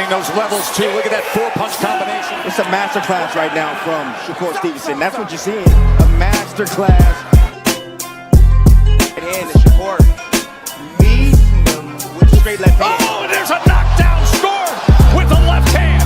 finding those levels too. Look at that four-punch combination. It's a masterclass right now from Shakur Stevenson. That's what you're seeing. A masterclass. Right hand to Shakur. Meeting him with a straight left hand. Oh, and there's a knockdown score with the left hand.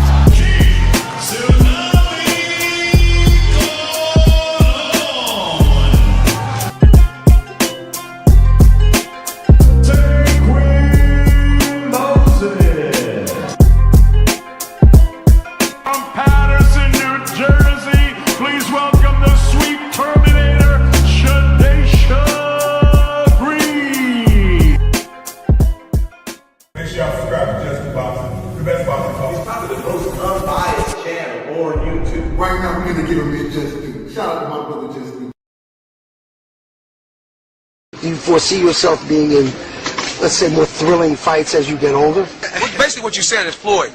Right now, we're going to give him his just due. Shout out to my brother, Just Due. Do you foresee yourself being in, let's say, more thrilling fights as you get older? Basically, what you said is Floyd.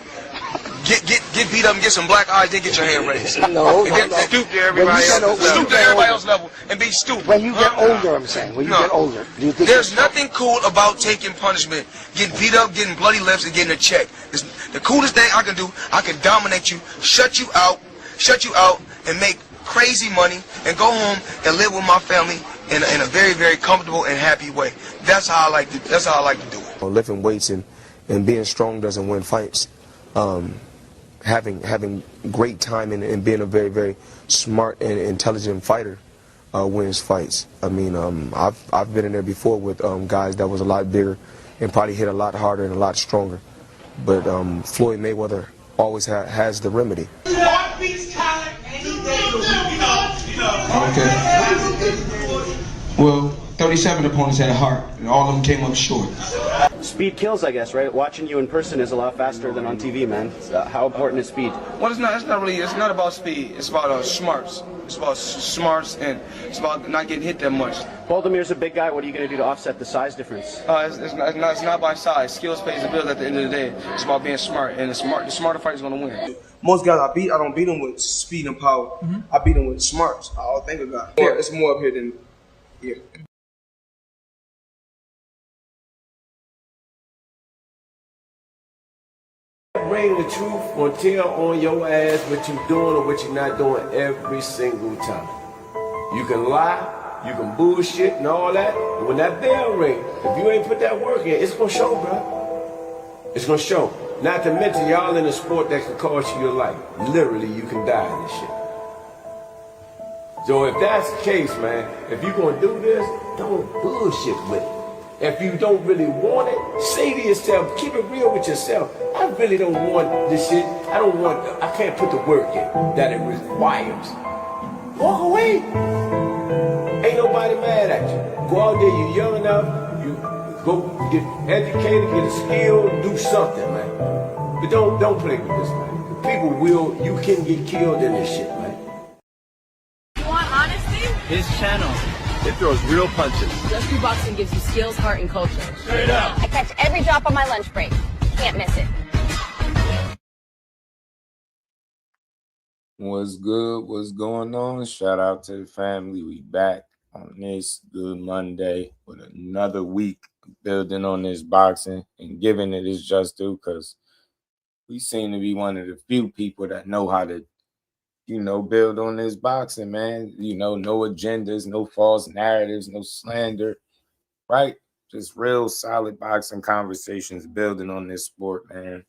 Get beat up and get some black eyes, then get your hand raised. No. And then stoop to everybody else's level and be stupid. When you get older, I'm saying. When you get older. Do you think there's nothing cool about taking punishment, getting beat up, getting bloody lips, and getting a check. The coolest thing I can do, I can dominate you, shut you out, and make crazy money, and go home and live with my family in a very, very comfortable and happy way. That's how I like to do it. Lifting weights and being strong doesn't win fights. Having great timing and being a very, very smart and intelligent fighter wins fights. I mean, I've been in there before with guys that was a lot bigger and probably hit a lot harder and a lot stronger. But Floyd Mayweather always has the remedy. Okay. Well, 37 opponents had a heart, and all of them came up short. Speed kills, I guess, right? Watching you in person is a lot faster than on TV, man. How important is speed? Well, it's not about speed. It's about smarts. It's about smarts, and it's about not getting hit that much. Baldamir's a big guy. What are you going to do to offset the size difference? It's not by size. Skills pays the bills at the end of the day. It's about being smart, and the smarter fighter is going to win. Most guys I don't beat them with speed and power. Mm-hmm. I beat them with smarts. I think about it. It's more up here than here. Bring the truth or tell on your ass what you doing or what you're not doing every single time. You can lie, you can bullshit and all that, but when that bell rings, if you ain't put that work in, it's gonna show, bro. It's gonna show. Not to mention y'all in a sport that can cost you your life. Literally, you can die in this shit. So if that's the case, man, if you're gonna do this, don't bullshit with it. If you don't really want it, say to yourself, keep it real with yourself. I really don't want this shit. I can't put the work in that it requires. Walk away. Ain't nobody mad at you. Go out there, you're young enough, you go get educated, get a skill, do something, man. But don't play with this, man. You can get killed in this shit, man. You want honesty? His channel. It throws real punches. Just Do Boxing gives you skills, heart, and culture. Straight up. I catch every drop on my lunch break. Can't miss it. What's good? What's going on? Shout out to the family. We back on this good Monday with another week building on this boxing and giving it its just due, because we seem to be one of the few people that know how to build on this boxing, man. No agendas, no false narratives, no slander, right? Just real solid boxing conversations building on this sport, man.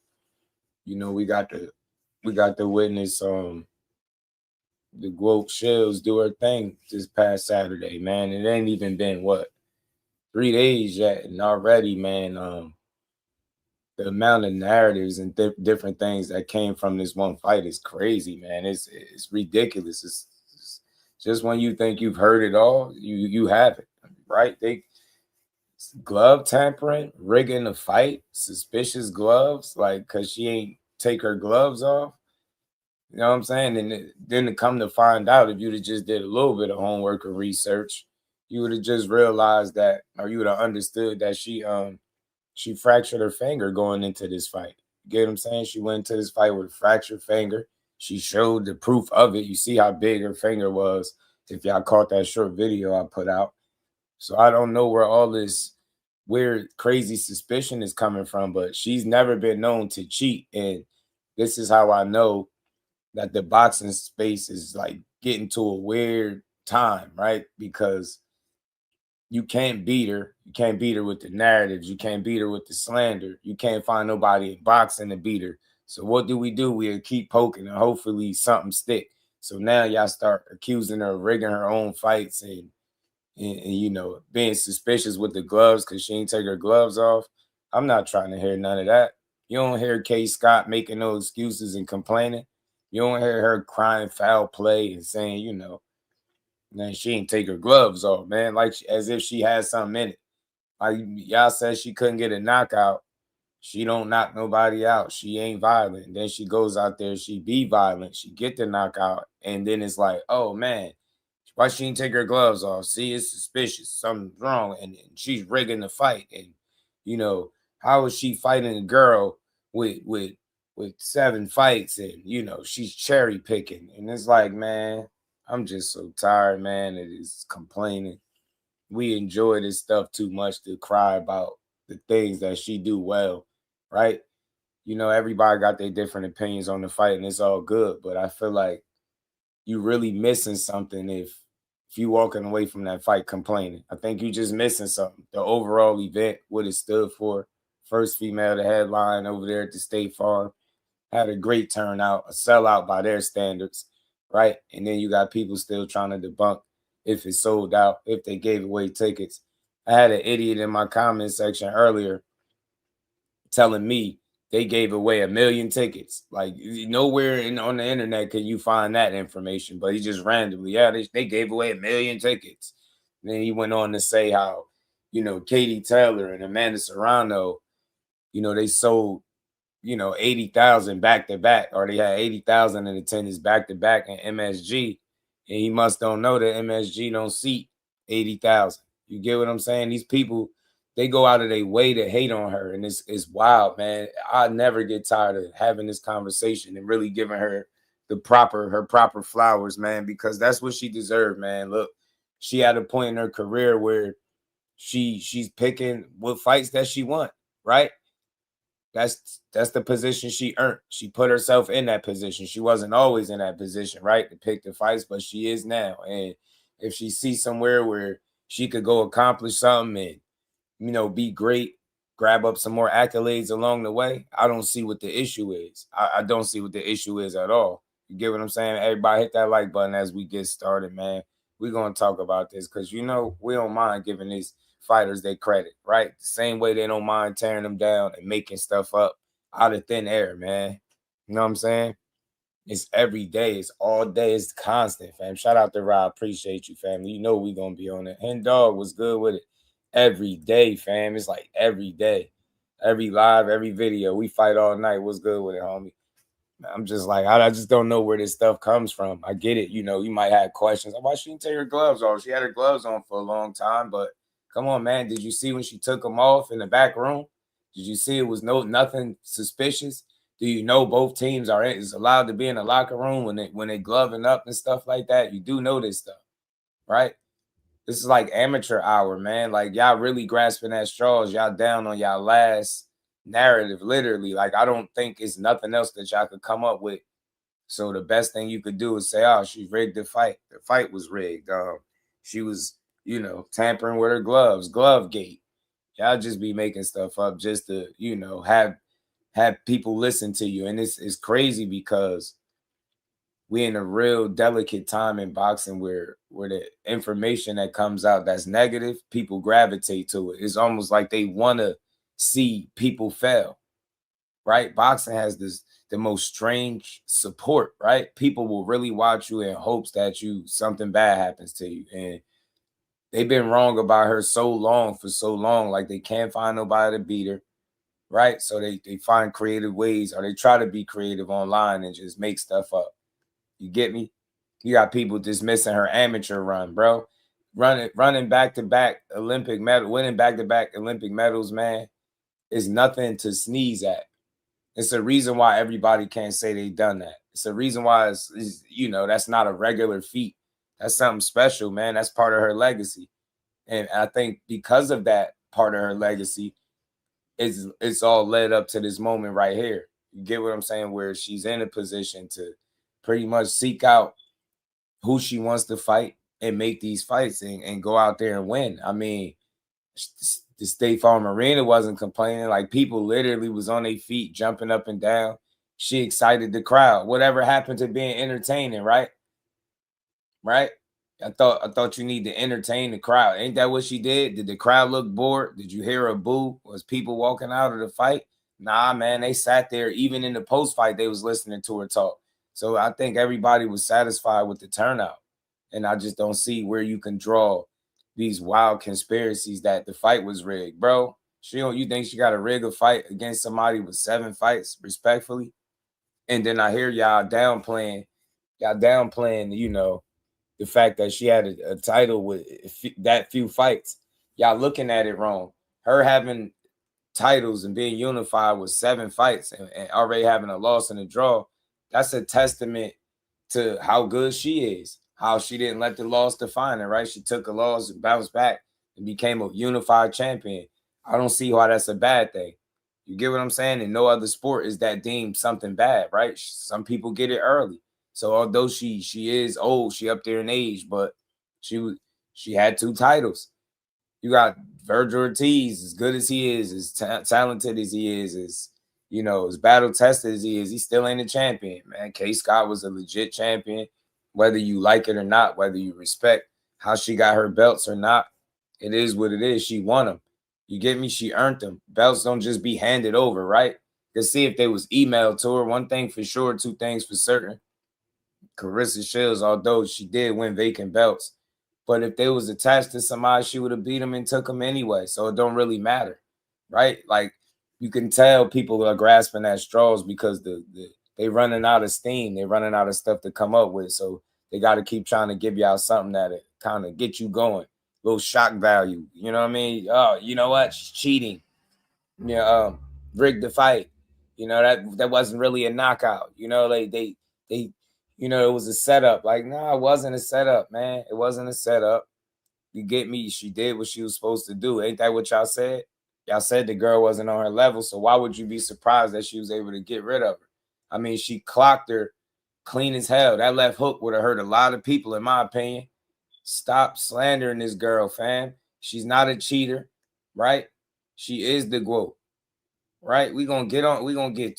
We got to witness the GWOAT Shells do her thing this past Saturday, man. It ain't even been 3 days yet, and already, man, the amount of narratives and different things that came from this one fight is crazy, man. It's ridiculous. It's just when you think you've heard it all, you haven't, right? They glove tampering, rigging the fight, suspicious gloves, because she ain't take her gloves off. You know what I'm saying? And then to come to find out, if you'd have just did a little bit of homework or research, you would have just realized that, or you would have understood that she fractured her finger going into this fight. You get what I'm saying? She went into this fight with a fractured finger. She showed the proof of it. You see how big her finger was if y'all caught that short video I put out. So I don't know where all this where crazy suspicion is coming from, but she's never been known to cheat. And this is how I know that the boxing space is like getting to a weird time, right? Because you can't beat her. You can't beat her with the narratives. You can't beat her with the slander. You can't find nobody in boxing to beat her. So what do? We keep poking and hopefully something stick. So now y'all start accusing her of rigging her own fights and you know, being suspicious with the gloves because she ain't take her gloves off. I'm not trying to hear none of that. You don't hear Kay Scott making no excuses and complaining. You don't hear her crying foul play and saying, you know, man, she ain't take her gloves off, man, like as if she had something in it. Like y'all said she couldn't get a knockout. She don't knock nobody out. She ain't violent. Then she goes out there, she be violent. She get the knockout. And then it's like, oh, man, why she didn't take her gloves off? See, it's suspicious. Something's wrong. And she's rigging the fight. And, you know, how is she fighting a girl with 7 fights and, you know, she's cherry picking. And it's like, man, I'm just so tired, man. It is complaining. We enjoy this stuff too much to cry about the things that she do well, right? You know, everybody got their different opinions on the fight, and it's all good. But I feel like you really missing something if you walking away from that fight complaining. I think you just missing something. The overall event, what it stood for. First female to headline over there at the State Farm. Had a great turnout, a sellout by their standards, right? And then you got people still trying to debunk if it sold out, if they gave away tickets. I had an idiot in my comment section earlier telling me they gave away 1 million tickets. Like nowhere on the internet can you find that information, but he just randomly, yeah, they gave away 1 million tickets. And then he went on to say how, you know, Katie Taylor and Amanda Serrano, you know, they sold, you know, 80,000 back to back, or they had 80,000 in attendance back to back in MSG. And he must don't know that MSG don't seat 80,000. You get what I'm saying? These people, they go out of their way to hate on her. And it's wild, man. I never get tired of having this conversation and really giving her her proper flowers, man, because that's what she deserved, man. Look, she had a point in her career where she's picking what fights that she won, right? That's the position she earned. She put herself in that position. She wasn't always in that position, right, to pick the fights, but she is now. And if she sees somewhere where she could go accomplish something and, you know, be great, grab up some more accolades along the way, I don't see what the issue is. I don't see what the issue is at all. You get what I'm saying? Everybody hit that like button as we get started, man. We're going to talk about this because, you know, we don't mind giving these fighters they credit, right? The same way they don't mind tearing them down and making stuff up out of thin air, man. You know what I'm saying? It's every day. It's all day. It's constant, fam. Shout out to Rob. Appreciate you, family. You know we going to be on it. Hen Dog was good with it. Every day, fam. It's like every day. Every live, every video. We fight all night. What's good with it, homie? I'm just like, I just don't know where this stuff comes from. I get it. You know, you might have questions. Why she didn't take her gloves off? She had her gloves on for a long time, but come on, man. Did you see when she took them off in the back room? Did you see it was nothing suspicious? Do you know both teams is allowed to be in the locker room when they gloving up and stuff like that? You do know this stuff, right? This is like amateur hour, man. Like y'all really grasping at straws. Y'all down on y'all last narrative, literally. Like I don't think it's nothing else that y'all could come up with. So the best thing you could do is say, oh, she rigged the fight. The fight was rigged. She was, you know, tampering with her gloves, glove gate. Y'all just be making stuff up just to, you know, have people listen to you. And it's crazy because we in a real delicate time in boxing where the information that comes out that's negative, people gravitate to it. It's almost like they want to see people fail, right? Boxing has the most strange support, right? People will really watch you in hopes that something bad happens to you. And they've been wrong about her for so long. Like they can't find nobody to beat her, right? So they find creative ways, or they try to be creative online and just make stuff up. You get me? You got people dismissing her amateur run, bro. Running back-to-back Olympic medal, winning back-to-back Olympic medals, man, is nothing to sneeze at. It's a reason why everybody can't say they done that. It's a reason why it's you know, that's not a regular feat. That's something special, man. That's part of her legacy. And I think because of that, part of her legacy. It's all led up to this moment right here. You get what I'm saying? Where she's in a position to pretty much seek out who she wants to fight and make these fights and go out there and win. I mean, the State Farm Arena wasn't complaining. Like, people literally was on their feet, jumping up and down. She excited the crowd. Whatever happened to being entertaining, right? Right? I thought you need to entertain the crowd. Ain't that what she did? Did the crowd look bored? Did you hear a boo? Was people walking out of the fight? Nah, man, they sat there. Even in the post-fight, they was listening to her talk. So I think everybody was satisfied with the turnout. And I just don't see where you can draw these wild conspiracies that the fight was rigged. Bro, you think she got to rig a fight against somebody with 7 fights, respectfully? And then I hear y'all downplaying, you know, the fact that she had a title with that few fights. Y'all looking at it wrong. Her having titles and being unified with 7 fights and already having a loss and a draw, that's a testament to how good she is, how she didn't let the loss define her, right? She took a loss and bounced back and became a unified champion. I don't see why that's a bad thing. You get what I'm saying? In no other sport is that deemed something bad, right? Some people get it early. So although she is old, she up there in age, but she had 2 titles. You got Virgil Ortiz, as good as he is, as talented as he is, as, you know, as battle tested as he still ain't a champion, man. K. Scott was a legit champion, whether you like it or not, whether you respect how she got her belts or not. It is what it is. She won them. You get me? She earned them. Belts don't just be handed over, right? Let's see if they was emailed to her. One thing for sure, 2 things for certain. Claressa Shields, although she did win vacant belts, but if they was attached to somebody, she would have beat them and took them anyway. So it don't really matter, right? Like, you can tell people are grasping at straws because they running out of steam. They're running out of stuff to come up with. So they got to keep trying to give y'all something that kind of get you going. Little shock value. You know what I mean? Oh, you know what? She's cheating. Yeah, rigged the fight. You know, that wasn't really a knockout. You know, they you know, it was a setup. Like, nah, it wasn't a setup, man. It wasn't a setup. You get me? She did what she was supposed to do. Ain't that what y'all said? Y'all said the girl wasn't on her level, so why would you be surprised that she was able to get rid of her? I mean, she clocked her clean as hell. That left hook would have hurt a lot of people, in my opinion. Stop slandering this girl, fam. She's not a cheater, right? She is the GWOAT. Right, we gonna get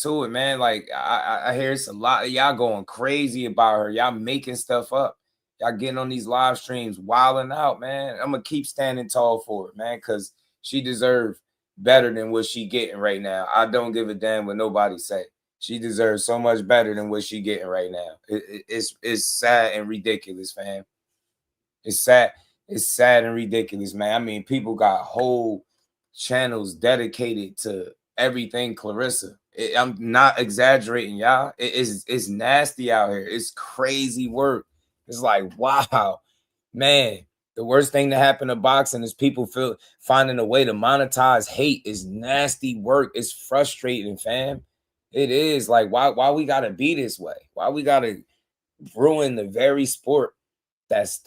to it, man. Like, I hear it's a lot of y'all going crazy about her. Y'all making stuff up. Y'all getting on these live streams, wilding out, man. I'm gonna keep standing tall for it, man, because she deserves better than what she getting right now. I don't give a damn what nobody say. She deserves so much better than what she getting right now. It's sad and ridiculous, fam. It's sad and ridiculous, man. I mean, people got whole channels dedicated to everything Claressa. I'm not exaggerating, y'all. It's nasty out here. It's crazy work. It's like, wow, man. The worst thing to happen to boxing is people finding a way to monetize hate. Is nasty work. It's frustrating, fam. It is. Like, why we gotta be this way? Why we gotta ruin the very sport that's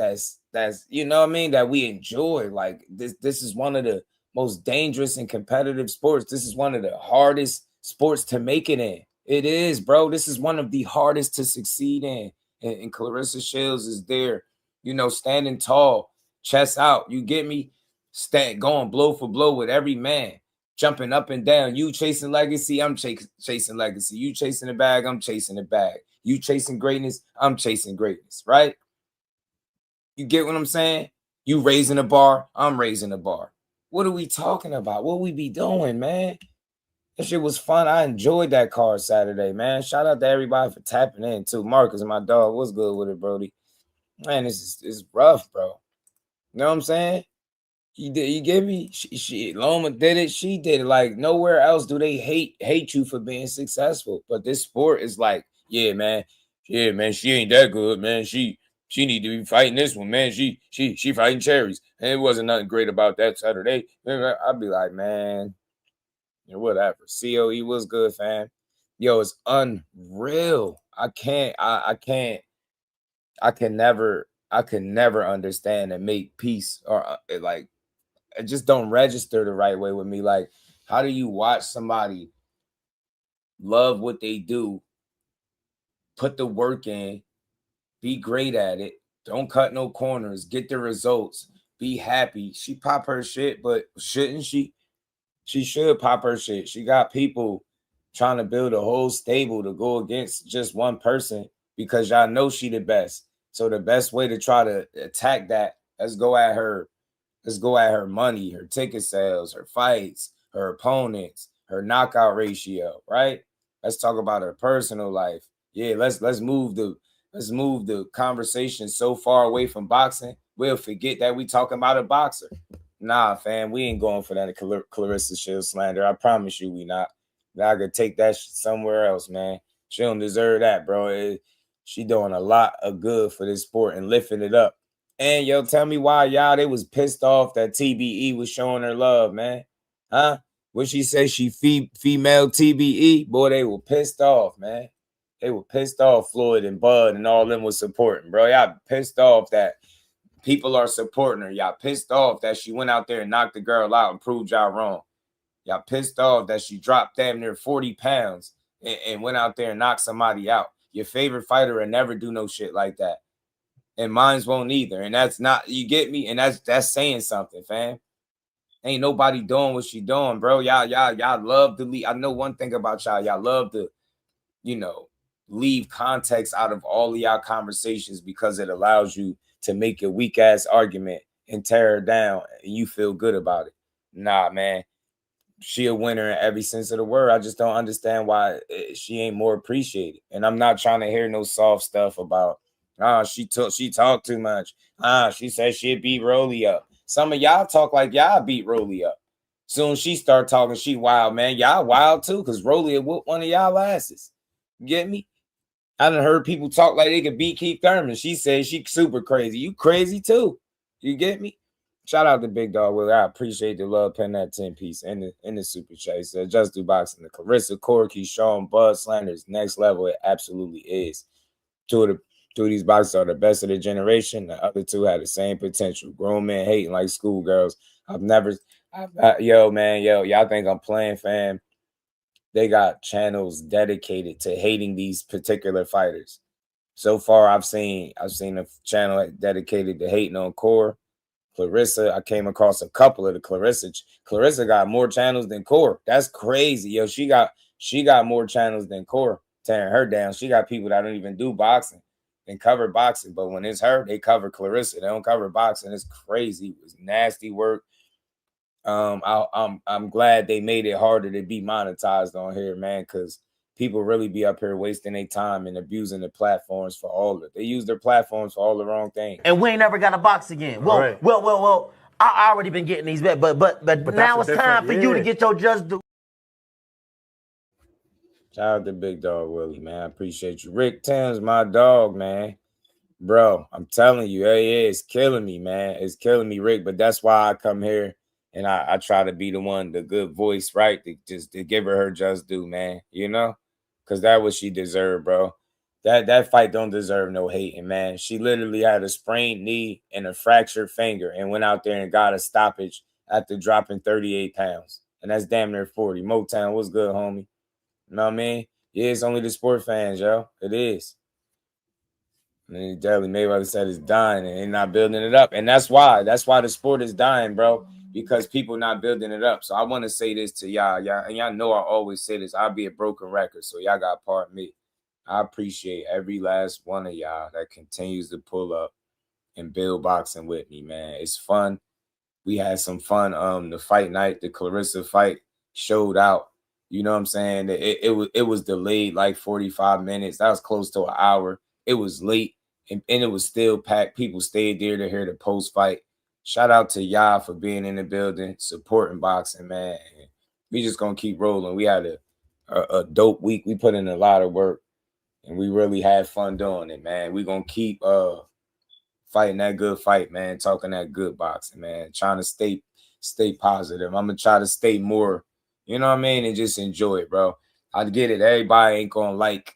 you know what I mean, that we enjoy? Like, this is one of the most dangerous and competitive sports. This is one of the hardest sports to make it in. It is, bro. This is one of the hardest to succeed in. And Claressa Shields is there, you know, standing tall, chest out. You get me? Going blow for blow with every man, jumping up and down. You chasing legacy, I'm chasing legacy. You chasing the bag, I'm chasing the bag. You chasing greatness, I'm chasing greatness, right? You get what I'm saying? You raising the bar, I'm raising the bar. What are we talking about? What we be doing, man? That shit was fun. I enjoyed that card Saturday, man. Shout out to everybody for tapping in too. Marcus, my dog, what's good with it, Brody? Man, it's rough, bro. You know what I'm saying? You get me? Loma did it. She did it. Like, nowhere else do they hate you for being successful. But this sport is like, yeah, man, she ain't that good, man. She need to be fighting this one, man. She fighting cherries. And it wasn't nothing great about that Saturday. I'd be like, man, whatever. COE was good, fam. Yo, it's unreal. I can never understand and make peace or like it just don't register the right way with me. Like, how do you watch somebody love what they do, put the work in, be great at it, don't cut no corners, get the results, be happy? She pop her shit, but shouldn't she? She should pop her shit. She got people trying to build a whole stable to go against just one person because y'all know she the best. So the best way to try to attack that, let's go at her money, her ticket sales, her fights, her opponents, her knockout ratio, right? Let's talk about her personal life. Yeah, let's move the conversation so far away from boxing, we'll forget that we talking about a boxer. Nah, fam, we ain't going for that Claressa Shields slander. I promise you we not. I could take that shit somewhere else, man. She don't deserve that, bro. She doing a lot of good for this sport and lifting it up. And yo, tell me why y'all they was pissed off that TBE was showing her love, man. Huh? What she say? She female TBE? Boy, they were pissed off, man. They were pissed off. Floyd and Bud and all them was supporting, bro. Y'all pissed off that people are supporting her. Y'all pissed off that she went out there and knocked the girl out and proved y'all wrong. Y'all pissed off that she dropped damn near 40 pounds and went out there and knocked somebody out. Your favorite fighter will never do no shit like that. And mines won't either. And that's not, you get me? And that's saying something, fam. Ain't nobody doing what she doing, bro. Y'all love to leave. I know one thing about y'all. Y'all love to, leave context out of all of y'all conversations because it allows you to make a weak ass argument and tear her down and you feel good about it. Nah, man. She a winner in every sense of the word. I just don't understand why she ain't more appreciated. And I'm not trying to hear no soft stuff about, she talked too much. She said she'd beat Rolly up. Some of y'all talk like y'all beat Rolly up. Soon she start talking, she wild, man. Y'all wild too, because Rolly would whoop one of y'all asses. You get me? I done heard people talk like they could beat Keith Thurman. She said she super crazy. You crazy too. You get me? Shout out to Big Dog Will. I appreciate the love, pen that 10-piece in the super chase. Just Do Boxing. The Claressa, Keyshawn, Bud Slanders, next level. It absolutely is. Two of these boxers are the best of their generation. The other two had the same potential. Grown men hating like schoolgirls. Y'all think I'm playing, fam? They got channels dedicated to hating these particular fighters. So far, I've seen a channel dedicated to hating on Core. Claressa, I came across a couple of the Claressa. Claressa got more channels than Core. That's crazy, yo. She got more channels than Core, tearing her down. She got people that don't even do boxing and cover boxing, but when it's her, they cover Claressa. They don't cover boxing. It's crazy. It's nasty work. I'm glad they made it harder to be monetized on here, man, because people really be up here wasting their time and abusing the platforms for all of it. They use their platforms for all the wrong things. And we ain't never got to box again. Well, right. well, I already been getting these bets, but now it's time for you to get your just due. Shout out to Big Dog Willie, man. I appreciate you. Rick Tim's my dog, man. Bro, I'm telling you, it's killing me, man. It's killing me, Rick, but that's why I come here. And I try to be the good voice, right? To give her just due, man. Because that's what she deserved, bro. That fight don't deserve no hating, man. She literally had a sprained knee and a fractured finger and went out there and got a stoppage after dropping 38 pounds. And that's damn near 40. Motown, what's good, homie? You know what I mean? Yeah, it's only the sport fans, yo. It is. And Definitely Mayweather said it's dying and they're not building it up. And that's why the sport is dying, bro. Because people not building it up. So I want to say this to y'all, and y'all know I always say this. I'll be a broken record, so y'all got part of me. I appreciate every last one of y'all that continues to pull up and build boxing with me, man. It's fun. We had some fun. The fight night, the Claressa fight showed out. You know what I'm saying? It was delayed like 45 minutes. That was close to an hour. It was late, and it was still packed. People stayed there to hear the post-fight. Shout out to y'all for being in the building, supporting boxing, man. And we just going to keep rolling. We had a dope week. We put in a lot of work, and we really had fun doing it, man. We going to keep fighting that good fight, man, talking that good boxing, man, trying to stay positive. I'm going to try to stay more, you know what I mean, and just enjoy it, bro. I get it. Everybody ain't going to like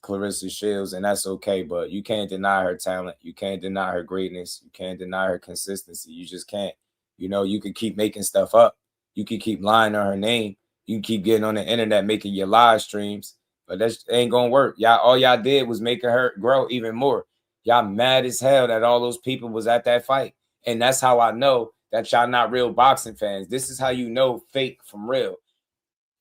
Claressa Shields, and that's okay, but you can't deny her talent. You can't deny her greatness. You can't deny her consistency. You just can't. You know, you could keep making stuff up. You could keep lying on her name. You can keep getting on the internet making your live streams, but that ain't gonna work. Y'all, all y'all did was making her grow even more. Y'all mad as hell that all those people was at that fight. And that's how I know that y'all not real boxing fans. This is how you know fake from real.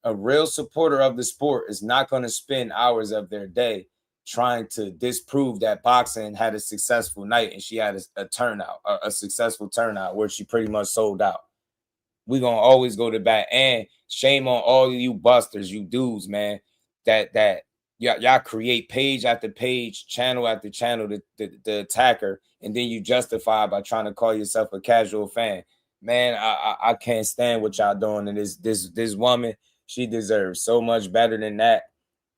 A real supporter of the sport is not going to spend hours of their day trying to disprove that boxing had a successful night and she had a turnout, a successful turnout where she pretty much sold out. We're going to always go to bat. And shame on all of you busters, you dudes, man, that y'all create page after page, channel after channel, the attacker, and then you justify by trying to call yourself a casual fan. Man, I can't stand what y'all doing. And this woman, she deserves so much better than that.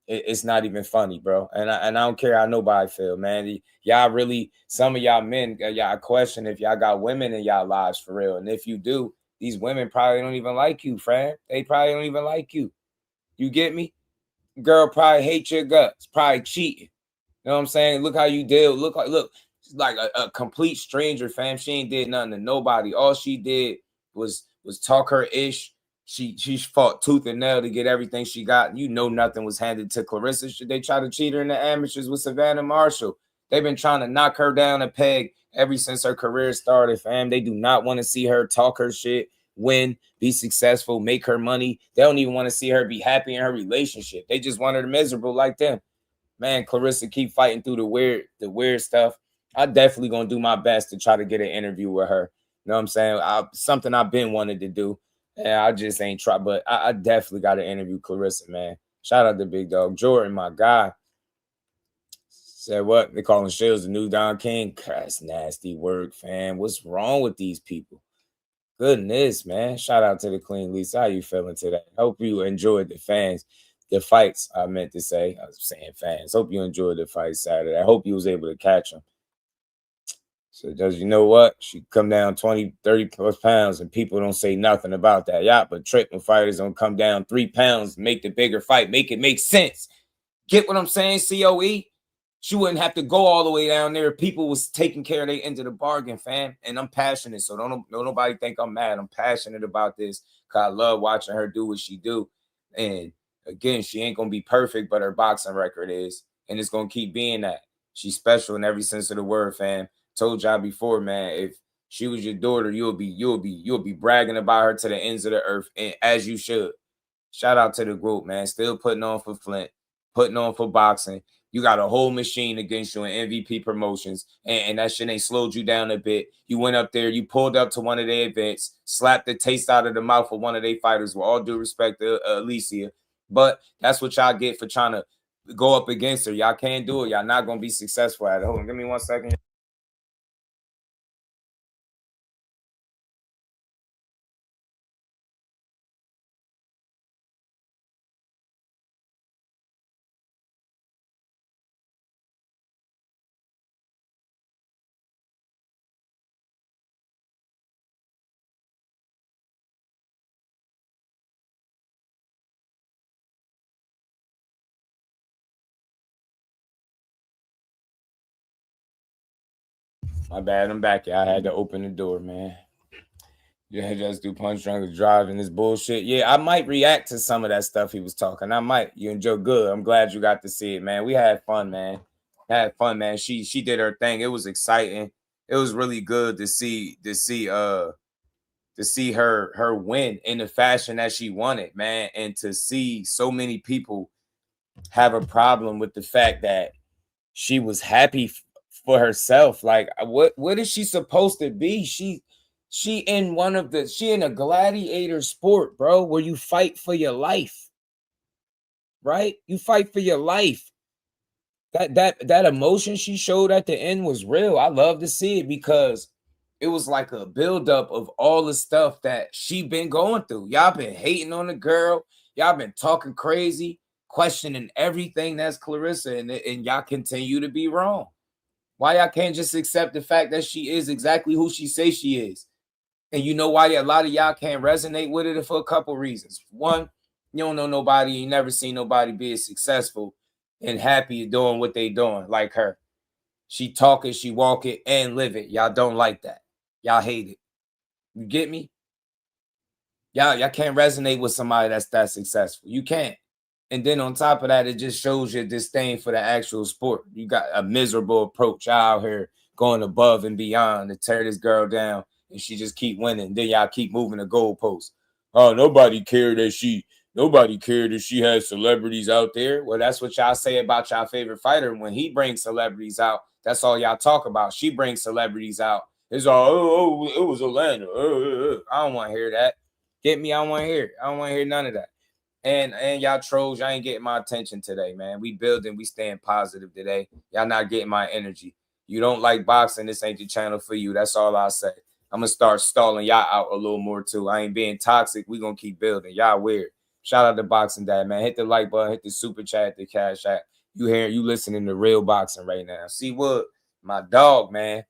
It's not even funny, bro. And I don't care how nobody feel, man. Y'all really, some of y'all men, y'all question if y'all got women in y'all lives for real. And if you do, these women probably don't even like you, friend. They probably don't even like you. You get me? Girl probably hate your guts, probably cheating. You know what I'm saying? Look how you deal. Look, she's like a complete stranger, fam. She ain't did nothing to nobody. All she did was talk her ish. She fought tooth and nail to get everything she got. You know nothing was handed to Claressa. Should they try to cheat her in the amateurs with Savannah Marshall? They've been trying to knock her down a peg ever since her career started, fam. They do not want to see her talk her shit, win, be successful, make her money. They don't even want to see her be happy in her relationship. They just want her miserable like them. Man, Claressa keep fighting through the weird stuff. I definitely gonna do my best to try to get an interview with her. You know what I'm saying? Something I've been wanting to do. And I just ain't try, but I definitely got to interview Claressa, man. Shout out to Big Dog Jordan, my guy. Said what? They calling Shields the new Don King. That's nasty work, fam. What's wrong with these people? Goodness, man. Shout out to the Clean Lisa. How you feeling today? Hope you enjoyed the fights, I meant to say. I was saying fans. Hope you enjoyed the fight Saturday. I hope you was able to catch them. So does you know what? She come down 20, 30 plus pounds and people don't say nothing about that. Yeah, but trick when fighters don't come down 3 pounds, make the bigger fight, make it make sense. Get what I'm saying, COE? She wouldn't have to go all the way down there. People was taking care of their end of the bargain, fam. And I'm passionate, so don't nobody think I'm mad. I'm passionate about this because I love watching her do what she do. And again, she ain't going to be perfect, but her boxing record is. And it's going to keep being that. She's special in every sense of the word, fam. Told y'all before, man, if she was your daughter, you'll be bragging about her to the ends of the earth, and as you should. Shout out to the group, man. Still putting on for Flint, putting on for boxing. You got a whole machine against you in MVP promotions, and that shit ain't slowed you down a bit. You went up there, you pulled up to one of their events, slapped the taste out of the mouth of one of their fighters, with all due respect to Alycia. But that's what y'all get for trying to go up against her. Y'all can't do it. Y'all not going to be successful at it. Hold on, give me 1 second. My bad, I'm back. I had to open the door, man. Yeah, just do punch drunk driving this bullshit. Yeah, I might react to some of that stuff he was talking. I might. You enjoy good. I'm glad you got to see it, man. We had fun, man. Had fun, man. She did her thing. It was exciting. It was really good to see her win in the fashion that she wanted, man, and to see so many people have a problem with the fact that she was happy for herself. Like, what is she supposed to be? She in a gladiator sport, bro, where you fight for your life, right? You fight for your life. That emotion she showed at the end was real. I love to see it because it was like a buildup of all the stuff that she been going through. Y'all been hating on the girl. Y'all been talking crazy, questioning everything that's Claressa, and y'all continue to be wrong. Why y'all can't just accept the fact that she is exactly who she says she is? And you know why a lot of y'all can't resonate with it for a couple reasons. One, you don't know nobody. You never seen nobody be as successful and happy doing what they doing like her. She talk it, she walk it, and live it. Y'all don't like that. Y'all hate it. You get me? Y'all can't resonate with somebody that's that successful. You can't. And then on top of that, it just shows your disdain for the actual sport. You got a miserable approach out here going above and beyond to tear this girl down, and she just keep winning. Then y'all keep moving the goalposts. Oh, nobody cared that she had celebrities out there. Well, that's what y'all say about y'all favorite fighter. When he brings celebrities out, that's all y'all talk about. She brings celebrities out. It's all, it was Atlanta. I don't want to hear that. Get me? I don't want to hear it. I don't want to hear none of that. And y'all trolls, y'all ain't getting my attention today, man. We building, we staying positive today. Y'all not getting my energy. You don't like boxing, this ain't the channel for you. That's all I say. I'm going to start stalling y'all out a little more, too. I ain't being toxic. We going to keep building. Y'all weird. Shout out to Boxing Dad, man. Hit the like button. Hit the super chat, the cash app. You listening to real boxing right now. See what? My dog, man.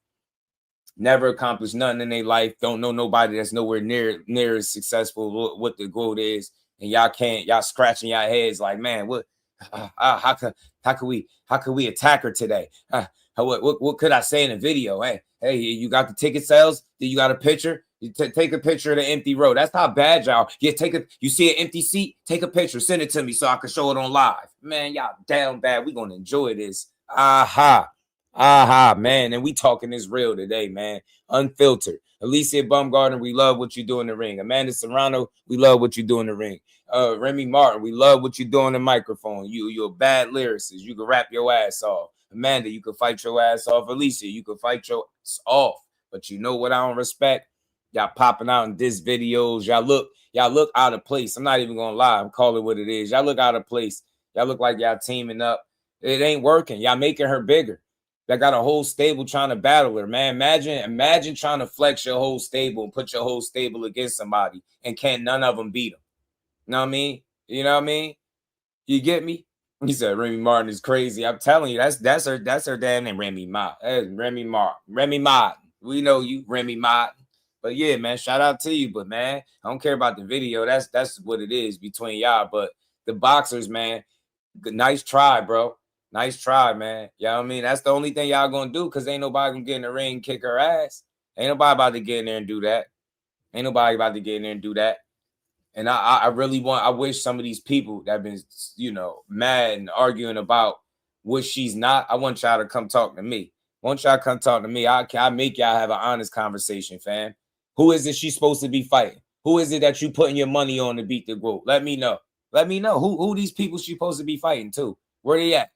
Never accomplished nothing in their life. Don't know nobody that's nowhere near as successful what the GWOAT is. And y'all scratching your heads like, man, what? How could we attack her today? What could I say in a video? Hey, you got the ticket sales? Do you got a picture? You take a picture of the empty row. That's how bad y'all. You see an empty seat? Take a picture, send it to me so I can show it on live. Man, y'all down bad. We gonna enjoy this. Man. And we talking this real today, man. Unfiltered. Alycia Baumgardner, we love what you do in the ring. Amanda Serrano, we love what you do in the ring. Remy Martin, we love what you do on the microphone. You're a bad lyricist. You can rap your ass off. Amanda, you can fight your ass off. Alycia, you can fight your ass off. But you know what I don't respect? Y'all popping out in diss videos. Y'all look out of place. I'm not even gonna lie. I'm calling what it is. Y'all look out of place. Y'all look like y'all teaming up. It ain't working. Y'all making her bigger. That got a whole stable trying to battle her, man. Imagine trying to flex your whole stable and put your whole stable against somebody and can't none of them beat them. You know what I mean? You know what I mean? You get me? He said Remy Martin is crazy. I'm telling you, that's her damn name, Remy Martin. Remy Martin. We know you, Remy Martin. But yeah, man, shout out to you. But man, I don't care about the video. That's what it is between y'all. But the boxers, man, nice try, bro. Nice try, man. You know what I mean? That's the only thing y'all gonna do because ain't nobody gonna get in the ring and kick her ass. Ain't nobody about to get in there and do that. Ain't nobody about to get in there and do that. And I wish some of these people that have been, mad and arguing about what she's not, I want y'all to come talk to me. Once y'all come talk to me, I make y'all have an honest conversation, fam. Who is it she's supposed to be fighting? Who is it that you putting your money on to beat the GWOAT? Let me know. Let me know who these people she's supposed to be fighting to. Where they at?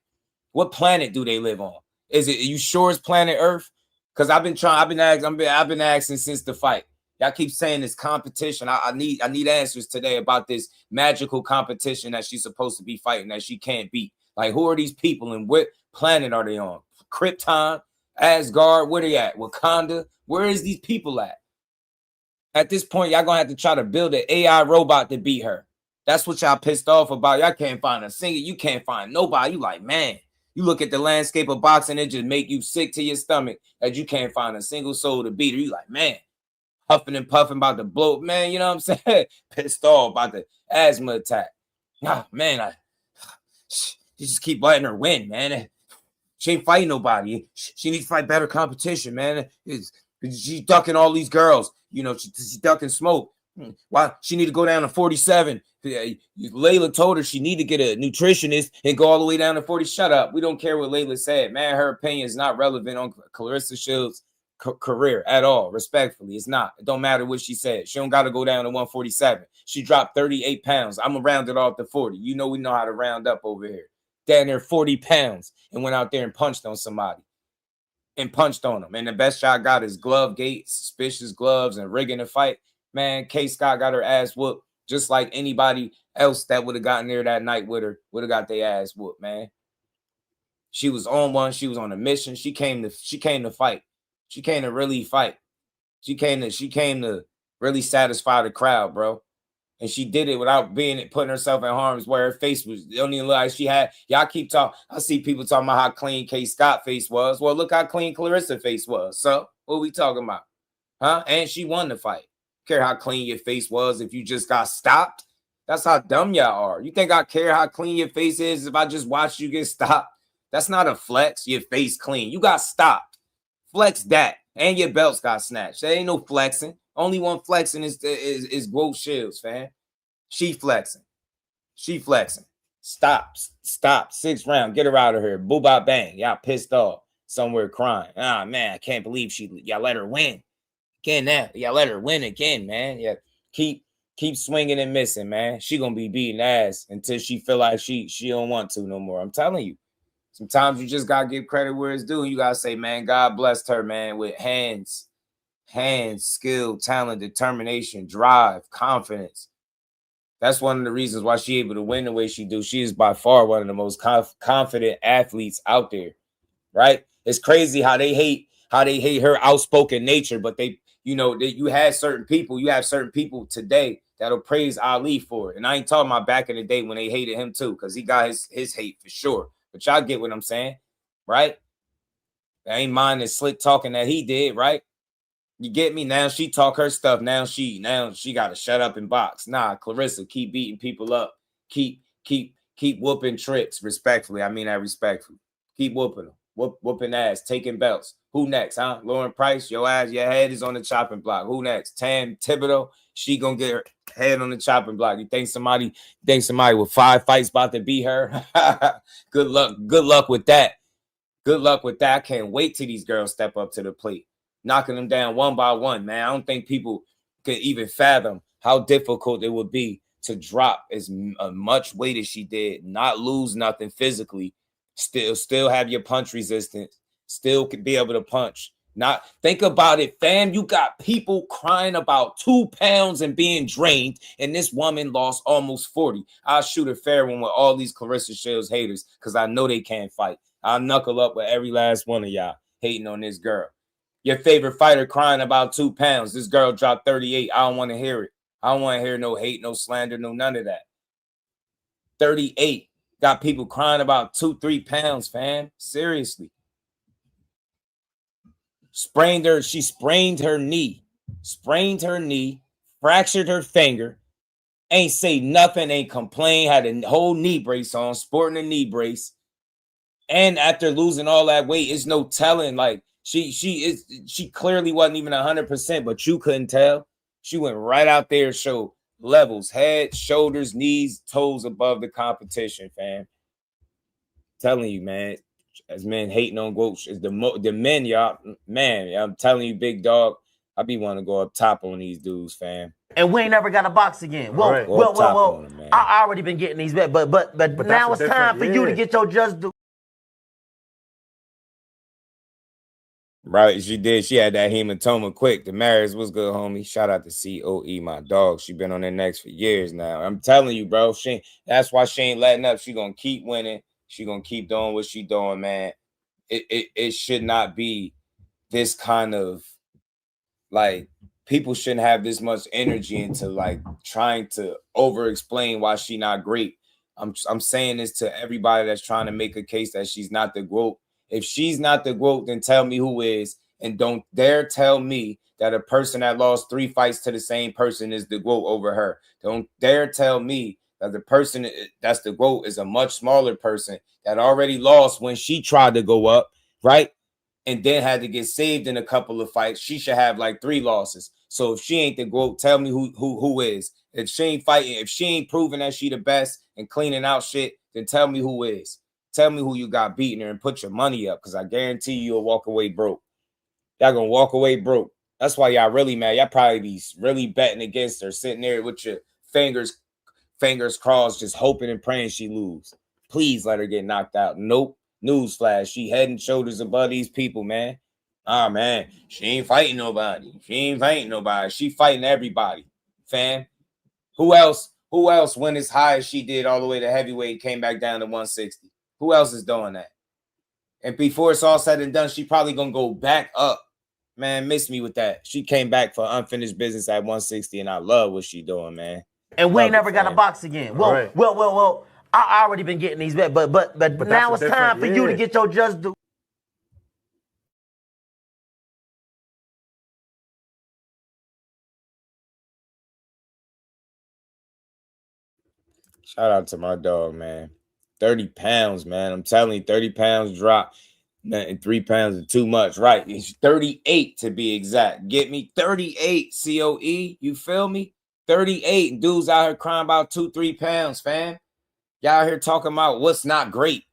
What planet do they live on? Are you sure it's planet Earth? Because I've been asking since the fight. Y'all keep saying this competition. I need answers today about this magical competition that she's supposed to be fighting that she can't beat. Like, who are these people and what planet are they on? Krypton, Asgard, where they at? Wakanda? Where is these people at? At this point, y'all gonna have to try to build an AI robot to beat her. That's what y'all pissed off about. Y'all can't find a single. You can't find nobody. You like, man. You look at the landscape of boxing, it just make you sick to your stomach that you can't find a single soul to beat her. You like, man, huffing and puffing about the blow. Man, you know what I'm saying? Pissed off about the asthma attack. Nah, man, you just keep letting her win, man. She ain't fighting nobody. She needs to fight better competition, man. She's ducking all these girls. She's ducking smoke. Why she need to go down to 47? Layla told her she need to get a nutritionist and go all the way down to 40. Shut up. We don't care what Layla said, man. Her opinion is not relevant on Claressa Shields' career at all. Respectfully, it's not. It don't matter what she said. She don't got to go down to 147. She dropped 38 pounds. I'm gonna round it off to 40. We know how to round up over here. Down there 40 pounds and went out there and punched on somebody. And punched on him. And the best shot got is glove gate, suspicious gloves, and rigging the fight. Man, K. Scott got her ass whooped just like anybody else that would have gotten there that night with her would have got their ass whooped, man. She was on one. She was on a mission. She came to fight. She came to really fight. She came to really satisfy the crowd, bro. And she did it without putting herself in harm's way. Her face was the only like she had. Y'all keep talking. I see people talking about how clean K. Scott face was. Well, look how clean Claressa face was. So what we talking about? Huh? And she won the fight. Care how clean your face was if you just got stopped. That's how dumb y'all are. You think I care how clean your face is if I just watch you get stopped? That's not a flex. Your face clean. You got stopped. Flex that. And your belts got snatched. There ain't no flexing. Only one flexing is GWOAT Shields, fam. She flexing. She flexing. Stop. 6th round. Get her out of here. Boo bop bang. Y'all pissed off. Somewhere crying. Ah, man, I can't believe y'all let her win. Again now. Y'all let her win again, man. Yeah. Keep swinging and missing, man. She gonna be beating ass until she feel like she don't want to no more. I'm telling you. Sometimes you just gotta give credit where it's due. You gotta say, man, God blessed her, man, with hands, skill, talent, determination, drive, confidence. That's one of the reasons why she able to win the way she do. She is by far one of the most confident athletes out there, right? It's crazy how they hate her outspoken nature, but you have certain people today that'll praise Ali for it. And I ain't talking about back in the day when they hated him too, because he got his hate for sure. But y'all get what I'm saying, right? I ain't mind the slick talking that he did, right? You get me? Now she talk her stuff. Now she got to shut up and box. Nah, Claressa, keep beating people up. Keep whooping tricks respectfully. I mean that respectfully. Keep whooping them. Whooping ass, taking belts. Who next, huh? Lauren Price, your head is on the chopping block. Who next? Tam Thibodeau, she gonna get her head on the chopping block. You think somebody with 5 fights about to beat her? Good luck with that. Good luck with that. I can't wait till these girls step up to the plate. Knocking them down one by one, man. I don't think people could even fathom how difficult it would be to drop as much weight as she did, not lose nothing physically, still have your punch resistance, still could be able to punch. Not think about it, fam. You got people crying about 2 pounds and being drained, and this woman lost almost 40. I'll shoot a fair one with all these Claressa Shields haters because I know they can't fight. I'll knuckle up with every last one of y'all hating on this girl. Your favorite fighter crying about 2 pounds. This girl dropped 38. I don't want to hear it. I don't want to hear no hate, no slander, no none of that. 38. Got people crying about 2-3 pounds, fam. Seriously. She sprained her knee. Fractured her finger. Ain't say nothing, ain't complain, had a whole knee brace on, sporting a knee brace. And after losing all that weight, it's no telling, like, she clearly wasn't even 100%, but you couldn't tell. She went right out there, showed levels, head, shoulders, knees, toes above the competition, fam. Telling you, man, as men hating on GWOAT, is the men, y'all, man, I'm telling you, big dog, I be wanting to go up top on these dudes, fam. And we ain't never got a box again. Well, I already been getting these bets, but now it's time for you to get your just due. Right, she did. She had that hematoma quick. Damaris, what's good, homie? Shout out to COE, my dog. She been on their necks for years now. I'm telling you, bro. That's why she ain't letting up. She gonna keep winning. She gonna keep doing what she doing, man. It should not be this kind of, like, people shouldn't have this much energy into like trying to over explain why she not great. I'm saying this to everybody that's trying to make a case that she's not the GWOAT. If she's not the GWOAT, then tell me who is, and don't dare tell me that a person that lost 3 fights to the same person is the GWOAT over her. Don't dare tell me that the person that's the GWOAT is a much smaller person that already lost when she tried to go up, right? And then had to get saved in a couple of fights. She should have like 3 losses. So if she ain't the GWOAT, tell me who is. If she ain't fighting, if she ain't proving that she the best and cleaning out shit, then tell me who is. Tell me who you got beating her and put your money up, because I guarantee you'll walk away broke. Y'all gonna walk away broke. That's why y'all really mad. Y'all probably be really betting against her, sitting there with your fingers crossed, just hoping and praying she lose. Please let her get knocked out. Nope. Newsflash, she head and shoulders above these people, man. Ah, man, she ain't fighting nobody. She fighting everybody, fam. Who else went as high as she did all the way to heavyweight, came back down to 160? Who else is doing that? And before it's all said and done, she probably gonna go back up. Man, miss me with that. She came back for unfinished business at 160, and I love what she doing, man. And we ain't never got a box again. Well, I already been getting these bets, but now it's time for you to get your just due. Shout out to my dog, man. 30 pounds, man. I'm telling you, 30 pounds drop. Nothing, 3 pounds is too much, right? It's 38 to be exact. Get me 38 COE. You feel me? 38 and dudes out here crying about 2-3 pounds, fam. Y'all out here talking about what's not great.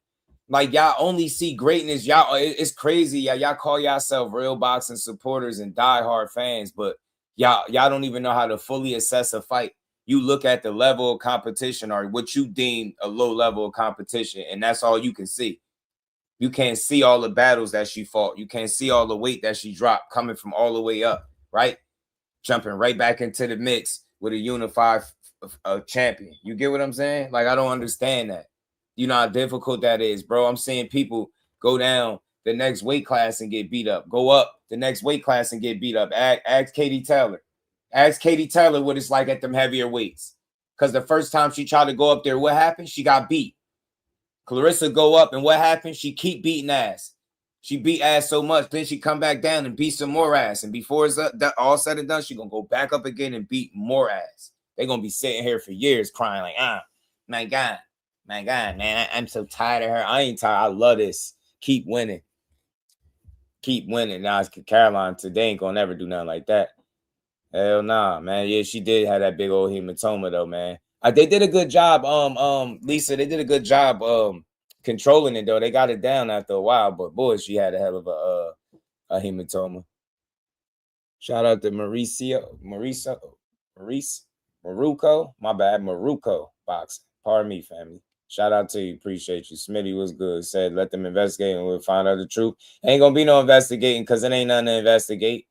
Like y'all only see greatness. Y'all, it's crazy. Y'all call yourself real boxing supporters and diehard fans, but y'all don't even know how to fully assess a fight. You look at the level of competition or what you deem a low level of competition, and that's all you can see. You can't see all the battles that she fought. You can't see all the weight that she dropped coming from all the way up, right? Jumping right back into the mix with a unified champion. You get what I'm saying? Like, I don't understand that. You know how difficult that is, bro. I'm seeing people go down the next weight class and get beat up. Go up the next weight class and get beat up. Ask Katie Taylor. Ask Katie Taylor what it's like at them heavier weights. Because the first time she tried to go up there, what happened? She got beat. Claressa go up, and what happened? She keep beating ass. She beat ass so much, then she come back down and beat some more ass. And before it's all said and done, she going to go back up again and beat more ass. They're going to be sitting here for years crying like, my God, man, I'm so tired of her. I ain't tired. I love this. Keep winning. Keep winning. Now, it's Caroline today ain't going to never do nothing like that. Hell nah, man. Yeah, she did have that big old hematoma, though, man. They did a good job, Lisa. They did a good job controlling it, though. They got it down after a while, but boy, she had a hell of a hematoma. Shout out to Maurice, Maruco. My bad, Maruco boxing. Pardon me, family. Shout out to you. Appreciate you. Smitty was good. Said, let them investigate and we'll find out the truth. Ain't gonna be no investigating because it ain't nothing to investigate.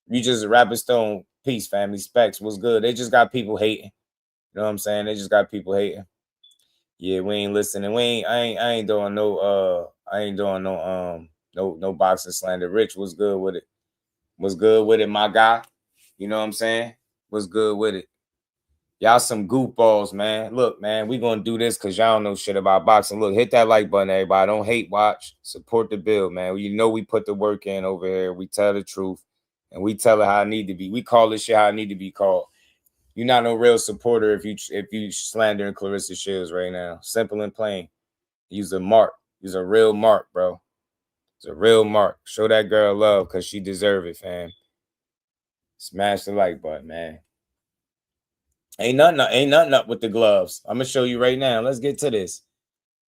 You just a rapper stone. Peace, family. Specs was good. They just got people hating. You know what I'm saying? They just got people hating. Yeah, we ain't listening. I ain't doing no boxing slander. Rich was good with it. Was good with it, my guy. You know what I'm saying? Was good with it. Y'all some goofballs, man. Look, man, we gonna do this because y'all don't know shit about boxing. Look, hit that like button, everybody. Don't hate watch. Support the build, man. You know we put the work in over here. We tell the truth. And we tell it how it need to be. We call this shit how it need to be called. You're not no real supporter if you slandering Claressa Shields right now. Simple and plain. Use a mark. Use a real mark, bro. It's a real mark. Show that girl love because she deserve it, fam. Smash the like button, man. Ain't nothing up with the gloves. I'm gonna show you right now. Let's get to this.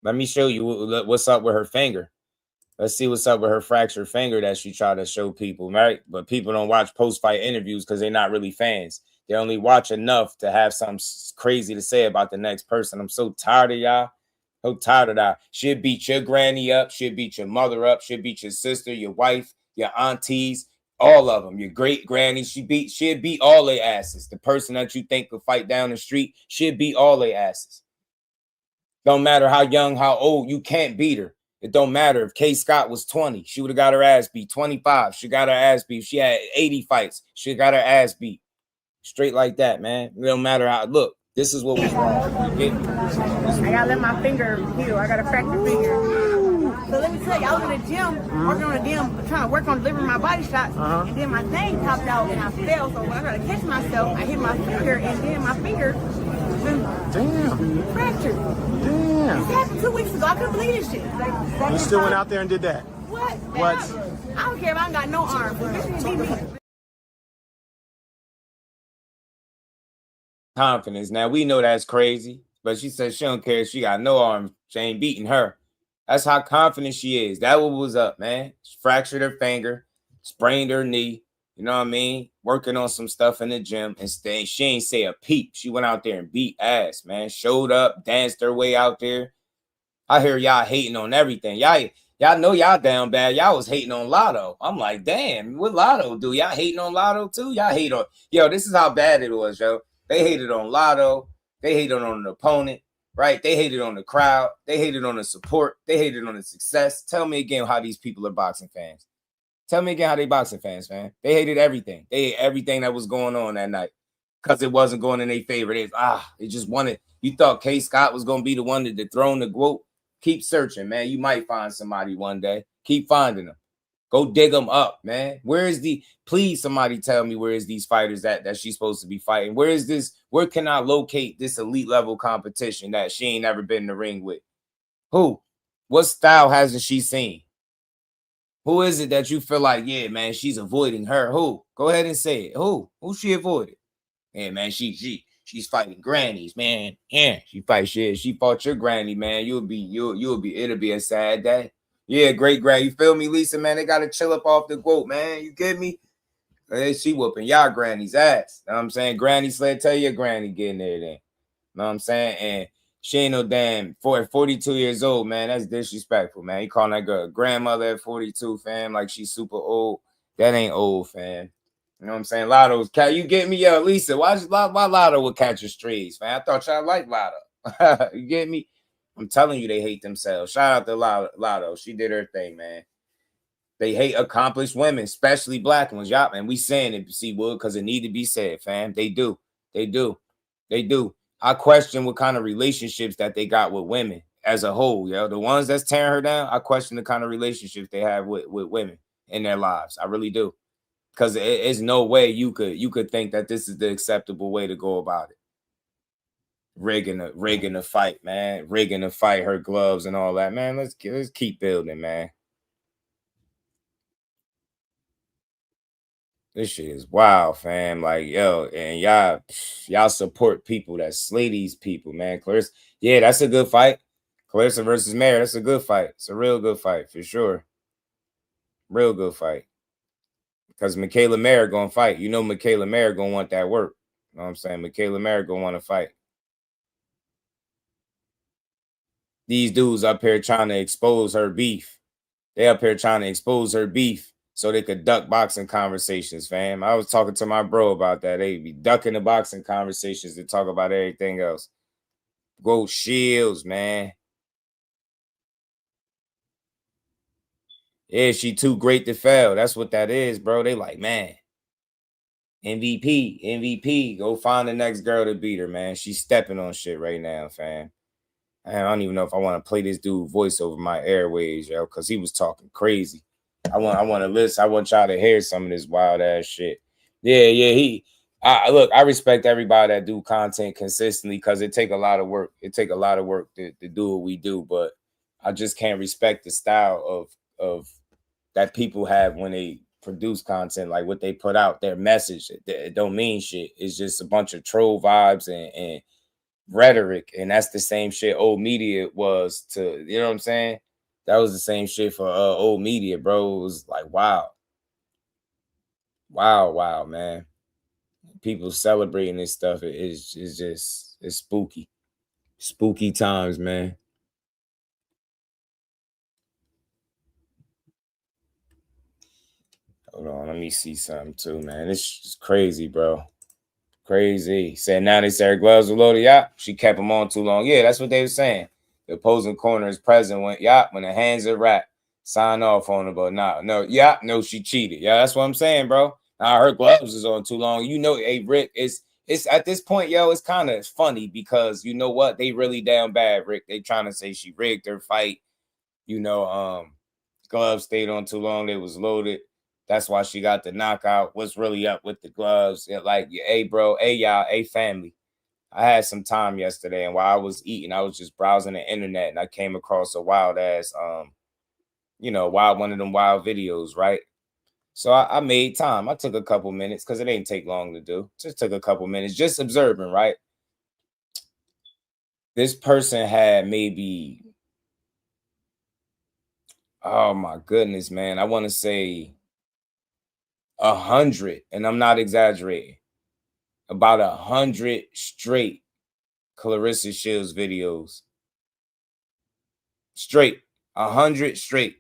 Let me show you what's up with her finger. Let's see what's up with her fractured finger that she tried to show people, right? But people don't watch post-fight interviews because they're not really fans. They only watch enough to have something crazy to say about the next person. I'm so tired of y'all. So tired of that. She'll beat your granny up. She'll beat your mother up. She'll beat your sister, your wife, your aunties, all of them. Your great granny. She'll beat all their asses. The person that you think could fight down the street, she'll beat all their asses. Don't matter how young, how old, you can't beat her. It don't matter. If K. Scott was 20, she would have got her ass beat. 25, she got her ass beat. If she had 80 fights, she got her ass beat. Straight like that, man. It don't matter how. Look, this is what was wrong. You get me? I gotta let my finger heal. I got a fractured finger. So let me tell you, I was in the gym, working on the gym, trying to work on delivering my body shots. And then my thing popped out and I fell. So when I tried to catch myself, I hit my finger and then my finger fractured. Damn. This happened 2 weeks ago. I couldn't believe this shit. You still went out there and did that? What? I don't care if I ain't got no arm. Bitch, beat me. Confidence. Now we know that's crazy, but she said she don't care if she got no arm. She ain't beating her. That's how confident she is. That what was up, man. She fractured her finger, sprained her knee. You know what I mean? Working on some stuff in the gym and she ain't say a peep. She went out there and beat ass, man. Showed up, danced her way out there. I hear y'all hating on everything. Y'all know y'all down bad. Y'all was hating on Lotto. I'm like, damn, what Lotto do? Y'all hating on Lotto too? Y'all hate on, yo, this is how bad it was, yo. They hated on Lotto. They hated on an opponent, right? They hated on the crowd. They hated on the support. They hated on the success. Tell me again how these people are boxing fans. Tell me again how they boxing fans, man. They hated everything. They hated everything that was going on that night because it wasn't going in their favor. They just wanted. You thought K. Scott was going to be the one to dethrone the GWOAT? Keep searching, man. You might find somebody one day. Keep finding them. Go dig them up, man. Please somebody tell me where is these fighters that she's supposed to be fighting? Where can I locate this elite level competition that she ain't never been in the ring with? Who? What style hasn't she seen? Who is it that you feel like, yeah, man, she's avoiding her? Who? Go ahead and say it. Who? Who she avoided? Yeah, man, she's fighting grannies, man. Yeah, she fights shit. She fought your granny, man. It'll be a sad day. Yeah, great grand. You feel me, Lisa, man? They gotta chill up off the GWOAT, man. You get me? Hey, she whooping y'all granny's ass. Know what I'm saying? Granny sled, tell your granny getting there then. Know what I'm saying? And she ain't no damn 42 years old, man. That's disrespectful, man. You calling that girl a grandmother at 42, fam, like she's super old. That ain't old, fam. You know what I'm saying? Lotto's cat. You get me, yo, Lisa? Why Lotto would catch your strays, man? I thought y'all liked Lotto. You get me? I'm telling you, they hate themselves. Shout out to Lotto. She did her thing, man. They hate accomplished women, especially black ones. Y'all, and we saying it, see, Wood, because it need to be said, fam. They do. They do. They do. I question what kind of relationships that they got with women as a whole, yo. The ones that's tearing her down, I question the kind of relationships they have with women in their lives. I really do. Because it's no way you could think that this is the acceptable way to go about it. Rigging the fight, man. Rigging the fight, her gloves and all that, man. Let's keep building, man. This shit is wild, fam. Like, yo, and y'all support people that slay these people, man. Claressa, yeah, that's a good fight. Claressa versus Mayer, that's a good fight. It's a real good fight, for sure. Real good fight. Because Michaela Mayer gonna fight. You know Michaela Mayer gonna want that work. You know what I'm saying? Michaela Mayer gonna want to fight. These dudes up here trying to expose her beef. They up here trying to expose her beef so they could duck boxing conversations, fam. I was talking to my bro about that. They be ducking the boxing conversations to talk about everything else. Go Shields, man. Yeah, she too great to fail. That's what that is, bro. They like, man, MVP. Go find the next girl to beat her, man. She's stepping on shit right now, fam. I don't even know if I want to play this dude voice over my airways, yo, because he was talking crazy. I want to listen. I want y'all to hear some of this wild ass shit. Yeah. Look, I respect everybody that do content consistently because it take a lot of work. It take a lot of work to do what we do, but I just can't respect the style of that people have when they produce content, like what they put out, their message. It don't mean shit. It's just a bunch of troll vibes and rhetoric, and that's the same shit old media was to, you know what I'm saying? That was the same shit for old media, bro. It was like, wow, man. People celebrating this stuff it's spooky times, man. Hold on, let me see something too, man. It's just crazy, bro. Crazy. Said now they say her gloves were loaded. Yeah, she kept them on too long. Yeah, that's what they were saying. The opposing corner is present when the hands are wrapped, sign off on her. But no, she cheated. Yeah, that's what I'm saying, bro. Now her gloves is on too long. You know, hey Rick, it's at this point, yo, it's kind of funny because you know what? They really down bad, Rick. They trying to say she rigged her fight. You know, gloves stayed on too long. They was loaded. That's why she got the knockout. What's really up with the gloves? Like, hey, bro, hey, y'all, hey, family. I had some time yesterday, and while I was eating, I was just browsing the internet, and I came across a wild ass, one of them wild videos, right? So I made time. I took a couple minutes because it ain't take long to do. Just took a couple minutes, just observing, right? This person had maybe, oh my goodness, man, I want to say 100, and I'm not exaggerating, about 100 straight Claressa Shields videos. Straight, 100 straight.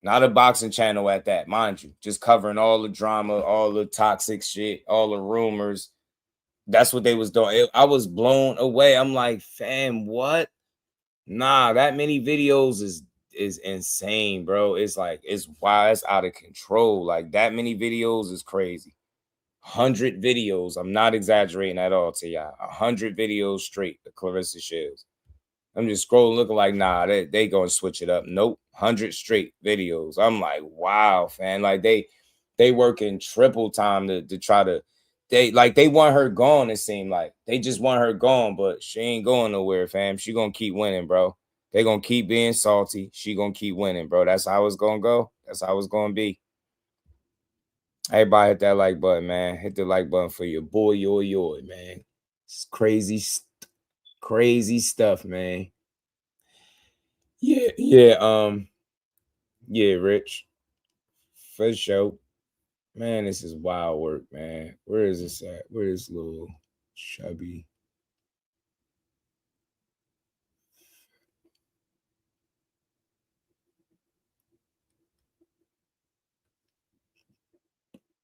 Not a boxing channel at that, mind you. Just covering all the drama, all the toxic shit, all the rumors. That's what they was doing. I was blown away. I'm like, fam, what? Nah, that many videos is insane, bro. It's like, it's wild. It's out of control. Like, that many videos is crazy. 100 videos. I'm not exaggerating at all to y'all. 100 videos straight, the Claressa Shields. I'm just scrolling, looking like, nah, they gonna switch it up. Nope, 100 straight videos. I'm like, wow, fam. Like, they working triple time to try to, they want her gone, it seemed like. They just want her gone, but she ain't going nowhere, fam. She gonna keep winning, bro. They're going to keep being salty. She going to keep winning, bro. That's how it's going to go. That's how it's going to be. Everybody hit that like button, man. Hit the like button for your boy, yo, man. It's crazy stuff, man. Yeah, Rich. For sure. Man, this is wild work, man. Where is this at? Where is little chubby?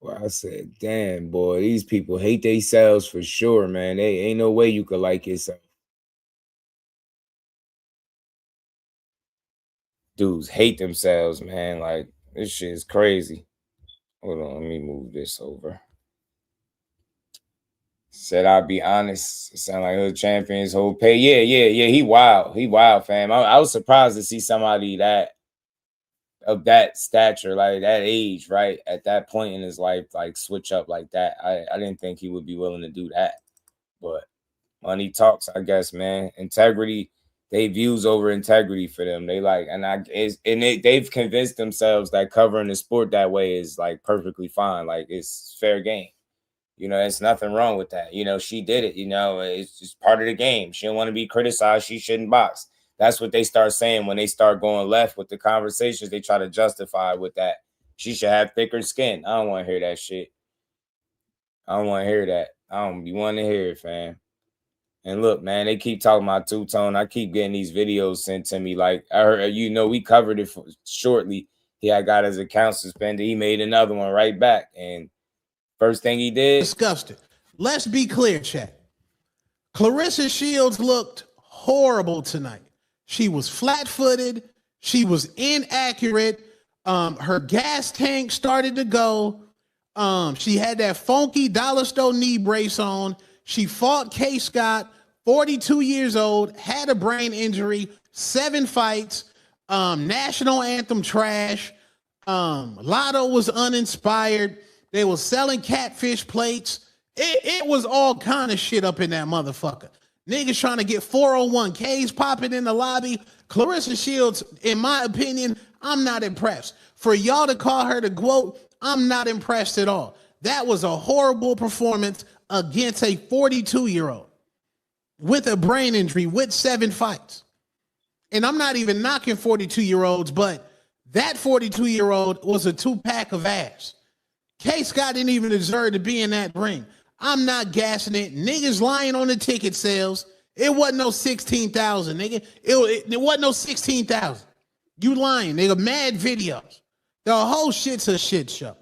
Well, I said, damn, boy, these people hate themselves for sure, man. They ain't no way you could like yourself. Dudes hate themselves, man. Like, this shit is crazy. Hold on, let me move this over. Said I'll be honest. It sound like hood champions whole pay. Yeah. He wild. He wild, fam. I was surprised to see somebody of that stature, like that age, right? At that point in his life, like switch up like that. I didn't think he would be willing to do that. But money talks, I guess, man. Integrity, they views over integrity for them. They like, they've convinced themselves that covering the sport that way is like perfectly fine. Like it's fair game. You know, there's nothing wrong with that. You know, she did it. You know, it's just part of the game. She don't want to be criticized. She shouldn't box. That's what they start saying when they start going left with the conversations. They try to justify with that. She should have thicker skin. I don't want to hear that shit. I don't want to hear that. I don't be wanting to hear it, fam. And look, man, they keep talking about two-tone. I keep getting these videos sent to me. Like, I heard, you know, we covered it shortly. He had got his account suspended. He made another one right back. And first thing he did. Disgusted. Let's be clear, chat. Claressa Shields looked horrible tonight. She was flat-footed. She was inaccurate. Her gas tank started to go. She had that funky dollar store knee brace on. She fought K. Scott, 42 years old, had a brain injury, 7 fights, national anthem trash. Lotto was uninspired. They were selling catfish plates. It was all kind of shit up in that motherfucker. Niggas trying to get 401ks popping in the lobby. Claressa Shields, in my opinion, I'm not impressed. For y'all to call her the GWOAT, I'm not impressed at all. That was a horrible performance against a 42-year-old with a brain injury with 7 fights. And I'm not even knocking 42-year-olds, but that 42-year-old was a 2-pack of ass. K. Scott didn't even deserve to be in that ring. I'm not gassing it. Niggas lying on the ticket sales. It wasn't no 16,000, nigga. It wasn't no 16,000. You lying, nigga. Mad videos. The whole shit's a shit show.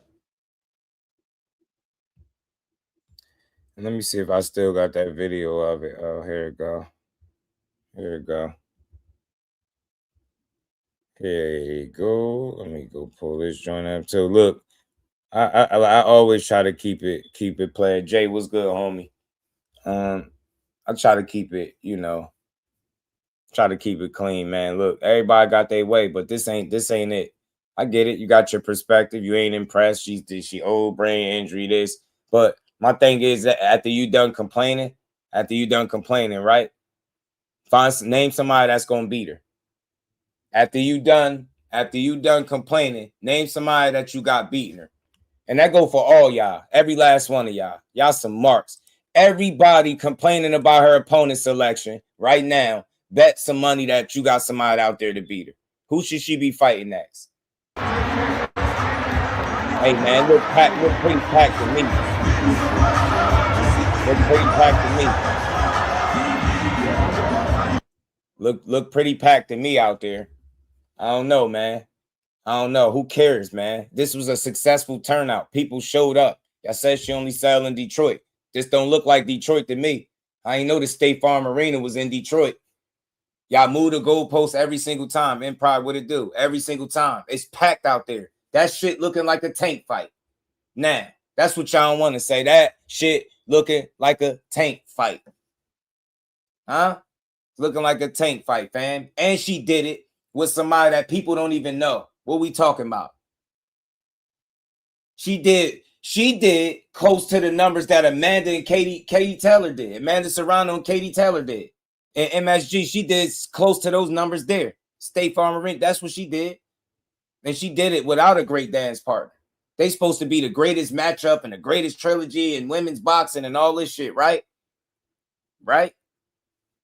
And let me see if I still got that video of it. Oh, here it go. Here it go. Here you go. Let me go pull this joint up. So look, I always try to keep it playing. Jay, what's good, homie? I try to keep it, you know, try to keep it clean, man. Look, everybody got their way, but this ain't it. I get it. You got your perspective. You ain't impressed. She old brain injury, this. But my thing is that after you done complaining, right? Name somebody that's gonna beat her. After you done complaining, name somebody that you got beating her. And that go for all y'all, every last one of y'all. Y'all some marks. Everybody complaining about her opponent selection right now, bet some money that you got somebody out there to beat her. Who should she be fighting next? Hey, man, look pretty packed to me. Look pretty packed to me out there. I don't know, man. I don't know. Who cares, man? This was a successful turnout. People showed up. I said she only sell in Detroit. This don't look like Detroit to me. I ain't know the State Farm Arena was in Detroit. Y'all move the goalposts every single time. Empire, what it do? Every single time. It's packed out there. That shit looking like a tank fight. Now, that's what y'all don't want to say. That shit looking like a tank fight. Huh? Looking like a tank fight, fam. And she did it with somebody that people don't even know. What we talking about? She did close to the numbers that Amanda and Katie Taylor did. Amanda Serrano and Katie Taylor did. And MSG, she did close to those numbers there. State Farm Arena, that's what she did. And she did it without a great dance partner. They supposed to be the greatest matchup and the greatest trilogy in women's boxing and all this shit, right? Right?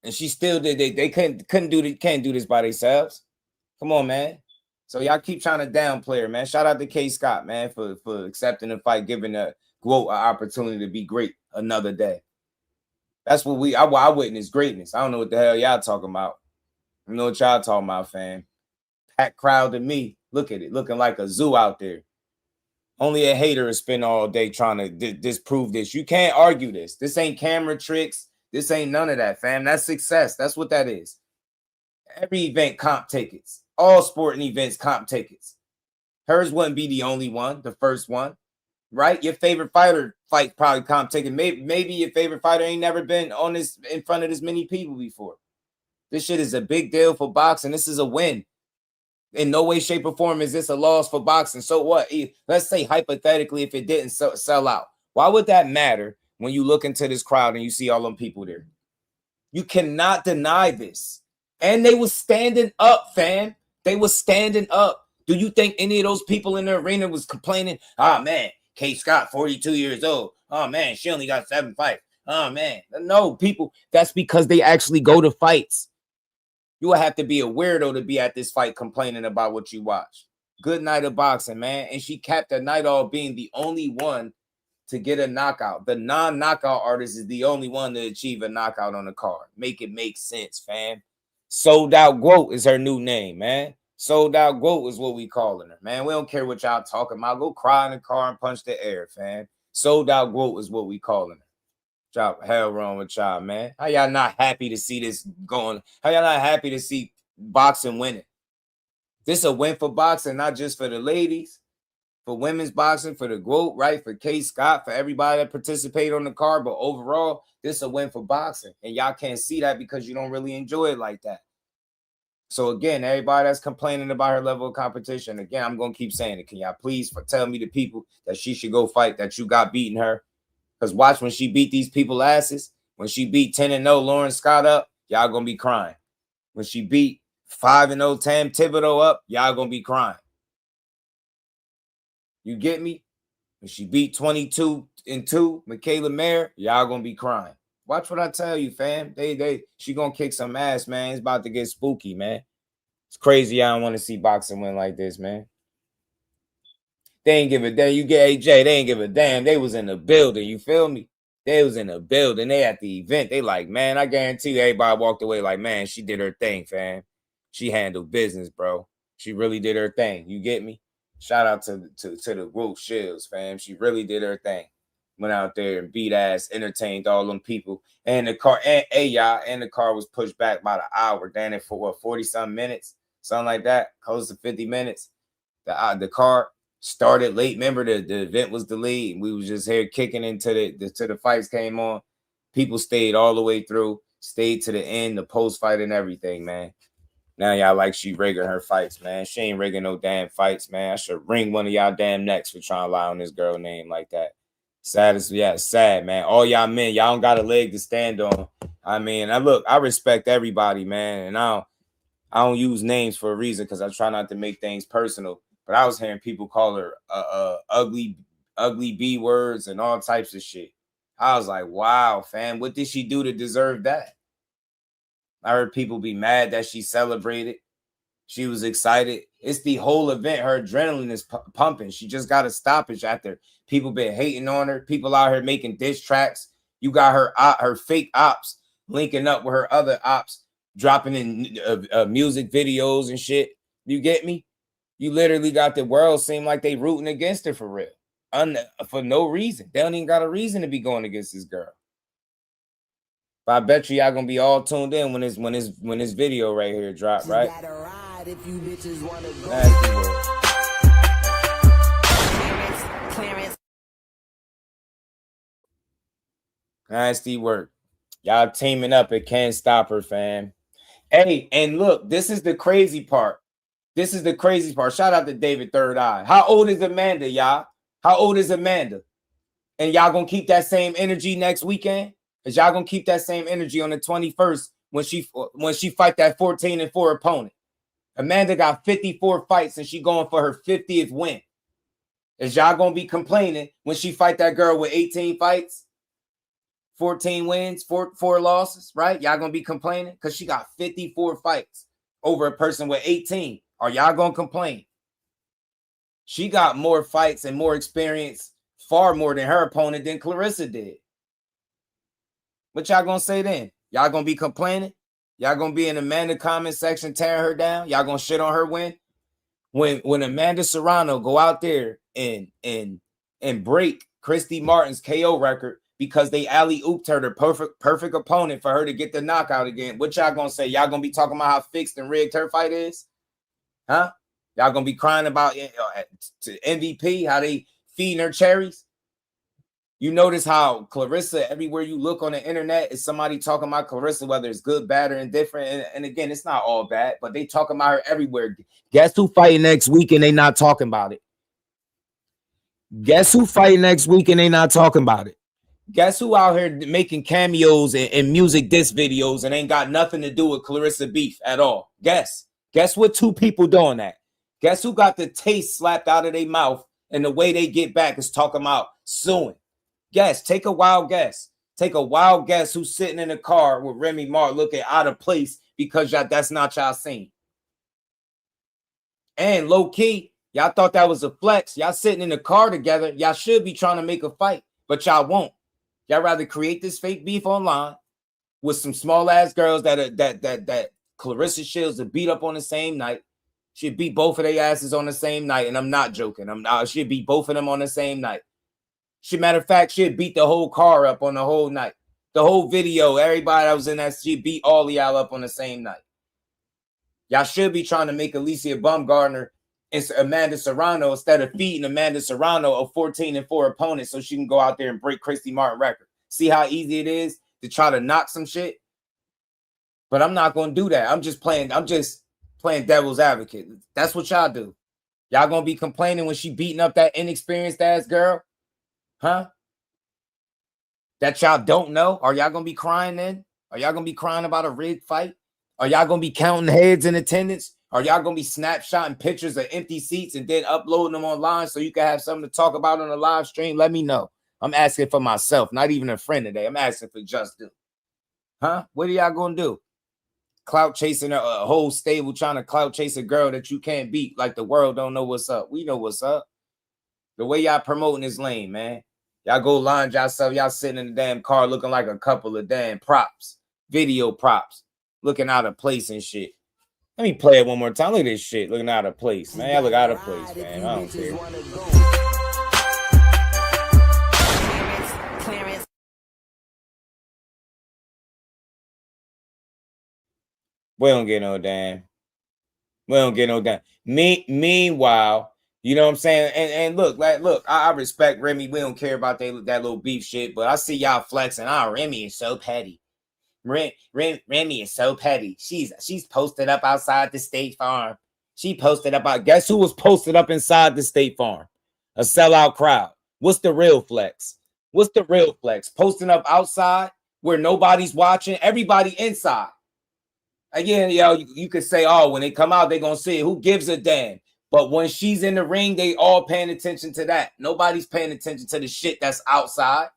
And she still did. They can't do this by themselves. Come on, man. So y'all keep trying to downplay her, man. Shout out to K. Scott, man, for accepting the fight, giving the GWOAT an opportunity to be great another day. That's what I witnessed greatness. I don't know what the hell y'all talking about. I know what y'all talking about, fam. Packed crowd to me. Look at it, looking like a zoo out there. Only a hater is spend all day trying to disprove this. You can't argue this. This ain't camera tricks. This ain't none of that, fam. That's success. That's what that is. Every event comp tickets. All sporting events comp tickets. Hers wouldn't be the only one, the first one, right? Your favorite fighter fight probably comp ticket. Maybe your favorite fighter ain't never been on this in front of this many people before. This shit is a big deal for boxing. This is a win. In no way, shape, or form is this a loss for boxing. So what? Let's say hypothetically, if it didn't sell out, why would that matter when you look into this crowd and you see all them people there? You cannot deny this. And they was standing up, fam. They was standing up. Do you think any of those people in the arena was complaining? Oh, man, K. Scott, 42 years old. Oh, man, she only got 7 fights. Oh, man. No, people, that's because they actually go to fights. You will have to be a weirdo to be at this fight complaining about what you watch. Good night of boxing, man. And she capped the night off being the only one to get a knockout. The non-knockout artist is the only one to achieve a knockout on the card. Make it make sense, fam. Sold Out GWOAT is her new name, man. Sold Out GWOAT is what we calling her, man. We don't care what y'all talking about. Go cry in the car and punch the air, fam. Sold Out GWOAT is what we calling her. Y'all, hell wrong with y'all, man. How y'all not happy to see this going? How y'all not happy to see boxing winning? This a win for boxing, not just for the ladies, for women's boxing, for the GWOAT, right? For K. Scott, for everybody that participate on the card. But overall, this a win for boxing. And y'all can't see that because you don't really enjoy it like that. So again, everybody that's complaining about her level of competition, again, I'm going to keep saying it. Can y'all please tell me the people that she should go fight, that you got beating her? Because watch when she beat these people asses, when she beat 10-0 Lauren Scott up, y'all going to be crying. When she beat 5-0 Tam Thibodeau up, y'all going to be crying. You get me? When she beat 22-2 Michaela Mayer, y'all going to be crying. Watch what I tell you, fam. She going to kick some ass, man. It's about to get spooky, man. It's crazy. I don't want to see boxing win like this, man. They ain't give a damn. You get AJ, they ain't give a damn. They was in the building. You feel me? They was in the building. They at the event. They like, man, I guarantee you everybody walked away like, man, she did her thing, fam. She handled business, bro. She really did her thing. You get me? Shout out to the GWOAT Shields, fam. She really did her thing. Went out there and beat ass, entertained all them people. And the car, and the car was pushed back about an hour. Down for what, 40-some minutes? Something like that. Close to 50 minutes. The car started late. Remember, the event was delayed. We was just here kicking into the fights came on. People stayed all the way through, stayed to the end, the post fight and everything, man. Now y'all like she rigging her fights, man. She ain't rigging no damn fights, man. I should wring one of y'all damn necks for trying to lie on this girl name like that. It's sad, man. All y'all men, y'all don't got a leg to stand on. I mean, I respect everybody, man, and I don't use names for a reason because I try not to make things personal. But I was hearing people call her ugly B words and all types of shit. I was like, wow, fam, what did she do to deserve that? I heard people be mad that she celebrated. She was excited. It's the whole event. Her adrenaline is pumping. She just got a stoppage after people been hating on her. People out here making diss tracks. You got her fake ops linking up with her other ops, dropping in music videos and shit. You get me? You literally got the world seem like they rooting against her for real. For no reason. They don't even got a reason to be going against this girl. But I bet you y'all gonna be all tuned in when this video right here drop, right? If you bitches wanna go. Nasty work. Y'all teaming up. It can't stop her, fam. Hey, and look, this is the crazy part. Shout out to David Third Eye. How old is Amanda, y'all? How old is Amanda? And y'all gonna keep that same energy next weekend? Is y'all gonna keep that same energy on the 21st when she fight that 14-4 opponent. Amanda got 54 fights and she going for her 50th win. Is y'all gonna be complaining when she fight that girl with 18 fights, 14 wins, four losses, right? Y'all gonna be complaining because she got 54 fights over a person with 18. Are y'all gonna complain? She got more fights and more experience, far more than her opponent than Claressa did. What y'all gonna say then? Y'all gonna be complaining? Y'all gonna be in the Amanda comment section tearing her down? Y'all gonna shit on her win? When Amanda Serrano go out there and break Christy Martin's KO record because they alley-ooped her, the perfect opponent for her to get the knockout again, what y'all gonna say? Y'all gonna be talking about how fixed and rigged her fight is? Huh? Y'all gonna be crying about to MVP, how they feeding her cherries? You notice how Claressa, everywhere you look on the internet, is somebody talking about Claressa, whether it's good, bad, or indifferent. And again, it's not all bad, but they talking about her everywhere. Guess who fighting next week and they not talking about it? Guess who fighting next week and they not talking about it? Guess who out here making cameos and music diss videos and ain't got nothing to do with Claressa beef at all? Guess what two people doing that? Guess who got the taste slapped out of their mouth and the way they get back is talking about suing? Guess. Take a wild guess. Take a wild guess who's sitting in the car with Remy Martin looking out of place because that's not y'all scene. And low key, y'all thought that was a flex. Y'all sitting in the car together. Y'all should be trying to make a fight, but y'all won't. Y'all rather create this fake beef online with some small ass girls that Claressa Shields to beat up on the same night. She'd beat both of their asses on the same night, and I'm not joking. She'd beat both of them on the same night. Matter of fact, she'd beat the whole car up on the whole night. The whole video, everybody that was in that, she beat all of y'all up on the same night. Y'all should be trying to make Alycia Baumgardner and Amanda Serrano instead of feeding Amanda Serrano a 14-4 opponent so she can go out there and break Christy Martin record. See how easy it is to try to knock some shit? But I'm not going to do that. I'm just playing devil's advocate. That's what y'all do. Y'all going to be complaining when she beating up that inexperienced ass girl? Huh? That y'all don't know? Are y'all gonna be crying then? Are y'all gonna be crying about a rigged fight? Are y'all gonna be counting heads in attendance? Are y'all gonna be snapshotting pictures of empty seats and then uploading them online so you can have something to talk about on a live stream? Let me know. I'm asking for myself, not even a friend today. I'm asking for just do. Huh? What are y'all gonna do? Clout chasing a whole stable trying to clout chase a girl that you can't beat like the world don't know what's up. We know what's up. The way y'all promoting is lame, man. Y'all go line yourself. Y'all sitting in the damn car looking like a couple of damn props, video props, looking out of place and shit. Let me play it one more time. Look at this shit looking out of place, man. Y'all look out of place, man. I don't care. We don't get no damn. We don't get no damn. Meanwhile, you know what I'm saying? And look, I respect Remy. We don't care about that little beef shit, but I see y'all flexing. Remy is so petty. Remy is so petty. She's posted up outside the State Farm. She posted up. Guess who was posted up inside the State Farm? A sellout crowd. What's the real flex? What's the real flex? Posting up outside where nobody's watching. Everybody inside. Again, you could say, oh, when they come out, they're going to see it. Who gives a damn? But when she's in the ring, they all paying attention to that. Nobody's paying attention to the shit that's outside.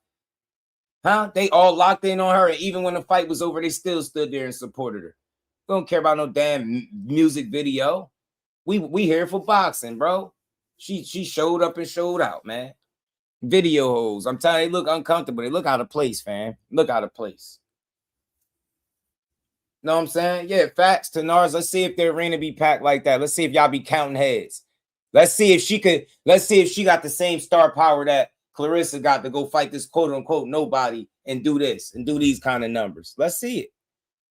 Huh? They all locked in on her. And even when the fight was over, they still stood there and supported her. We don't care about no damn music video. We here for boxing, bro. She showed up and showed out, man. Video hoes. I'm telling you, they look uncomfortable. They look out of place, fam. Look out of place. Know what I'm saying? Yeah, facts to Nars. Let's see if the arena be packed like that. Let's see if y'all be counting heads. Let's see if she got the same star power that Claressa got to go fight this quote unquote nobody and do this and do these kind of numbers. Let's see it.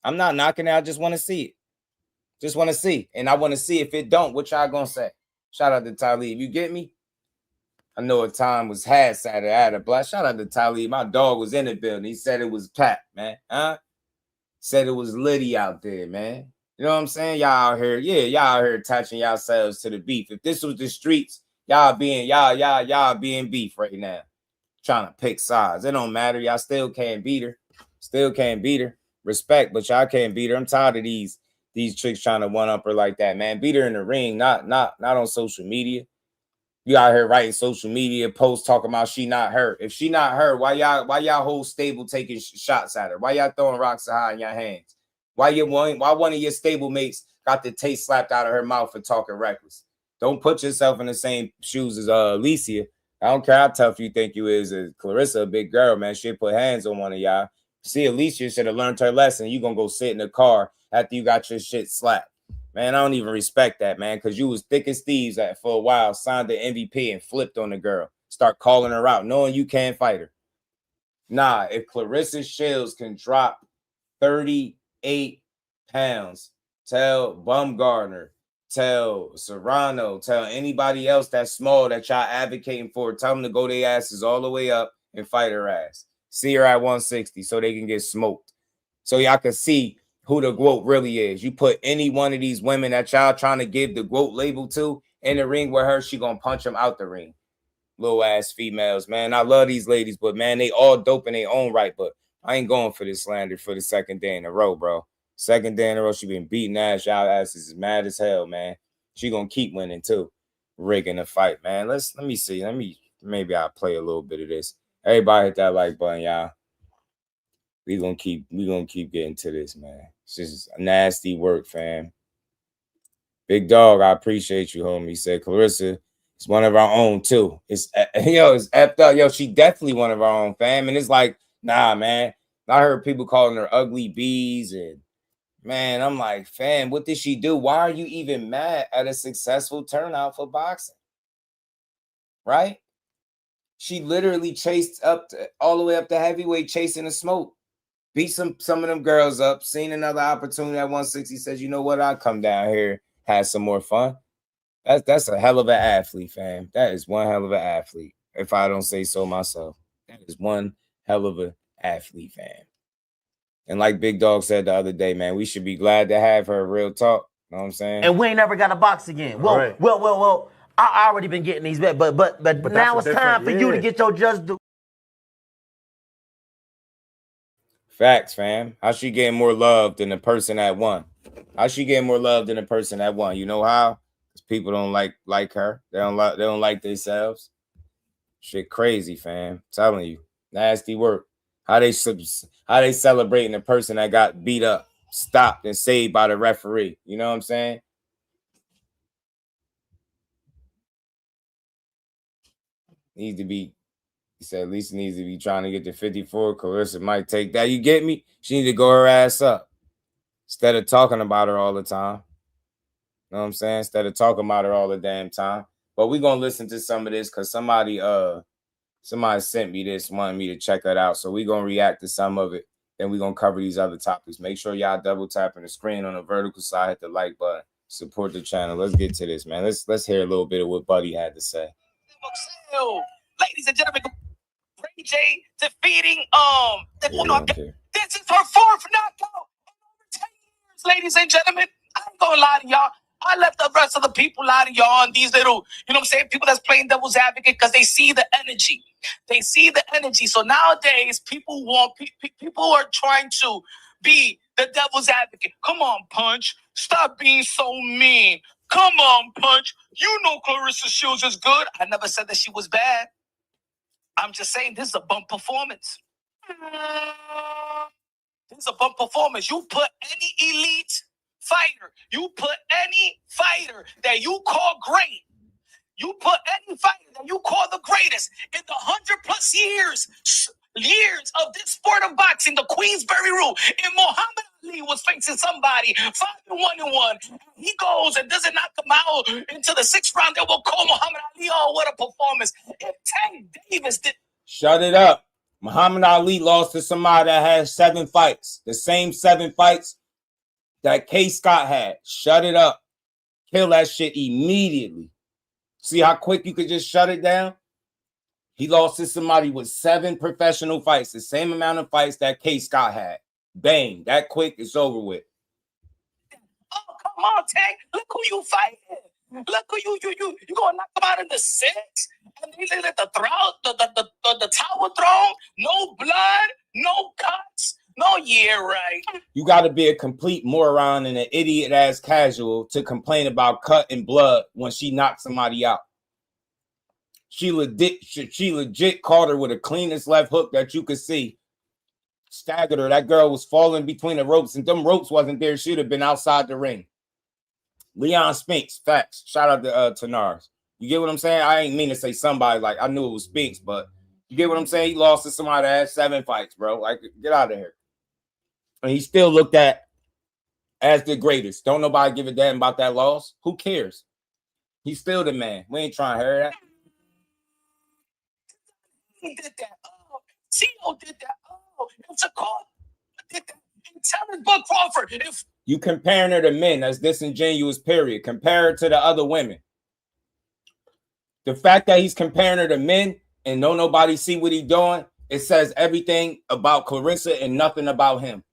I'm not knocking it. I just want to see it. Just want to see. And I want to see if it don't, what y'all gonna say. Shout out to Talib. You get me? I know a time was had Saturday. I had a blast. Shout out to Talib. My dog was in the building. He said it was packed, man. Huh? Said it was litty out there, man. You know what I'm saying? Y'all out here, y'all out here attaching yourselves to the beef. If this was the streets, y'all being beef right now. Trying to pick sides. It don't matter. Y'all still can't beat her. Still can't beat her. Respect, but y'all can't beat her. I'm tired of these chicks trying to one up her like that, man. Beat her in the ring, not on social media. You out here writing social media posts talking about she not her. If she not her, why y'all whole stable taking shots at her? Why y'all throwing rocks so high in your hands? Why one of your stable mates got the taste slapped out of her mouth for talking reckless? Don't put yourself in the same shoes as Alycia. I don't care how tough you think you is. Claressa, a big girl, man. She'll put hands on one of y'all. See, Alycia should have learned her lesson. You gonna go sit in the car after you got your shit slapped. Man, I don't even respect that, man, because you was thick as thieves for a while, signed the MVP and flipped on the girl. Start calling her out, knowing you can't fight her. Nah, if Claressa Shields can drop 38 pounds, tell Baumgardner, tell Serrano, tell anybody else that's small that y'all advocating for, tell them to go their asses all the way up and fight her ass. See her at 160 so they can get smoked. So y'all can see who the GWOAT really is. You put any one of these women that y'all trying to give the GWOAT label to in the ring with her, she gonna punch them out the ring. Little ass females, man. I love these ladies, but man, they all dope in their own right. But I ain't going for this slander for the second day in a row, bro. Second day in a row, she been beating ass. Y'all asses is mad as hell, man. She gonna keep winning too. Rigging the fight, man. Let me see. Maybe I'll play a little bit of this. Everybody hit that like button, y'all. We gonna keep getting to this, man. It's just nasty work, fam. Big dog, I appreciate you, homie. He said Claressa is one of our own too. It's effed up. Yo, she definitely one of our own, fam. And it's like, nah, man. I heard people calling her ugly bees, and man, I'm like, fam, what did she do? Why are you even mad at a successful turnout for boxing? Right? She literally chased all the way up to heavyweight, chasing the smoke. Beat some of them girls up, seen another opportunity at 160, says, you know what, I'll come down here, have some more fun. That's a hell of an athlete, fam. That is one hell of an athlete, if I don't say so myself. That is one hell of an athlete, fam. And like Big Dog said the other day, man, we should be glad to have her, real talk. You know what I'm saying? And we ain't never got to box again. Well, right. well, I already been getting these bets, but now it's time for you to get your just due. Facts, fam. How she getting more love than the person that won? How she getting more love than the person that won? You know how? Because people don't like her. They don't like themselves. Shit crazy, fam. I'm telling you. Nasty work. How they celebrating the person that got beat up, stopped, and saved by the referee. You know what I'm saying? Needs to be. He said at least needs to be trying to get to 54. Claressa might take that. You get me? She need to go her ass up instead of talking about her all the time. You know what I'm saying? Instead of talking about her all the damn time. But we're going to listen to some of this because somebody sent me this, wanted me to check it out. So we're going to react to some of it. Then we're going to cover these other topics. Make sure y'all double tapping the screen on the vertical side. Hit the like button. Support the channel. Let's get to this, man. Let's hear a little bit of what Buddy had to say. Ladies and gentlemen, Ray J defeating this is her fourth knockout in over 10 years, ladies and gentlemen. I ain't gonna lie to y'all. I let the rest of the people lie to y'all on these little, you know what I'm saying, people that's playing devil's advocate because they see the energy. They see the energy. So nowadays, people are trying to be the devil's advocate. Come on, Punch. Stop being so mean. Come on, Punch. You know Claressa Shields is good. I never said that she was bad. I'm just saying this is a bump performance. This is a bump performance. You put any elite fighter, you put any fighter that you call great, you put any fighter that you call the greatest in the 100+ years of this sport of boxing, the Queensberry rule. And Muhammad Ali was facing somebody 5-1-1. He goes and doesn't knock him out into the 6th round. They will call Muhammad Ali. Oh, what a performance! If Tank Davis did. Shut it up. Muhammad Ali lost to somebody that had 7 fights. The same 7 fights that K. Scott had. Shut it up. Kill that shit immediately. See how quick you could just shut it down? He lost to somebody with 7 professional fights, the same amount of fights that K. Scott had. Bang. That quick, it's over with. Oh, come on, Tank. Look who you fighting. Look who you gonna knock him out in the 6th? And they let the tower throne, no blood, no cuts, no yeah, right. You got to be a complete moron and an idiot-ass casual to complain about cut and blood when she knocked somebody out. She legit caught her with the cleanest left hook that you could see. Staggered her. That girl was falling between the ropes, and them ropes wasn't there. She'd have been outside the ring. Leon Spinks, facts. Shout out to Tanars. You get what I'm saying? I ain't mean to say somebody, like, I knew it was Spinks, but you get what I'm saying? He lost to somebody that had 7 fights, bro. Like, get out of here. And he still looked at as the greatest. Don't nobody give a damn about that loss. Who cares? He's still the man. We ain't trying to hear that. He did that. Oh, Tio did that. Oh, if Shakur did that. And Terrence Bud Crawford. If you comparing her to men, that's disingenuous, period. Compare her to the other women. The fact that he's comparing her to men and don't nobody see what he's doing, it says everything about Claressa and nothing about him.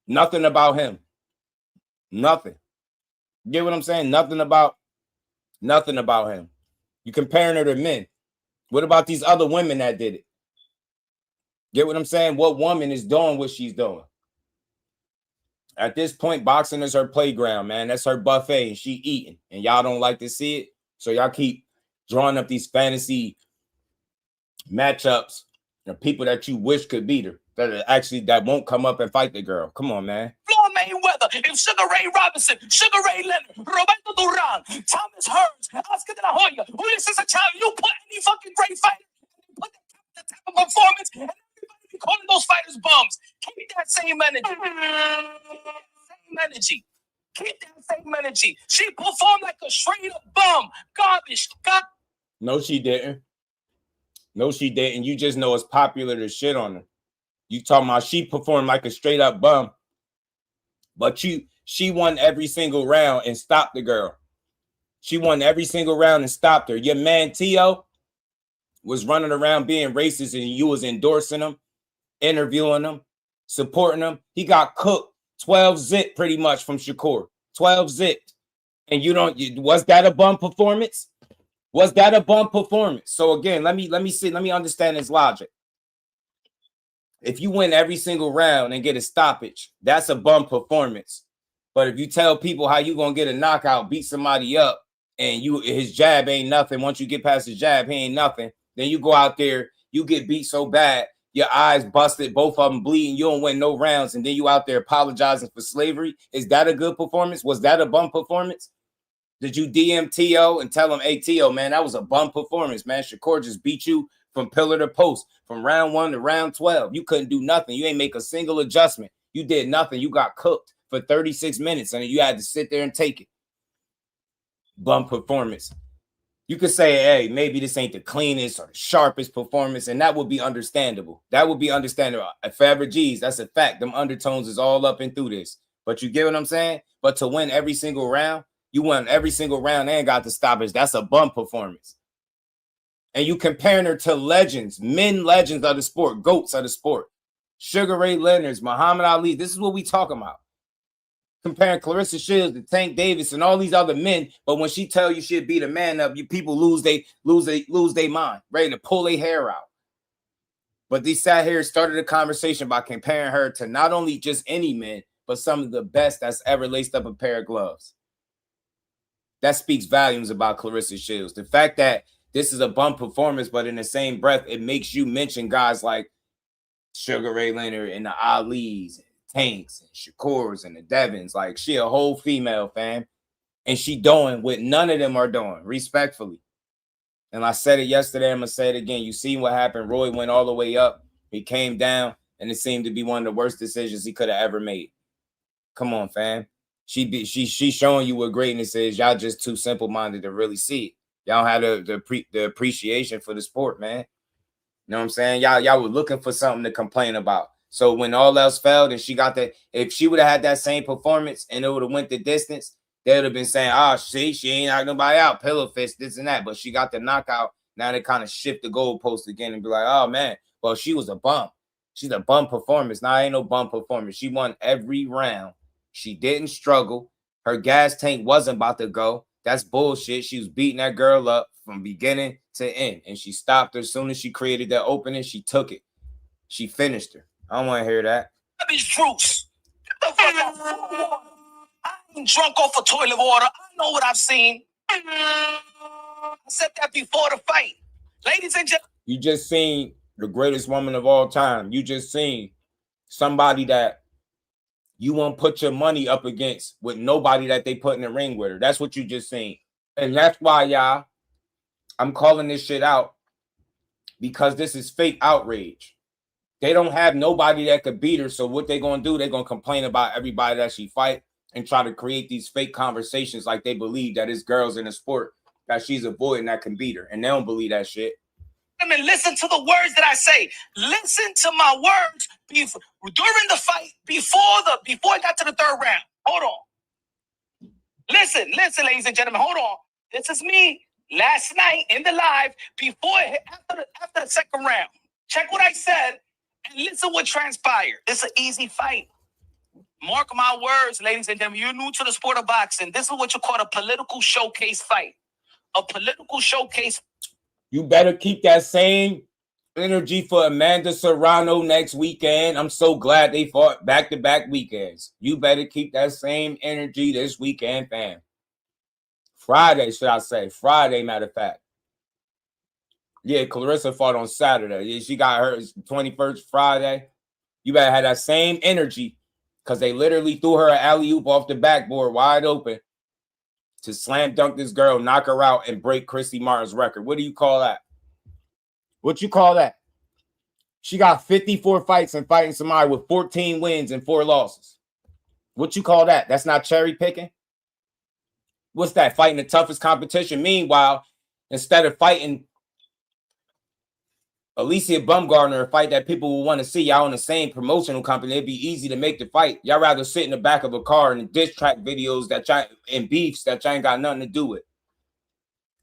Nothing about him. Nothing. You get what I'm saying? Nothing about him. You comparing her to men. What about these other women that did it? Get what I'm saying? What woman is doing what she's doing? At this point, boxing is her playground, man. That's her buffet, and she eating. And y'all don't like to see it. So y'all keep drawing up these fantasy matchups of people that you wish could beat her. That won't come up and fight the girl. Come on, man. Floyd Mayweather, if Sugar Ray Robinson, Sugar Ray Leonard, Roberto Duran, Thomas Hearns, Oscar De La Hoya, Ulises Achave, you put any fucking great fighter, put that type of performance, and everybody be calling those fighters bums. Keep that same energy. Keep that same energy. She performed like a straight up bum. Garbage. No, she didn't. You just know it's popular to shit on her. You talking about she performed like a straight up bum, but she won every single round and stopped the girl. She won every single round and stopped her. Your man Tio was running around being racist and you was endorsing him, interviewing him, supporting him. He got cooked 12 zip pretty much from Shakur. 12 zipped. And was that a bum performance? Was that a bum performance? So again, let me understand his logic. If you win every single round and get a stoppage, that's a bum performance. But if you tell people how you gonna get a knockout, beat somebody up, and his jab ain't nothing. Once you get past his jab, he ain't nothing. Then you go out there, you get beat so bad, your eyes busted, both of them bleeding, you don't win no rounds, and then you out there apologizing for slavery. Is that a good performance? Was that a bum performance? Did you DM T.O. and tell him, hey, T.O., man, that was a bum performance, man. Shakur just beat you from pillar to post, from round 1 to round 12. You couldn't do nothing. You ain't make a single adjustment. You did nothing. You got cooked for 36 minutes, and you had to sit there and take it. Bum performance. You could say, hey, maybe this ain't the cleanest or the sharpest performance, and that would be understandable. That would be understandable. At Fabra G's, that's a fact. Them undertones is all up and through this. But you get what I'm saying? But to win every single round, you won every single round and got the stoppage. That's a bum performance. And you comparing her to legends, men legends of the sport, GOATs of the sport. Sugar Ray Leonard, Muhammad Ali. This is what we talking about. Comparing Claressa Shields to Tank Davis and all these other men, but when she tell you she'd beat a man up, you people lose their mind, ready to pull their hair out. But they sat here and started a conversation by comparing her to not only just any men, but some of the best that's ever laced up a pair of gloves. That speaks volumes about Claressa Shields. The fact that this is a bum performance, but in the same breath, it makes you mention guys like Sugar Ray Leonard and the Ali's, and Tanks, and Shakurs, and the Devins. Like, she a whole female, fam. And she doing what none of them are doing, respectfully. And I said it yesterday, I'm going to say it again. You see what happened. Roy went all the way up. He came down, and it seemed to be one of the worst decisions he could have ever made. Come on, fam. She's showing you what greatness is. Y'all just too simple-minded to really see it. Y'all had the appreciation for the sport, man. You know what I'm saying? Y'all were looking for something to complain about. So when all else failed and she got that, if she would have had that same performance and it would have went the distance, they would have been saying, see, she ain't knocking nobody out, pillow fist, this and that. But she got the knockout. Now they kind of shift the goalpost again and be like, oh, man, well, she was a bum. She's a bum performance. Now, ain't no bum performance. She won every round. She didn't struggle. Her gas tank wasn't about to go. That's bullshit. She was beating that girl up from beginning to end. And she stopped her as soon as she created that opening. She took it. She finished her. I don't want to hear that. Bitch, Bruce. Get the fuck out. I ain't drunk off of toilet water. I know what I've seen. I said that before the fight. Ladies and gentlemen. You just seen the greatest woman of all time. You just seen somebody that you won't put your money up against with nobody that they put in the ring with her. That's what you just seen. And that's why, y'all, I'm calling this shit out, because this is fake outrage. They don't have nobody that could beat her. So what they going to do, they're going to complain about everybody that she fight and try to create these fake conversations like they believe that it's girls in the sport that she's avoiding that can beat her. And they don't believe that shit. Listen to the words that I say. Listen to my words during the fight, before I got to the third round. Hold on. Listen, ladies and gentlemen, hold on. This is me last night in the live after the second round. Check what I said and listen what transpired. It's an easy fight. Mark my words, ladies and gentlemen. You're new to the sport of boxing. This is what you call a political showcase fight. A political showcase. You better keep that same energy for Amanda Serrano next weekend. I'm so glad they fought back-to-back weekends. You better keep that same energy this weekend, fam. Friday, should I say. Friday, matter of fact. Yeah, Claressa fought on Saturday. Yeah, she got her 21st Friday. You better have that same energy, because they literally threw her an alley-oop off the backboard wide open to slam dunk this girl, knock her out, and break Christy Martin's record. What do you call that? What you call that? She got 54 fights and fighting somebody with 14 wins and 4 losses. What you call that? That's not cherry picking? What's that? Fighting the toughest competition. Meanwhile, instead of fighting Alycia Baumgardner, a fight that people will want to see, y'all in the same promotional company, it'd be easy to make the fight. Y'all rather sit in the back of a car and diss track videos and beefs that y'all ain't got nothing to do with.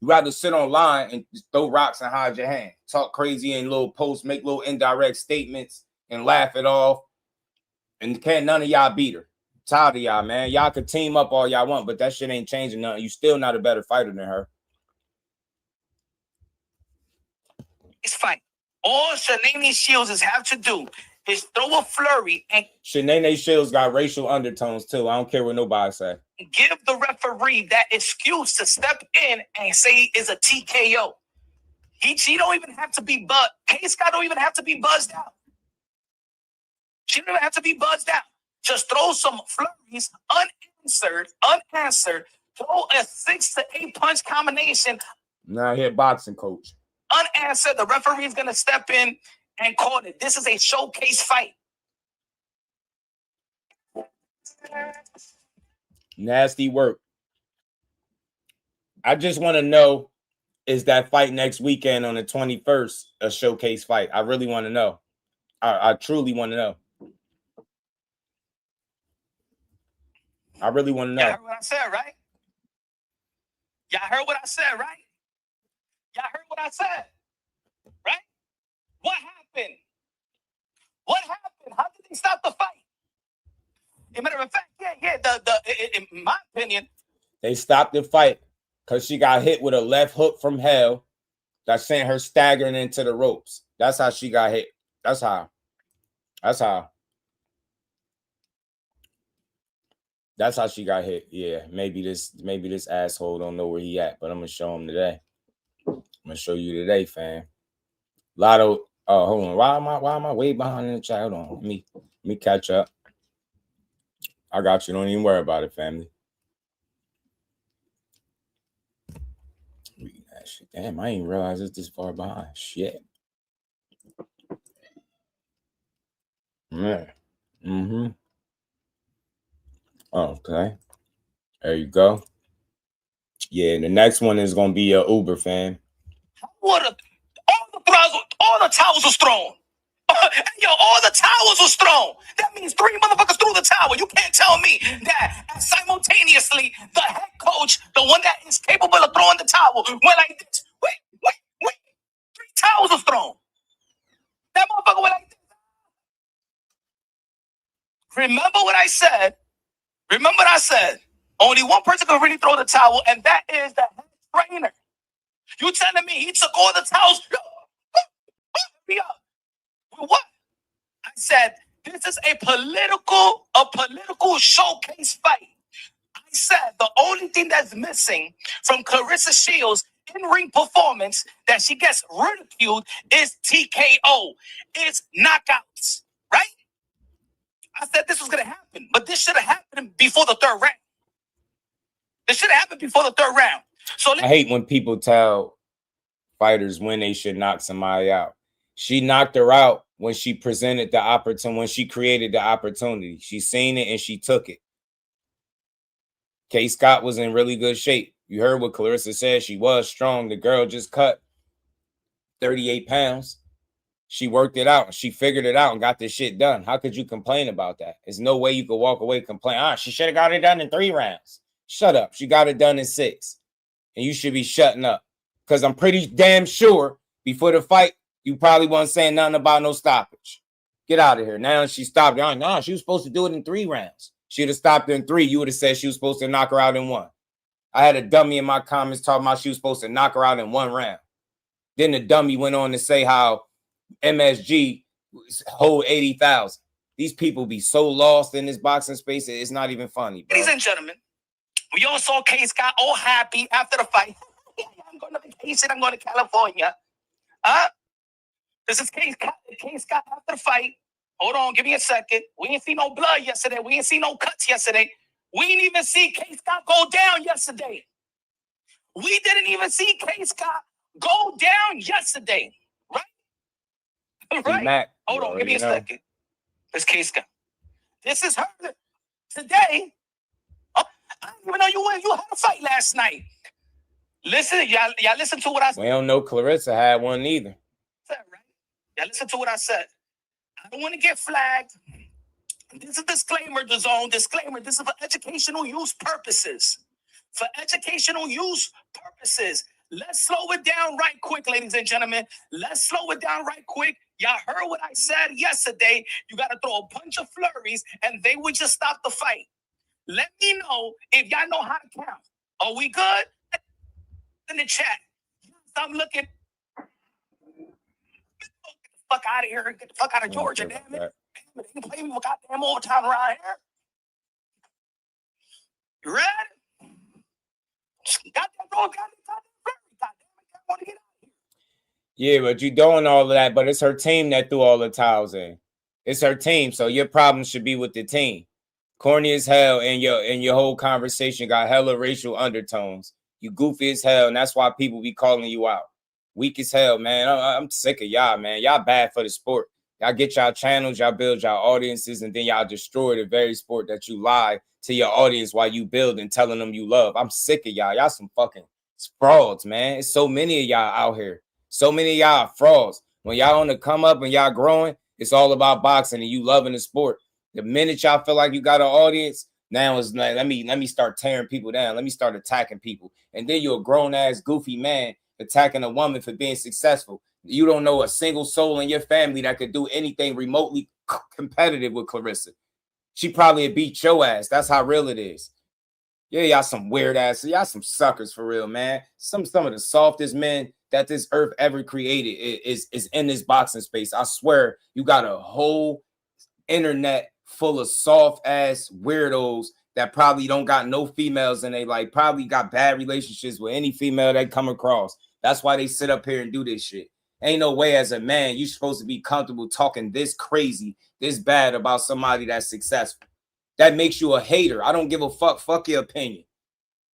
You rather sit online and just throw rocks and hide your hand, talk crazy in little posts, make little indirect statements and laugh it off. And can't none of y'all beat her. Tired of y'all, man. Y'all could team up all y'all want, but that shit ain't changing nothing. You still not a better fighter than her. It's fine. All Shanae Shields have to do is throw a flurry and Shanae Shields got racial undertones too. I don't care what nobody say. Give the referee that excuse to step in and say it's a TKO. She don't even have to be buzzed. K-Scott don't even have to be buzzed out. She don't even have to be buzzed out. Just throw some flurries unanswered. Throw a 6 to 8 punch combination. Now here, boxing coach. Unanswered. The referee is going to step in and call it. This is a showcase fight. Nasty work. I just want to know, is that fight next weekend on the 21st a showcase fight? I really want to know. I truly want to know. I really want to know. Y'all heard what I said, right? Y'all heard what I said, right? Y'all heard what I said, right? What happened? What happened? How did they stop the fight? As a matter of fact, in my opinion, they stopped the fight because she got hit with a left hook from hell that sent her staggering into the ropes. That's how she got hit. That's how. That's how she got hit. Yeah, maybe this asshole don't know where he at, but I'm gonna show him today. I'm gonna show you today, fam. Lotto. Oh, hold on. Why am I way behind in the chat? Hold on. Let me catch up. I got you. Don't even worry about it, family. Damn, I didn't realize it's this far behind. Shit. Yeah. Mm-hmm. Okay. There you go. Yeah, the next one is gonna be your Uber, fam. All the towels was thrown. All the towels was thrown. That means 3 motherfuckers threw the towel. You can't tell me that simultaneously the head coach, the one that is capable of throwing the towel, went like this. Wait. 3 towels was thrown. That motherfucker went like this. Remember what I said. Only one person can really throw the towel, and that is the head trainer. You telling me he took all the towels? What? I said, this is a political showcase fight. I said the only thing that's missing from Claressa Shields' in-ring performance that she gets ridiculed is TKO. It's knockouts, right? I said this was going to happen, but this should have happened before the third round. This should have happened before the third round. So I hate when people tell fighters when they should knock somebody out. She knocked her out when she presented the opportunity, when she created the opportunity. She seen it and she took it. Kay Scott was in really good shape. You heard what Claressa said. She was strong. The girl just cut 38 pounds. She worked it out. She figured it out and got this shit done. How could you complain about that? There's no way you could walk away and complain. She should have got it done in 3 rounds. Shut up. She got it done in 6. And you should be shutting up. Because I'm pretty damn sure before the fight, you probably wasn't saying nothing about no stoppage. Get out of here. Now she stopped. No, she was supposed to do it in 3 rounds. She'd have stopped her in 3. You would have said she was supposed to knock her out in 1. I had a dummy in my comments talking about she was supposed to knock her out in 1 round. Then the dummy went on to say how MSG hold 80,000. These people be so lost in this boxing space, it's not even funny, bro. Ladies and gentlemen, we all saw Kay Scott all happy after the fight. I'm going to vacation. I'm going to California. This is Kay Scott after the fight. Hold on, give me a second. We ain't see no blood yesterday. We ain't see no cuts yesterday. We didn't even see Kay Scott go down yesterday. We didn't even see Kay Scott go down yesterday. Right? Right? Mac, hold on, give me a second. This Kay Scott. This is her today. I didn't even know you had a fight last night. Listen, y'all listen to what I said. We don't know Claressa had one either. Right? Y'all listen to what I said. I don't want to get flagged. This is a disclaimer, the zone. Disclaimer. This is for educational use purposes. For educational use purposes. Let's slow it down right quick, ladies and gentlemen. Let's slow it down right quick. Y'all heard what I said yesterday. You got to throw a bunch of flurries, and they would just stop the fight. Let me know if y'all know how to count. Are we good? In the chat. Stop looking. Fuck out of here and get the fuck out of Georgia, damn it. They can play me for goddamn overtime around here. You ready? Goddamn, bro, goddamn, I want to get out of here. Yeah, but you doing all of that, but it's her team that threw all the towels in. It's her team, so your problem should be with the team. Corny as hell, and your whole conversation got hella racial undertones. You goofy as hell, and that's why people be calling you out. Weak as hell, man. I'm sick of y'all, man. Y'all bad for the sport. Y'all get y'all channels, y'all build y'all audiences, and then y'all destroy the very sport that you lie to your audience while you build and telling them you love. I'm sick of y'all. Y'all some fucking frauds, man. It's so many of y'all out here. So many of y'all are frauds. When y'all on the come up and y'all growing, it's all about boxing and you loving the sport. The minute y'all feel like you got an audience, now it's like, let me start tearing people down. Let me start attacking people. And then you're a grown-ass, goofy man attacking a woman for being successful. You don't know a single soul in your family that could do anything remotely competitive with Claressa. She probably would beat your ass. That's how real it is. Yeah, y'all some weird ass. Y'all some suckers for real, man. Some of the softest men that this earth ever created is in this boxing space. I swear, you got a whole internet full of soft ass weirdos that probably don't got no females and they like probably got bad relationships with any female they come across. That's why they sit up here and do this shit. Ain't no way as a man you're supposed to be comfortable talking this crazy, this bad about somebody that's successful. That makes you a hater. I don't give a fuck. Fuck your opinion.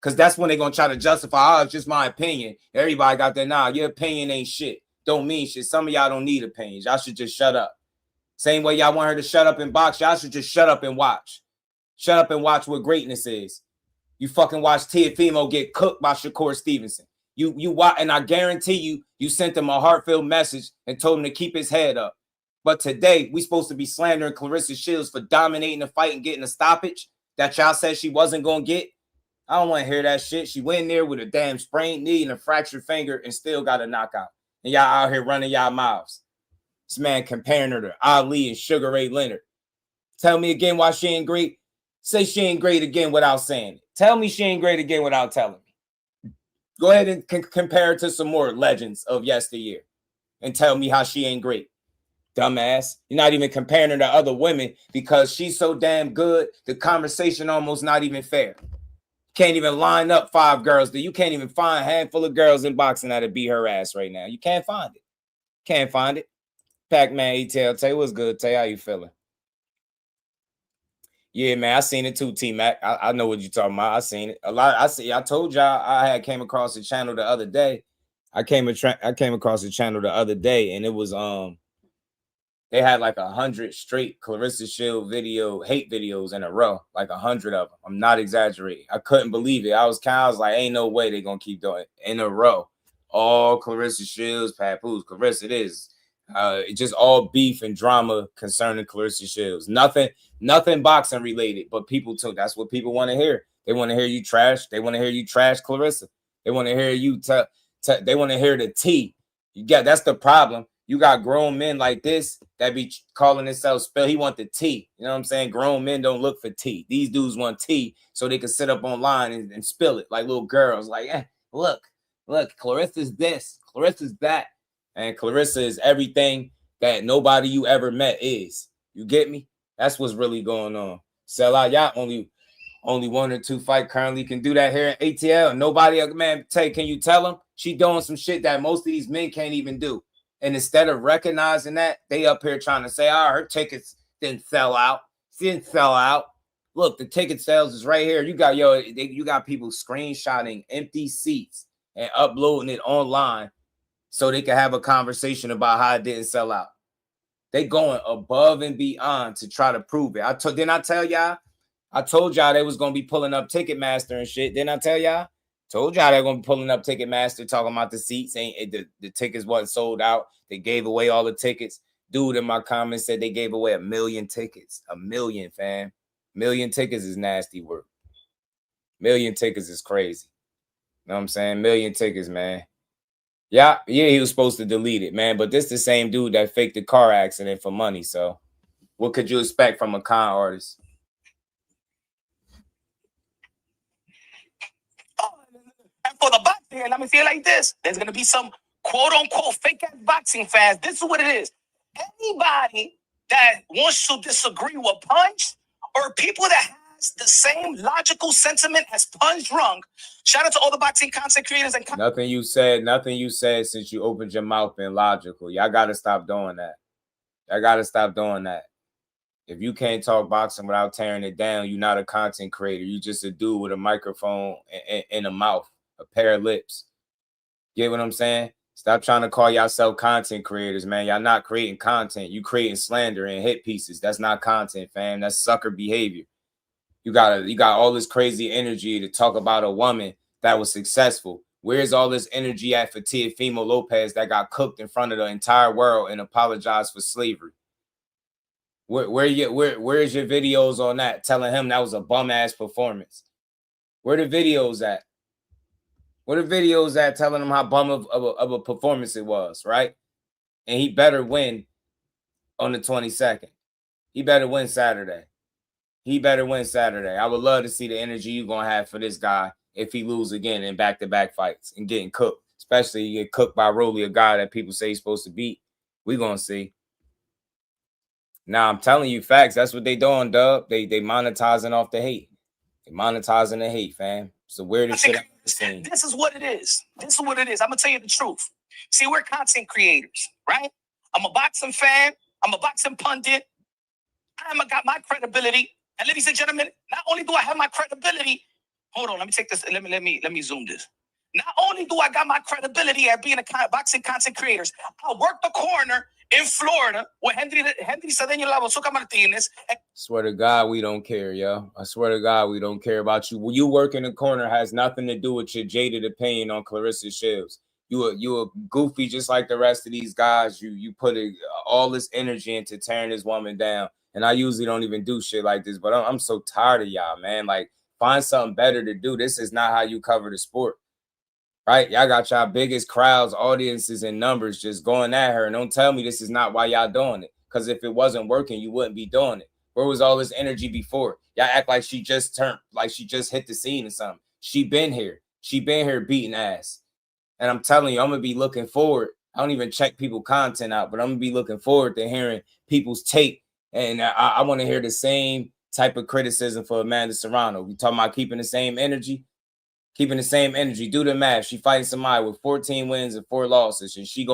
Because that's when they're going to try to justify, it's just my opinion. Everybody got that. Nah, your opinion ain't shit. Don't mean shit. Some of y'all don't need opinions. Y'all should just shut up. Same way y'all want her to shut up and box. Y'all should just shut up and watch. Shut up and watch what greatness is. You fucking watch Teofimo get cooked by Shakur Stevenson. You watch, and I guarantee you sent him a heartfelt message and told him to keep his head up. But today, we supposed to be slandering Claressa Shields for dominating the fight and getting a stoppage that y'all said she wasn't going to get. I don't want to hear that shit. She went in there with a damn sprained knee and a fractured finger and still got a knockout. And y'all out here running y'all mouths. This man comparing her to Ali and Sugar Ray Leonard. Tell me again why she ain't great. Say she ain't great again without saying it. Tell me she ain't great again without telling me. Go ahead and compare her to some more legends of yesteryear and tell me how she ain't great. dumbass. You're not even comparing her to other women because she's so damn good. The conversation almost not even fair. Can't even line up 5 girls. You can't even find a handful of girls in boxing that'd beat her ass right now. You can't find it. Can't find it. Pac-Man E-Tail, Tay, what's good? Tay, how you feeling? Yeah, man, I seen it too, T-Mac. I know what you're talking about. I seen it. I told y'all I came across the channel the other day. I came across the channel the other day, and it was they had like 100 straight Claressa Shield hate videos in a row, like 100 of them. I'm not exaggerating. I couldn't believe it. I was like, ain't no way they're gonna keep doing it in a row. All Claressa Shields, Papoose, Claressa, it is. Just all beef and drama concerning Claressa Shields. Nothing boxing related, but people took. That's what people want to hear. They want to hear you trash. They want to hear you trash Claressa. They want to hear you. They want to hear the tea. That's the problem. You got grown men like this that be calling themselves spill. He want the tea. You know what I'm saying? Grown men don't look for tea. These dudes want tea so they can sit up online and spill it like little girls. Like, look, Claressa's this, Claressa's that. And Claressa is everything that nobody you ever met is. You get me? That's what's really going on. Sell out. Y'all only 1 or 2 fight currently can do that here in ATL. Nobody, man, can you tell them? She doing some shit that most of these men can't even do. And instead of recognizing that, they up here trying to say, her tickets didn't sell out. She didn't sell out. Look, the ticket sales is right here. You got people screenshotting empty seats and uploading it online so they can have a conversation about how it didn't sell out. They going above and beyond to try to prove it. Didn't I tell y'all? I told y'all they was going to be pulling up Ticketmaster and shit. Didn't I tell y'all? Told y'all they're going to be pulling up Ticketmaster, talking about the seats. The tickets wasn't sold out. They gave away all the tickets. Dude in my comments said they gave away 1 million tickets. 1 million, fam. 1 million tickets is nasty work. 1 million tickets is crazy. You know what I'm saying? 1 million tickets, man. Yeah, he was supposed to delete it, man. But this the same dude that faked the car accident for money. So what could you expect from a con artist? And for the boxing, let me say it like this. There's going to be some quote-unquote fake-ass boxing fans. This is what it is. Anybody that wants to disagree with Punch or people that has the same logical sentiment as Punch Drunk, shout out to all the boxing content creators. And Nothing you said since you opened your mouth been logical. Y'all got to stop doing that. Y'all got to stop doing that. If you can't talk boxing without tearing it down, you're not a content creator. You just a dude with a microphone and a mouth, a pair of lips. Get what I'm saying? Stop trying to call yourself content creators, man. Y'all not creating content. You creating slander and hit pieces. That's not content, fam. That's sucker behavior. You got all this crazy energy to talk about a woman that was successful. Where's all this energy at for Teofimo Lopez that got cooked in front of the entire world and apologized for slavery? Where's your videos on that? Telling him that was a bum ass performance. Where the videos at? Where the videos at telling him how bum of a performance it was, right? And he better win on the 22nd. He better win Saturday. He better win Saturday. I would love to see the energy you're going to have for this guy if he lose again in back-to-back fights and getting cooked. Especially you get cooked by Rolly, a guy that people say he's supposed to beat. We're going to see. Now, I'm telling you facts. That's what they doing, Dub. They monetizing off the hate. They monetizing the hate, fam. It's the weirdest shit I've ever seen. This is what it is. This is what it is. I'm going to tell you the truth. See, we're content creators, right? I'm a boxing fan. I'm a boxing pundit. I got my credibility. And ladies and gentlemen, not only do I have my credibility, hold on, let me take this. Let me zoom this. Not only do I got my credibility at being a boxing content creators, I work the corner in Florida with Henry Cedeño La Bozuca Martinez. Swear to God, we don't care, yo. I swear to God, we don't care about you. You work in the corner has nothing to do with your jaded opinion on Claressa Shields. You a goofy just like the rest of these guys. You put all this energy into tearing this woman down. And I usually don't even do shit like this, but I'm so tired of y'all, man. Like, find something better to do. This is not how you cover the sport, right? Y'all got y'all biggest crowds, audiences, and numbers just going at her. And don't tell me this is not why y'all doing it. Because if it wasn't working, you wouldn't be doing it. Where was all this energy before? Y'all act like she just hit the scene or something. She been here. She been here beating ass. And I'm telling you, I'm going to be looking forward. I don't even check people content out, but I'm gonna be looking forward to hearing people's take. And I want to hear the same type of criticism for Amanda Serrano. We talking about keeping the same energy. Keeping the same energy. Do the math. She fighting somebody with 14 wins and 4 losses. And she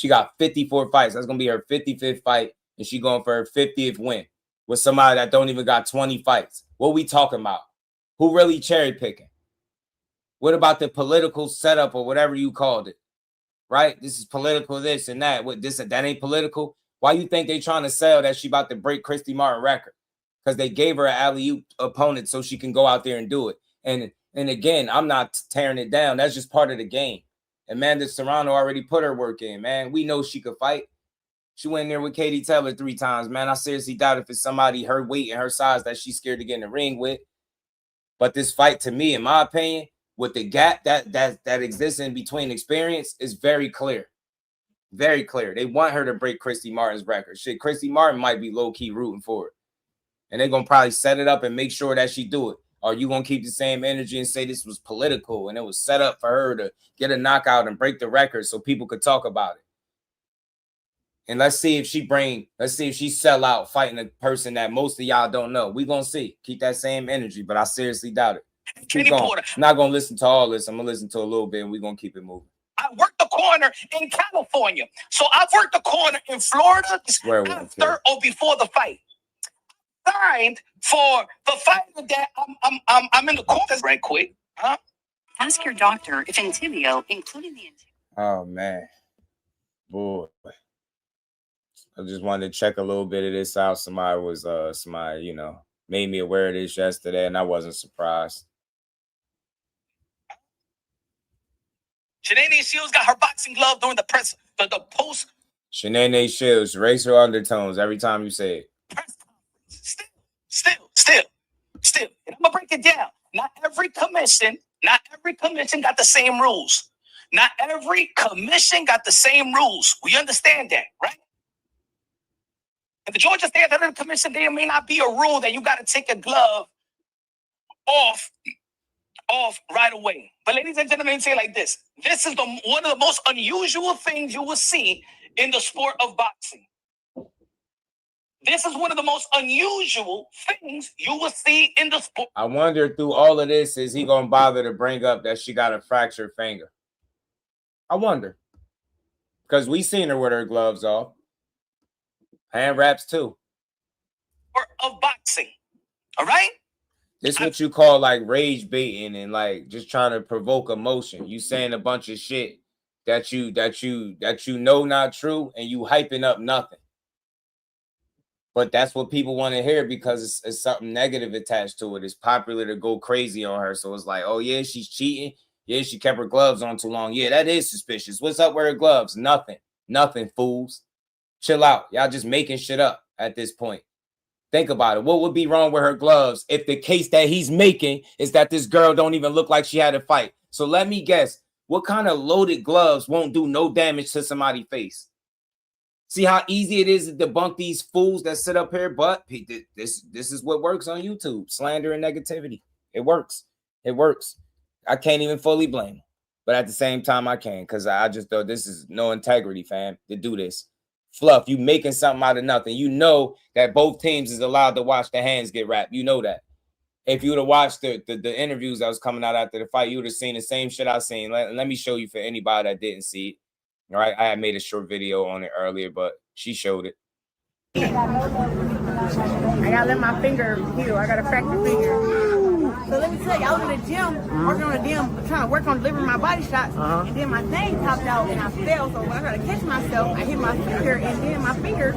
got 54 fights. That's going to be her 55th fight. And she going for her 50th win with somebody that don't even got 20 fights. What we talking about? Who really cherry picking? What about the political setup or whatever you called it? Right? This is political, this and that. What that ain't political? Why you think they trying to sell that she about to break Christy Martin record? Because they gave her an alley-oop opponent so she can go out there and do it. And again, I'm not tearing it down. That's just part of the game. Amanda Serrano already put her work in, man. We know she could fight. She went in there with Katie Taylor 3 times, man. I seriously doubt if it's somebody her weight and her size that she's scared to get in the ring with. But this fight, to me, in my opinion, with the gap that exists in between experience, is very clear. Very clear. They want her to break Christy Martin's record. Shit, Christy Martin might be low-key rooting for it. And they're going to probably set it up and make sure that she do it. Or you going to keep the same energy and say this was political and it was set up for her to get a knockout and break the record so people could talk about it. And let's see if she sell out fighting a person that most of y'all don't know. We're going to see. Keep that same energy, but I seriously doubt it. Keep going. I'm not going to listen to all this. I'm going to listen to a little bit and we're going to keep it moving. I worked the corner in California. So I've worked the corner in Florida after or before the fight. Signed for the fight that I'm in the corners right quick. Huh? Ask your doctor if Entyvio, including the Oh man. Boy. I just wanted to check a little bit of this out. Somebody was made me aware of this yesterday and I wasn't surprised. Shanae Shields got her boxing glove during the press, the post. Shanae Shields, racial undertones every time you say it. Still. And I'm gonna break it down. Not every commission got the same rules. Not every commission got the same rules. We understand that, right? At the Georgia State Athletic Commission, there may not be a rule that you got to take a glove off right away. But ladies and gentlemen, say it like this. This is one of the most unusual things you will see in the sport of boxing. This is one of the most unusual things you will see in the sport. I wonder through all of this, is he going to bother to bring up that she got a fractured finger? I wonder. Because we seen her with her gloves off. Hand wraps too. Of boxing. All right? This is what you call like rage baiting and like just trying to provoke emotion. You saying a bunch of shit that you know not true and you hyping up nothing. But that's what people want to hear because it's something negative attached to it. It's popular to go crazy on her. So it's like, oh, yeah, she's cheating. Yeah, she kept her gloves on too long. Yeah, that is suspicious. What's up with her gloves? Nothing, fools. Chill out. Y'all just making shit up at this point. Think about it. What would be wrong with her gloves if the case that he's making is that this girl don't even look like she had a fight? So let me guess. What kind of loaded gloves won't do no damage to somebody's face? See how easy it is to debunk these fools that sit up here? But this is what works on YouTube. Slander and negativity. It works. It works. I can't even fully blame them. But at the same time, I can. Because I just thought this is no integrity, fam, to do this. Fluff, you making something out of nothing. You know that both teams is allowed to watch the hands get wrapped. You know that. If you would have watched the interviews that was coming out after the fight, you would have seen the same shit I seen. Let me show you for anybody that didn't see it. All right, I had made a short video on it earlier, but she showed it. I gotta let my finger heal. I got a fractured finger. So let me tell you, I was in the gym, working on the gym, trying to work on delivering my body shots, and then my thing popped out and I fell. So when I tried to catch myself, I hit my finger, and then my finger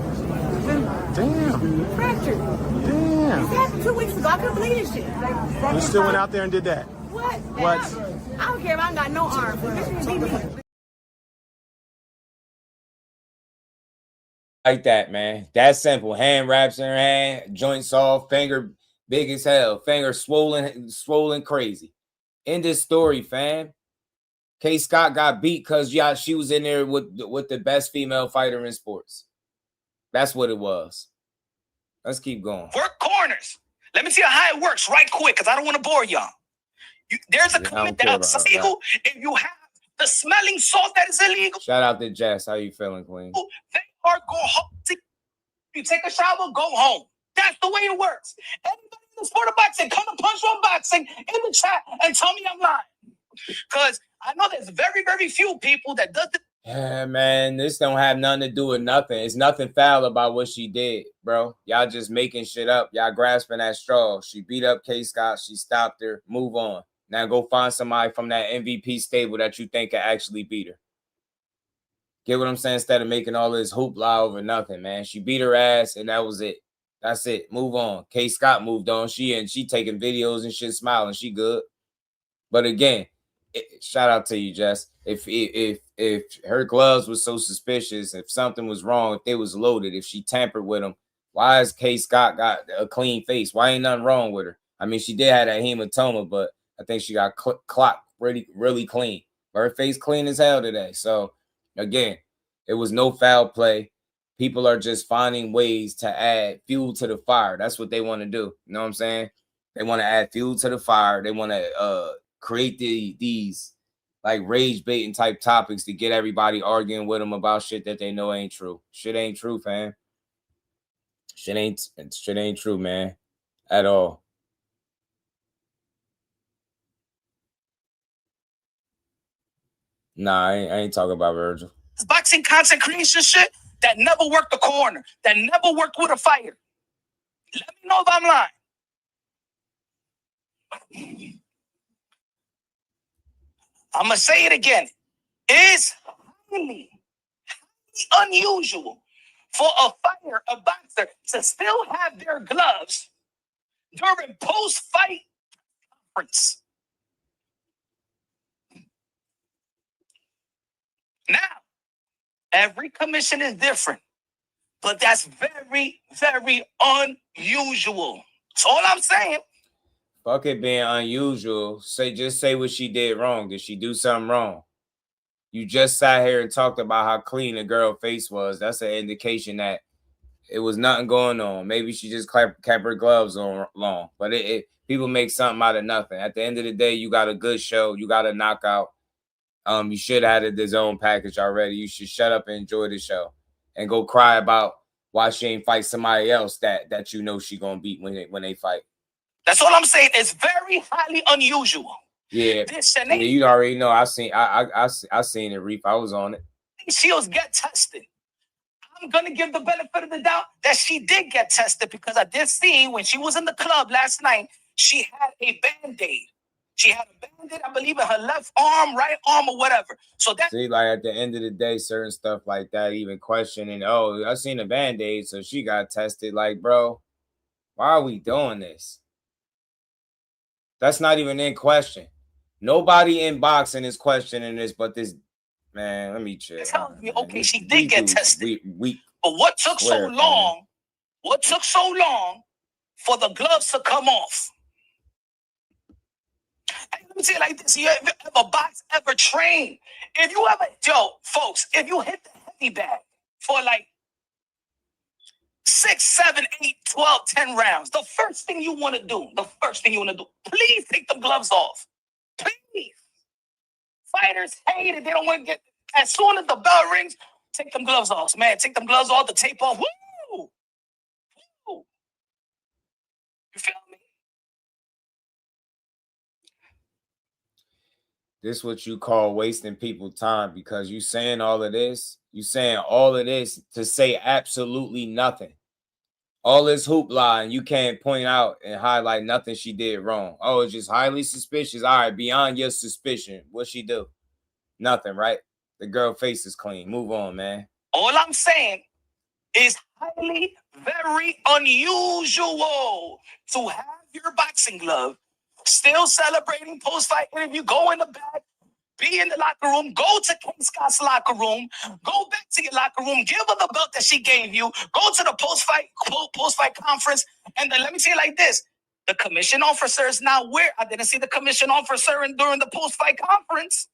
fractured. Damn. This happened 2 weeks ago. I couldn't believe this shit. You still went out there and did that? What? I don't care if I ain't got no arms. This shit beat me. Like that, man. That simple. Hand wraps in her hand, joints off, finger big as hell, finger swollen crazy. In this story, fam. K. Scott got beat because she was in there with the best female fighter in sports. That's what it was. Let's keep going. Work corners. Let me tell you how it works right quick because I don't want to bore y'all. There's a commitment outside legal. If you have the smelling salt that is illegal. Shout out to Jess. How you feeling, Queen? They are go home. You take a shower, go home. That's the way it works. Anybody in the sport of boxing, come to Punch One Boxing in the chat and tell me I'm lying. Because I know there's very, very few people that does it. Yeah, man, this don't have nothing to do with nothing. It's nothing foul about what she did, bro. Y'all just making shit up. Y'all grasping at straw. She beat up K. Scott. She stopped her. Move on. Now go find somebody from that MVP stable that you think can actually beat her. Get what I'm saying? Instead of making all this hoopla over nothing, man. She beat her ass, and that was it. That's it. Move on. K. Scott moved on. She taking videos and shit, smiling. She good. But again, shout out to you, Jess. If her gloves was so suspicious, if something was wrong, if they was loaded, if she tampered with them, why is K. Scott got a clean face? Why ain't nothing wrong with her? I mean, she did have that hematoma, but I think she got clocked really clean. But her face clean as hell today. So again, it was no foul play. People are just finding ways to add fuel to the fire. That's what they want to do. You know what I'm saying? They want to add fuel to the fire. They want to create these like rage baiting type topics to get everybody arguing with them about shit that they know ain't true. Shit ain't true, fam. Shit ain't true, man, at all. Nah, I ain't talking about Virgil. This boxing content creation shit that never worked the corner, that never worked with a fighter. Let me know if I'm lying. I'm going to say it again. It's highly unusual for a fighter, a boxer, to still have their gloves during post-fight conference. Now, every commission is different, but that's very, very unusual. That's all I'm saying. Fuck it being unusual. Just say what she did wrong. Did she do something wrong? You just sat here and talked about how clean the girl face was. That's an indication that it was nothing going on. Maybe she just kept her gloves on long. But people make something out of nothing. At the end of the day, you got a good show. You got a knockout. You should have had the zone package already. You should shut up and enjoy the show. And go cry about why she ain't fight somebody else that you know she gonna beat when they fight. That's all I'm saying. It's very highly unusual. Yeah, you already know. I seen it, Reef. I was on it. Shields get tested. I'm gonna give the benefit of the doubt that she did get tested because I did see when she was in the club last night, she had a Band-Aid. She had a Band-Aid, I believe, in her left arm, right arm, or whatever. So that see, like at the end of the day, certain stuff like that, even questioning, oh, I seen a Band-Aid, so she got tested. Like, bro, why are we doing this? That's not even in question. Nobody in boxing is questioning this, but this man. Let me check. Telling me, okay, she did get tested. But what took so long? What took so long for the gloves to come off? Hey, let me tell you like this: you ever box, ever train? If you ever, folks, if you hit the heavy bag for like 6, 7, 8, 12, 10 rounds, the first thing you want to do, please take the gloves off. Please. Fighters hate it. They don't want to get, as soon as the bell rings, take them gloves off, man. Take them gloves off, the tape off. Woo! Woo! You feel me? This is what you call wasting people's time because you saying all of this. You saying all of this to say absolutely nothing. All this hoopla, and you can't point out and highlight nothing she did wrong. Oh, it's just highly suspicious. All right, beyond your suspicion, what she do? Nothing, right? The girl face is clean. Move on, man. All I'm saying is highly, very unusual to have your boxing glove still celebrating post-fight interview, go in the back, be in the locker room, go to K. Scott's locker room, go back to your locker room, give her the belt that she gave you, go to the post-fight conference, and then let me say it like this. The commission officer is not where. I didn't see the commission officer during the post-fight conference.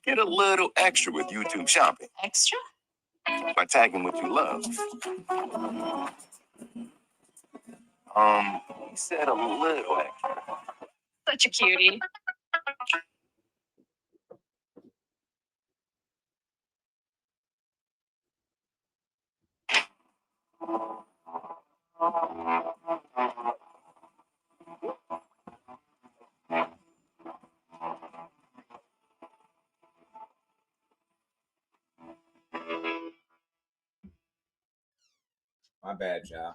Get a little extra with YouTube shopping. Extra? By tagging what you love. He said a little extra. Such a cutie. My bad, y'all.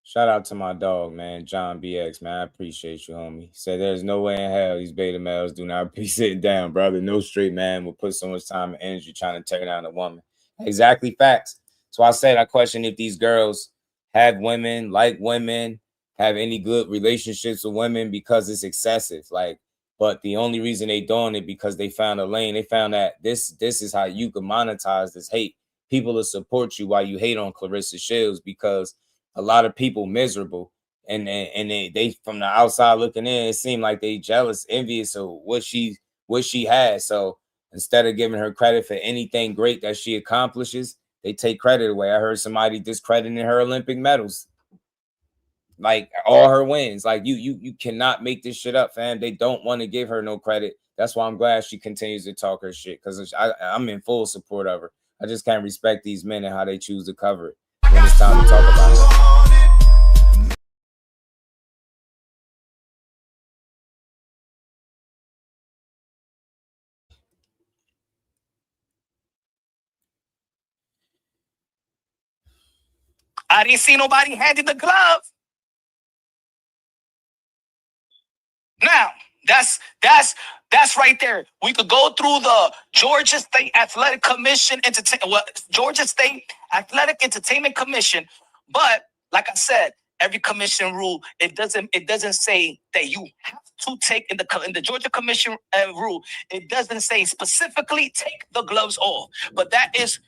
Shout out to my dog, man, John BX, man. I appreciate you, homie. He said there's no way in hell these beta males do not be sitting down, brother. No straight man will put so much time and energy trying to tear down a woman. Exactly, facts. So I said I question if these girls have women, like women, have any good relationships with women because it's excessive. Like, but the only reason they doing it because they found a lane. They found that this is how you can monetize this hate. People will support you while you hate on Claressa Shields because a lot of people miserable and they from the outside looking in, it seemed like they jealous, envious of what she has. So instead of giving her credit for anything great that she accomplishes, they take credit away. I heard somebody discrediting her Olympic medals, like all her wins. Like you cannot make this shit up, fam. They don't want to give her no credit. That's why I'm glad she continues to talk her shit, because I'm in full support of her. I just can't respect these men and how they choose to cover it when it's time to talk about it. I didn't see nobody handing the glove. Now, that's right there. We could go through the Georgia State Athletic Commission, Georgia State Athletic Entertainment Commission, but like I said, every commission rule, it doesn't say that you have to take in the Georgia Commission rule. It doesn't say specifically take the gloves off, but that is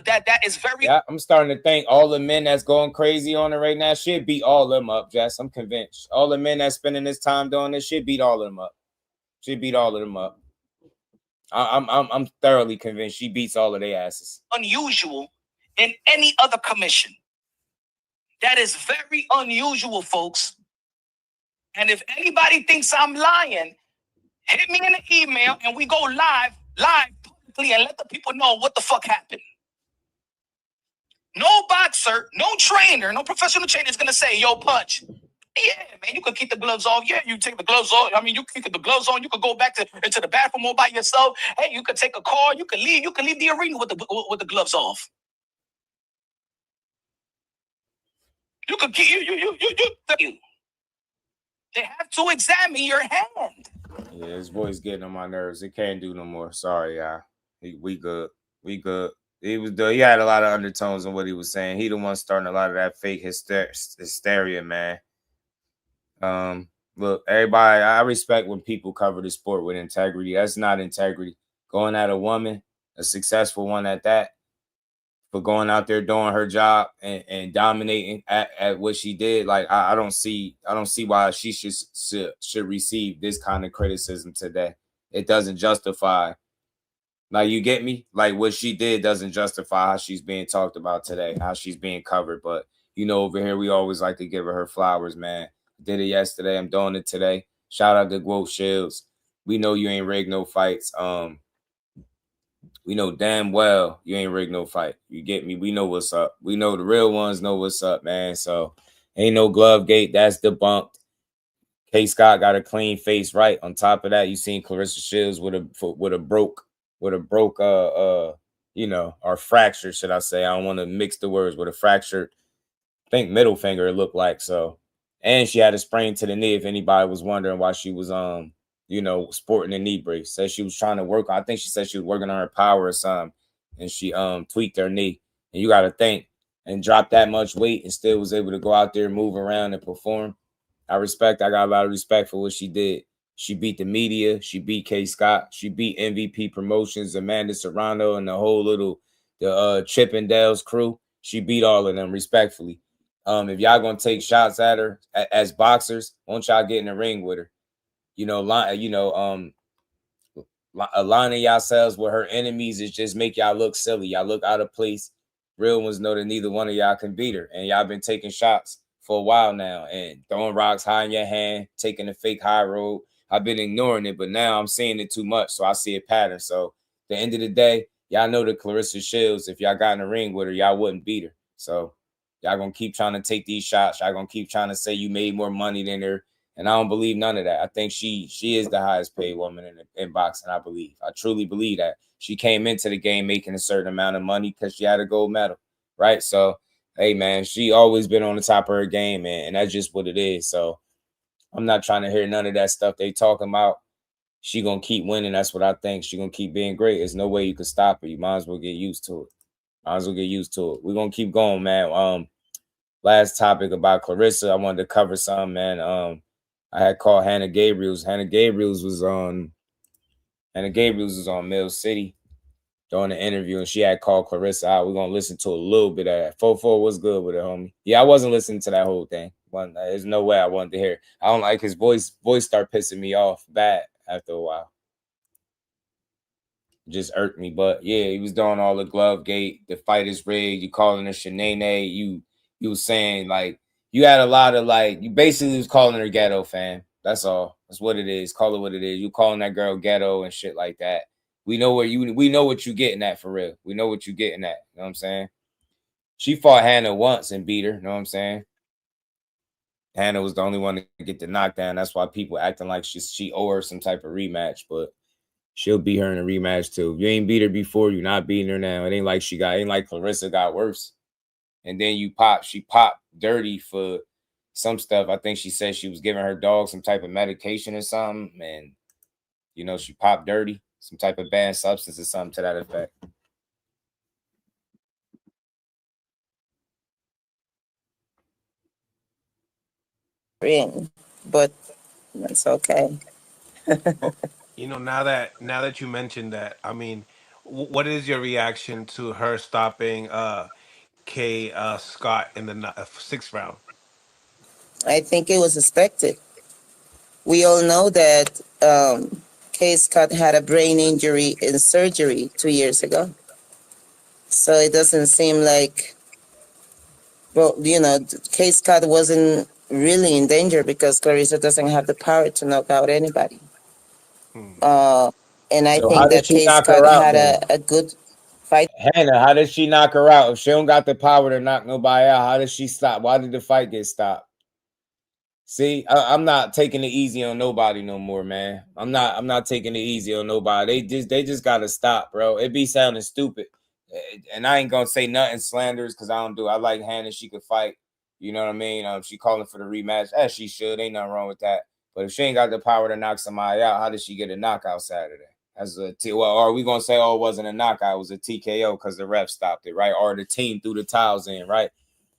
that is very. Yeah, I'm starting to think all the men that's going crazy on it right now should beat all of them up, Jess. I'm convinced. All the men that's spending this time doing this should beat all of them up. Should beat all of them up. I'm thoroughly convinced she beats all of their asses. Unusual in any other commission. That is very unusual, folks. And if anybody thinks I'm lying, hit me in the email and we go live publicly and let the people know what the fuck happened. No boxer, no trainer, no professional trainer is going to say, yo, Punch, yeah, man, you can keep the gloves off. Yeah, you take the gloves off. I mean, you can keep the gloves on. You could go back into the bathroom all by yourself. Hey, you could take a car. You can leave the arena with the gloves off. You could keep you. They have to examine your hand. Yeah, his voice getting on my nerves. It can't do no more. Sorry, y'all. We good. We good. He had a lot of undertones in what he was saying. He the one starting a lot of that fake hysteria, man. Look, everybody, I respect when people cover the sport with integrity. That's not integrity. Going at a woman, a successful one at that, for going out there doing her job and dominating at what she did. Like I don't see why she should receive this kind of criticism today. It doesn't justify. Like, you get me? Like, what she did doesn't justify how she's being talked about today, how she's being covered. But, you know, over here, we always like to give her flowers, man. Did it yesterday. I'm doing it today. Shout out to GWOAT Shields. We know you ain't rigged no fights. We know damn well you ain't rigged no fight. You get me? We know what's up. We know the real ones know what's up, man. So, ain't no glove gate. That's debunked. K. Scott got a clean face, right? On top of that, you seen Claressa Shields with a broke, you know, or fractured, should I say? I don't want to mix the words. With a fractured, I think middle finger it looked like. So, and she had a sprain to the knee. If anybody was wondering why she was you know, sporting a knee brace. Said she was trying to work. I think she said she was working on her power or something, and she tweaked her knee. And you got to think, and drop that much weight and still was able to go out there, move around, and perform. I got a lot of respect for what she did. She beat the media. She beat K. Scott. She beat MVP Promotions, Amanda Serrano, and the whole the Chippendales crew. She beat all of them respectfully. If y'all gonna take shots at her as boxers, won't y'all get in the ring with her? Aligning yourselves with her enemies is just make y'all look silly. Y'all look out of place. Real ones know that neither one of y'all can beat her. And y'all been taking shots for a while now and throwing rocks high in your hand, taking the fake high road. I've been ignoring it, but now I'm seeing it too much, so I see a pattern. So at the end of the day, y'all know that Claressa Shields, if y'all got in the ring with her, y'all wouldn't beat her. So y'all gonna keep trying to take these shots. Y'all gonna keep trying to say you made more money than her And I don't believe none of that. I think she is the highest paid woman in boxing, I believe. I truly believe that. She came into the game making a certain amount of money because she had a gold medal, right? So, hey, man, she always been on the top of her game, man, and that's just what it is. So I'm not trying to hear none of that stuff they talking about. She going to keep winning. That's what I think. She going to keep being great. There's no way you can stop her. You might as well get used to it. Might as well get used to it. We're going to keep going, man. Last topic about Claressa, I wanted to cover something, man. I had called Hanna Gabriels. Hanna Gabriels was on Mill City during the interview, and she had called Claressa out. We're gonna listen to a little bit of that. 4-4 was good with it, homie. Yeah, I wasn't listening to that whole thing. There's no way I wanted to hear it. I don't like his voice. Voice start pissing me off bad after a while. Just irked me. But yeah, he was doing all the glove gate. The fight is rigged. You calling her Shenane. You was saying like you had a lot of like you basically was calling her ghetto, fam. That's all. That's what it is. Call it what it is. You calling that girl ghetto and shit like that. We know what you getting at for real. We know what you getting at. You know what I'm saying? She fought Hanna once and beat her. You know what I'm saying? Hanna was the only one to get the knockdown. That's why people acting like she owe her some type of rematch, but she'll beat her in a rematch too. If you ain't beat her before, you're not beating her now. It ain't like Claressa got worse. And then she popped dirty for some stuff. I think she said she was giving her dog some type of medication or something. And, she popped dirty, some type of banned substance or something to that effect. But that's okay. Now that you mentioned that, I mean, what is your reaction to her stopping Kay Scott in the sixth round? I think it was expected. We all know that Kay Scott had a brain injury in surgery 2 years ago. So it doesn't seem like, Kay Scott wasn't really in danger because Claressa doesn't have the power to knock out anybody. And I think that Kay Scott had a good fight. Hanna, how did she knock her out? If she don't got the power to knock nobody out, how did she stop? Why did the fight get stopped? See, I'm not taking it easy on nobody no more, man. I'm not taking it easy on nobody. They just gotta stop, bro. It be sounding stupid. And I ain't gonna say nothing slanderous because I don't do. I like Hanna. She could fight. You know what I mean? She calling for the rematch. As she should. Ain't nothing wrong with that. But if she ain't got the power to knock somebody out, how did she get a knockout Saturday? Well, are we gonna say, oh, it wasn't a knockout, it was a TKO because the ref stopped it, right? Or the team threw the towels in, right?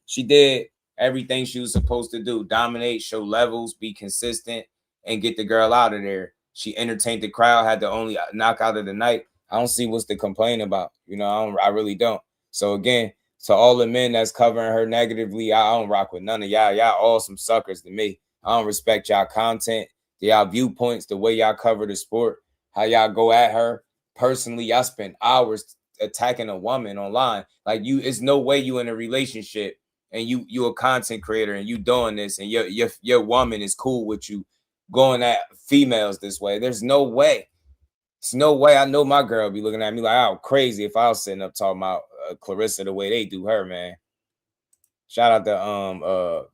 She did everything she was supposed to do: dominate, show levels, be consistent, and get the girl out of there. She entertained the crowd, had the only knockout of the night. I don't see what's to complain about. I really don't. So again, to all the men that's covering her negatively, I don't rock with none of y'all. Y'all all some suckers to me. I don't respect y'all content, y'all viewpoints, the way y'all cover the sport, how y'all go at her. Personally, y'all spend hours attacking a woman online. Like it's no way you in a relationship and you a content creator and you doing this and your woman is cool with you going at females this way. There's no way. It's no way. I know my girl be looking at me like, oh, crazy if I was sitting up talking about Claressa the way they do her, man. Shout out to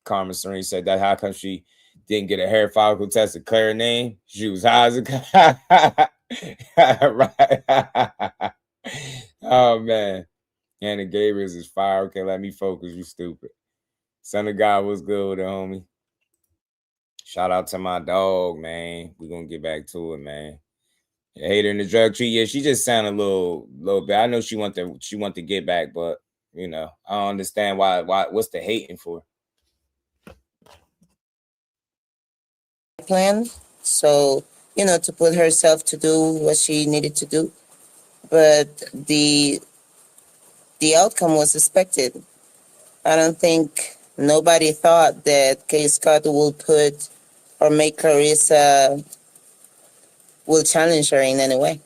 Carmen Serene said that how come she didn't get a hair follicle test of Claire name? She was high as a right. Oh man. Hanna Gabriels is fire. Okay, let me focus. You stupid. Son of God was good with it, homie. Shout out to my dog, man. We're gonna get back to it, man. Hater in the drug tree. Yeah, she just sounded a little bit. I know she want to get back, but I don't understand why what's the hating for? Plan. So, to put herself to do what she needed to do. But the outcome was expected. I don't think nobody thought that Kay Scott will put or make Claressa will challenge her in any way.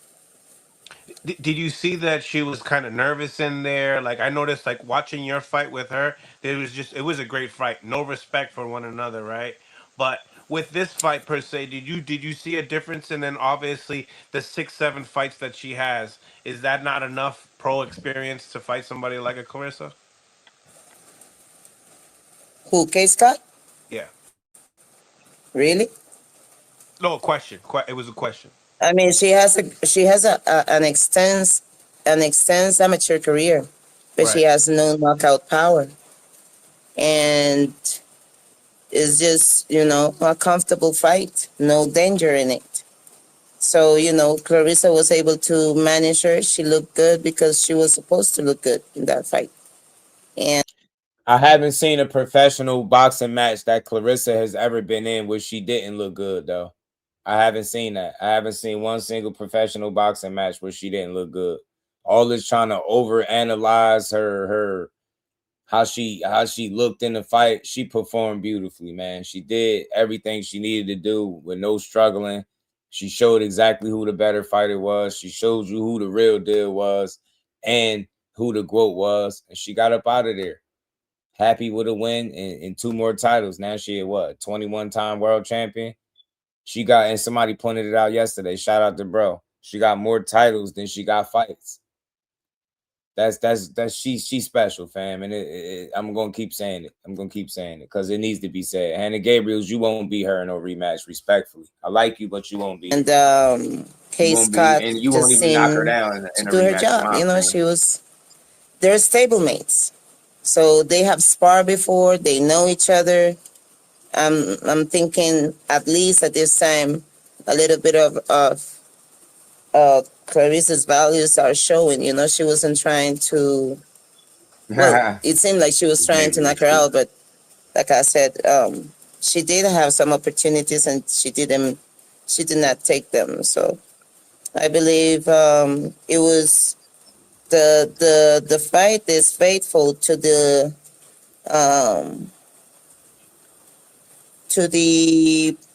Did you see that she was kind of nervous in there? Like I noticed, like watching your fight with her, it was a great fight. No respect for one another, right? But with this fight per se, did you see a difference? And then obviously the 6-7 fights that she has, is that not enough pro experience to fight somebody like a Claressa? Who, Kay Scott? Yeah. Really? No, question. It was a question. I mean, she has an extensive amateur career, but she Right. has no knockout power, and it's just a comfortable fight, no danger in it. So Claressa was able to manage her. She looked good because she was supposed to look good in that fight, and I haven't seen a professional boxing match that Claressa has ever been in where she didn't look good, though. I haven't seen that. I haven't seen one single professional boxing match where she didn't look good. All is trying to overanalyze her how she looked in the fight. She performed beautifully, man. She did everything she needed to do with no struggling. She showed exactly who the better fighter was. She showed you who the real deal was and who the GWOAT was, and she got up out of there happy with a win and 2 more titles. Now she at what, 21-time world champion? She got, and somebody pointed it out yesterday. Shout out to bro. She got more titles than she got fights. She's special, fam. And I'm gonna keep saying it. I'm gonna keep saying it because it needs to be said. Hanna Gabriels, you won't beat her in no rematch, respectfully. I like you, but you won't be. And Kay Scott and you won't just even knock her seemed down in to a do her rematch. job. They're stablemates. So they have sparred before. They know each other. I'm thinking at least at this time, a little bit of Claressa's values are showing. She wasn't trying to. Well, it seemed like she was trying to knock her out, but like I said, she did have some opportunities and she did not take them. So I believe it was the fight is faithful to the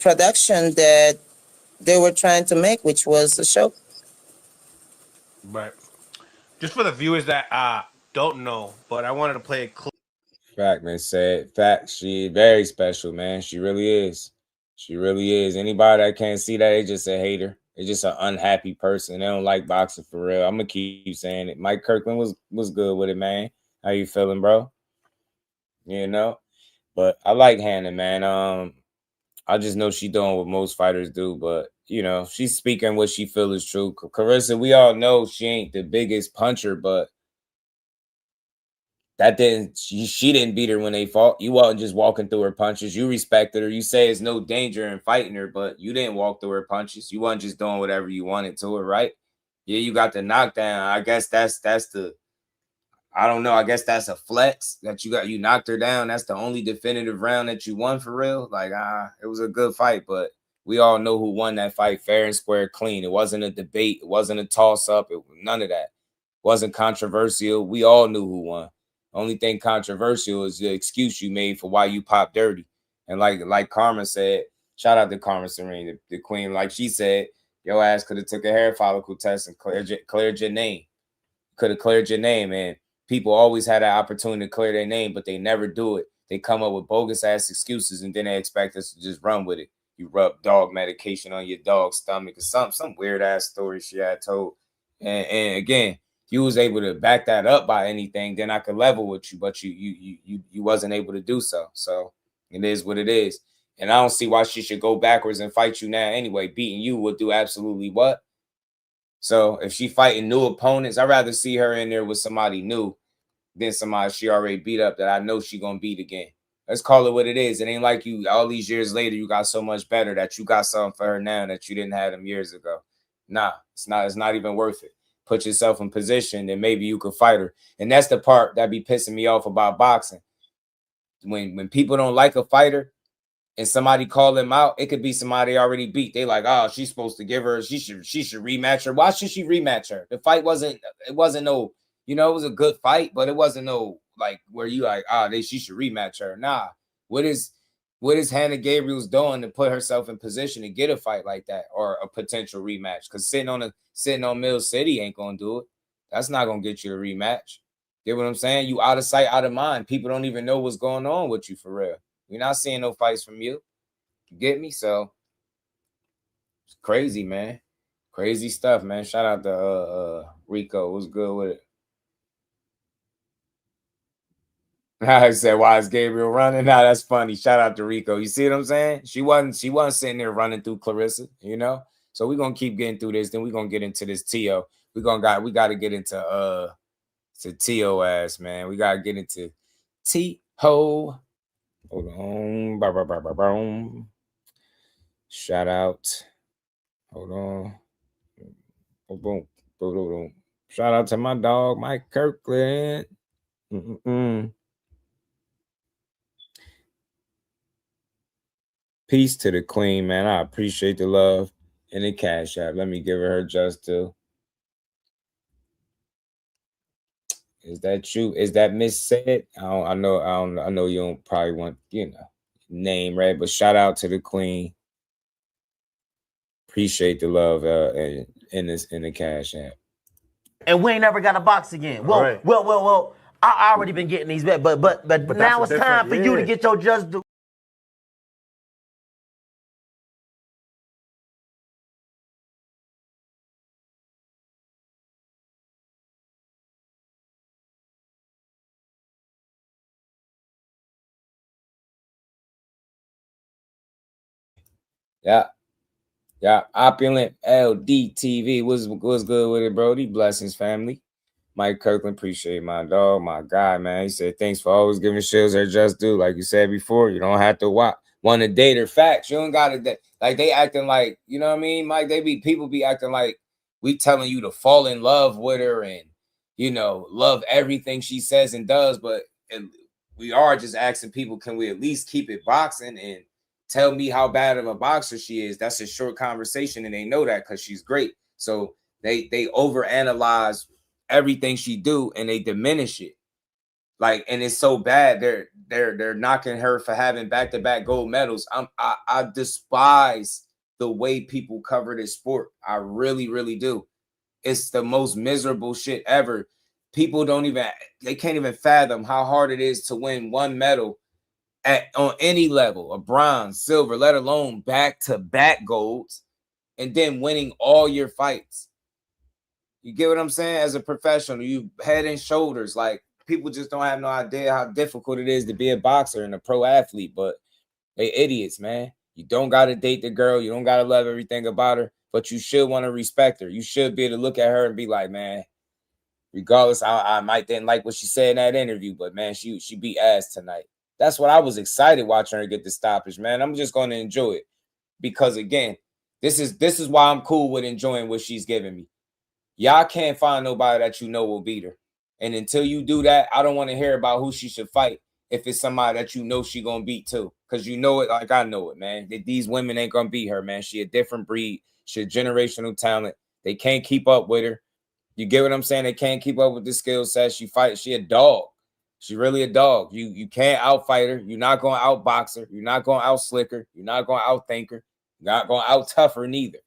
production that they were trying to make, which was a show. Right. Just for the viewers that don't know, but I wanted to play a clip. Fact, man. Said fact. She very special, man. She really is. She really is. Anybody that can't see that, they just a hater. They just an unhappy person. They don't like boxing for real. I'm gonna keep saying it. Mike Kirkland was good with it, man. How you feeling, bro? But I like Hanna, man. I just know she doing what most fighters do, but she's speaking what she feel is true. Claressa, we all know she ain't the biggest puncher, but she didn't beat her when they fought. You wasn't just walking through her punches. You respected her. You say it's no danger in fighting her, but you didn't walk through her punches. You wasn't just doing whatever you wanted to her, right? Yeah, you got the knockdown. I guess that's the I don't know. I guess that's a flex that you knocked her down. That's the only definitive round that you won for real. Like, it was a good fight, but we all know who won that fight fair and square, clean. It wasn't a debate. It wasn't a toss up. None of that. It wasn't controversial. We all knew who won. Only thing controversial is the excuse you made for why you popped dirty. And like Karma said, shout out to Karma Serene, the queen. Like she said, your ass could have took a hair follicle test and cleared your name. Could have cleared your name, and people always had an opportunity to clear their name, but they never do it. They come up with bogus ass excuses, and then they expect us to just run with it. You rub dog medication on your dog's stomach or some weird ass story she had told. And again, if you was able to back that up by anything, then I could level with you, but you wasn't able to do so. So it is what it is. And I don't see why she should go backwards and fight you now anyway. Beating you would do absolutely what? So if she fighting new opponents, I'd rather see her in there with somebody new than somebody she already beat up that I know she gonna beat again. Let's call it what it is. It ain't like you all these years later you got so much better that you got something for her now that you didn't have them years ago. Nah, it's not even worth it. Put yourself in position, then maybe you could fight her. And that's the part that be pissing me off about boxing. When people don't like a fighter and somebody call them out, it could be somebody already beat. They like, oh, she's supposed to give her, she should rematch her. Why should she rematch her? The fight wasn't no, it was a good fight, but it wasn't no like where you like, she should rematch her. Nah. What is Hanna Gabriels doing to put herself in position to get a fight like that or a potential rematch? Because sitting on Mill City ain't gonna do it. That's not gonna get you a rematch. Get what I'm saying? You out of sight, out of mind. People don't even know what's going on with you for real. You're not seeing no fights from you. You get me? So it's crazy, man. Crazy stuff, man. Shout out to Rico. What's good with it? I said, why is Gabriel running? Nah, that's funny. Shout out to Rico. You see what I'm saying? She wasn't sitting there running through Claressa, you know? So we're gonna keep getting through this. Then we're gonna get into this Tio. We gotta get into Tio ass, man. We gotta get into T-Ho. Hold on. Shout out. Hold on. Boom. Boom. Shout out to my dog, Mike Kirkland. Peace to the queen, man. I appreciate the love and the cash app. Let me give her just due. Is that you? Is that Miss Said? I know you don't probably want, name, right? But shout out to the queen. Appreciate the love in the cash app. And we ain't never got a box again. Well, I already been getting these bets, but now it's time for you to get your just due. Yeah, opulent LDTV. What's good with it, bro? These blessings, family. Mike Kirkland, appreciate my dog, my guy, man. He said, thanks for always giving Shields their just due. Like you said before, you don't have to want to date her facts. You don't got to, like, they acting like, you know what I mean, Mike? People be acting like we telling you to fall in love with her and, love everything she says and does. But we are just asking people, can we at least keep it boxing and tell me how bad of a boxer she is? That's a short conversation, and they know that because she's great. So they overanalyze everything she do and they diminish it. Like, and it's so bad. They're knocking her for having back-to-back gold medals. I despise the way people cover this sport. I really, really do. It's the most miserable shit ever. People they can't even fathom how hard it is to win one medal on any level, a bronze, silver, let alone back-to-back golds, and then winning all your fights. You get what I'm saying? As a professional, you head and shoulders. Like, people just don't have no idea how difficult it is to be a boxer and a pro athlete, but they idiots, man. You don't got to date the girl. You don't got to love everything about her, but you should want to respect her. You should be able to look at her and be like, man, regardless, I might didn't like what she said in that interview, but, man, she beat ass tonight. That's what I was excited watching her get the stoppage, man. I'm just going to enjoy it because, again, this is why I'm cool with enjoying what she's giving me. Y'all can't find nobody that will beat her. And until you do that, I don't want to hear about who she should fight if it's somebody that she going to beat too. Because you know it like I know it, man. These women ain't going to beat her, man. She a different breed. She a generational talent. They can't keep up with her. You get what I'm saying? They can't keep up with the skill set. She a dog. She really a dog. You can't outfight her. You're not going to outbox her. You're not going to outslick her. You're not going to outthink her. You're not going to out-tough her neither.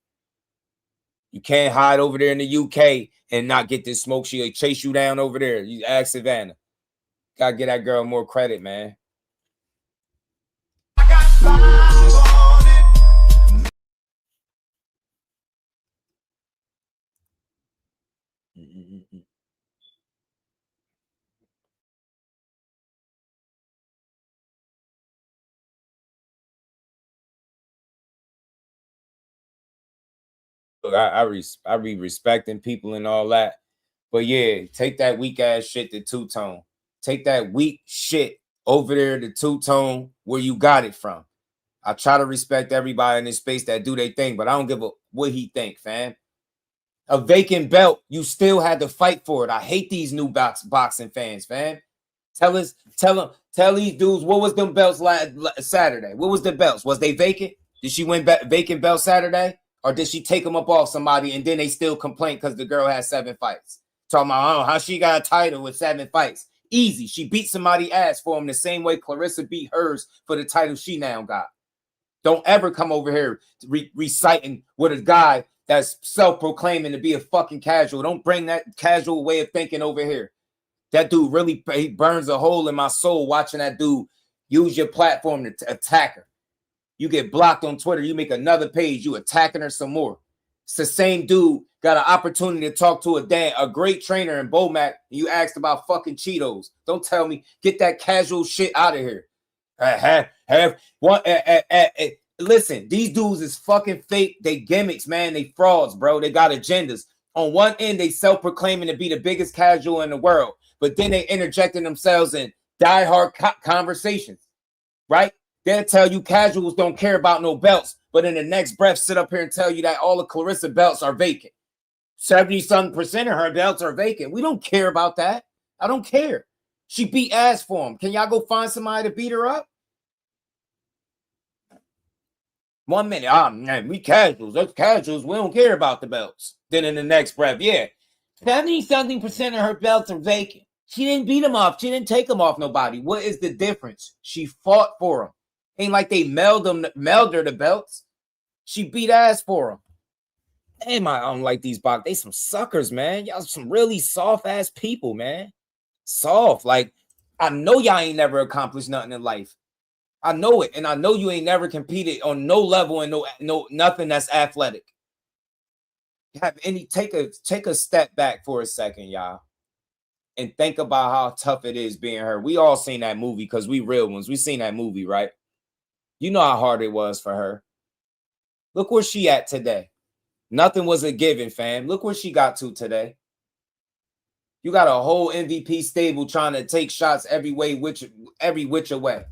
You can't hide over there in the UK and not get this smoke. She'll chase you down over there. You ask Savannah. Gotta get that girl more credit, man. I got 5 on it. Look, I be respecting people and all that. But yeah, take that weak ass shit to two-tone. Take that weak shit over there to two-tone where you got it from. I try to respect everybody in this space that do their thing, but I don't give a what he think, fam. A vacant belt, you still had to fight for it. I hate these new boxing fans, fam. Tell these dudes, what was them belts Saturday? What was the belts? Was they vacant? Did she win vacant belt Saturday? Or did she take them up off somebody and then they still complain because the girl had 7 fights? Talking about how she got a title with 7 fights. Easy. She beat somebody's ass for him the same way Claressa beat hers for the title she now got. Don't ever come over here reciting with a guy that's self-proclaiming to be a fucking casual. Don't bring that casual way of thinking over here. That dude really he burns a hole in my soul watching that dude use your platform to attack her. You get blocked on Twitter, you make another page, you attacking her some more. It's the same dude got an opportunity to talk to a great trainer in Bomac, and you asked about fucking Cheetos. Don't tell me. Get that casual shit out of here. Listen, these dudes is fucking fake. They gimmicks, man. They frauds, bro. They got agendas. On one end, they self-proclaiming to be the biggest casual in the world, but then they interjecting themselves in diehard conversations, right? They'll tell you casuals don't care about no belts, but in the next breath, sit up here and tell you that all the Claressa belts are vacant. 70-something% of her belts are vacant. We don't care about that. I don't care. She beat ass for him. Can y'all go find somebody to beat her up? 1 minute, man, we casuals. Us casuals, we don't care about the belts. Then in the next breath, 70-something% of her belts are vacant. She didn't beat them off. She didn't take them off nobody. What is the difference? She fought for them. Ain't like they mailed her the belts. She beat ass for them. Damn, I don't like these box. They some suckers, man. Y'all some really soft ass people, man. Soft. Like, I know y'all ain't never accomplished nothing in life. I know it, and I know you ain't never competed on no level and no nothing that's athletic. Take a step back for a second, y'all, and think about how tough it is being her. We all seen that movie because we real ones. We seen that movie, right? You know how hard it was for her. Look where she at today. Nothing was a given, fam. Look where she got to today. You got a whole MVP stable trying to take shots every which way.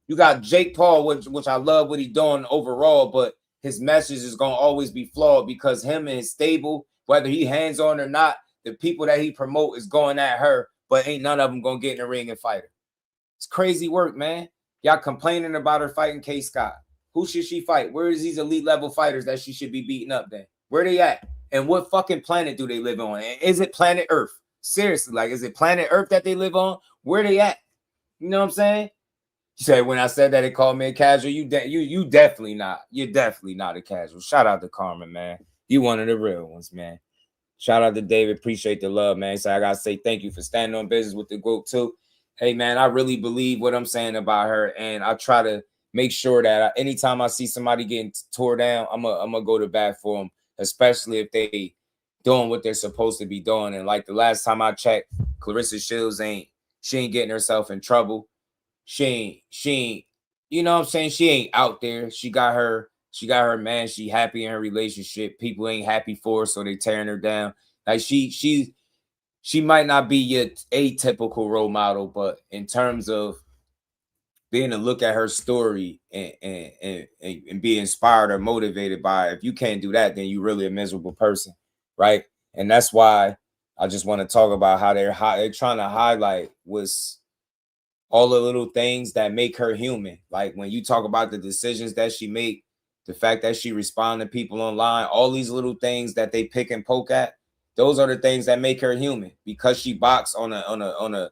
You got Jake Paul, which I love what he's doing overall, but his message is going to always be flawed because him and his stable, whether he hands on or not, the people that he promote is going at her, but ain't none of them going to get in the ring and fight her. It's crazy work, man. Y'all complaining about her fighting K. Scott. Who should she fight? Where is these elite level fighters that she should be beating up then? Where they at? And what fucking planet do they live on? And is it planet Earth? Seriously, like, is it planet Earth that they live on? Where they at? You know what I'm saying? You said when I said that it called me a casual, you definitely not. You're definitely not a casual. Shout out to Carmen, man. You one of the real ones, man. Shout out to David. Appreciate the love, man. So I gotta say thank you for standing on business with the GWOAT too. Hey, man, I really believe what I'm saying about her, and I try to make sure that anytime I see somebody getting tore down, I'm gonna go to bat for them, especially if they doing what they're supposed to be doing. And like the last time I checked, Claressa Shields ain't getting herself in trouble. She ain't, you know what I'm saying? She ain't out there. She got her man. She happy in her relationship. People ain't happy for her, so they tearing her down. Like she might not be your atypical role model, but in terms of being to look at her story and be inspired or motivated by it, if you can't do that, then you're really a miserable person, right? And that's why I just want to talk about how they're trying to highlight what's all the little things that make her human. Like when you talk about the decisions that she make, the fact that she respond to people online, all these little things that they pick and poke at, those are the things that make her human. Because she boxed on a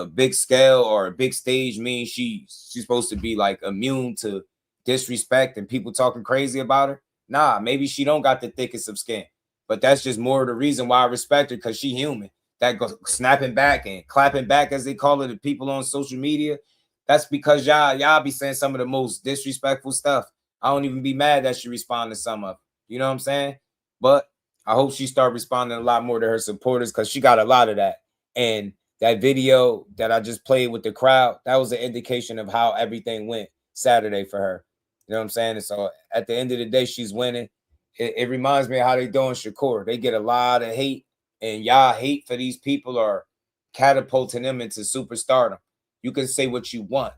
big scale or a big stage means she's supposed to be like immune to disrespect and people talking crazy about her. Nah, maybe she don't got the thickest of skin, but that's just more of the reason why I respect her, because she human. That goes snapping back and clapping back, as they call it, the people on social media. That's because y'all be saying some of the most disrespectful stuff. I don't even be mad that she responded to some of it. You know what I'm saying? But I hope she start responding a lot more to her supporters, because she got a lot of that. And that video that I just played with the crowd, that was an indication of how everything went Saturday for her. You know what I'm saying? And so at the end of the day, she's winning. It reminds me of how they doing Shakur. They get a lot of hate, and y'all hate for these people are catapulting them into superstardom. You can say what you want.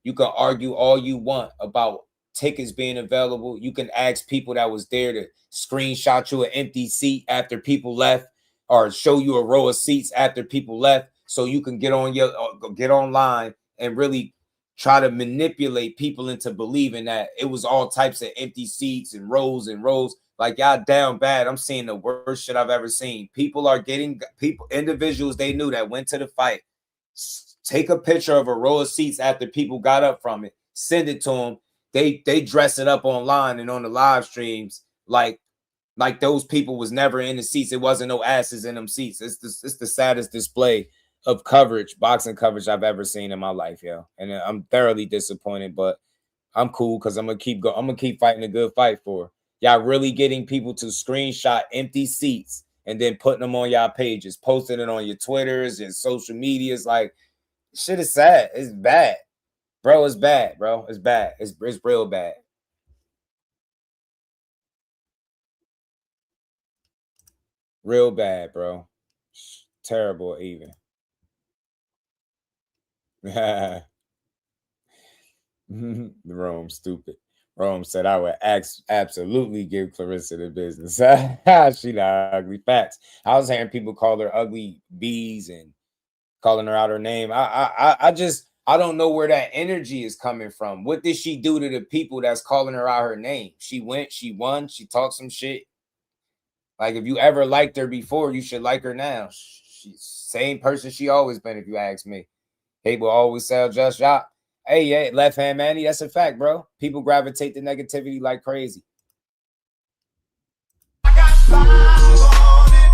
You can argue all you want about tickets being available. You can ask people that was there to screenshot you an empty seat after people left, or show you a row of seats after people left, so you can get online and really try to manipulate people into believing that it was all types of empty seats and rows and rows. Like, y'all down bad. I'm seeing the worst shit I've ever seen. Individuals they knew that went to the fight, take a picture of a row of seats after people got up from it, send it to them. They dress it up online and on the live streams like those people was never in the seats. It wasn't no asses in them seats. It's the saddest display of boxing coverage I've ever seen in my life, yo. And I'm thoroughly disappointed, but I'm cool because I'm gonna keep fighting a good fight for her. Y'all really getting people to screenshot empty seats and then putting them on y'all pages, posting it on your Twitters and social medias. Like, shit is sad. It's bad. Bro, it's bad, bro. It's bad. It's real bad. Real bad, bro. Terrible even. Rome, stupid. Rome said, I would absolutely give Claressa the business. She not ugly. Facts. I was hearing people call her ugly bees and calling her out her name. I don't know where that energy is coming from. What did she do to the people that's calling her out her name? She went, she won, she talked some shit. Like, if you ever liked her before, you should like her now. She's same person she always been, if you ask me. People always sell just shop. Hey, yeah, left hand Manny, that's a fact, bro. People gravitate to negativity like crazy. I got 5 on it.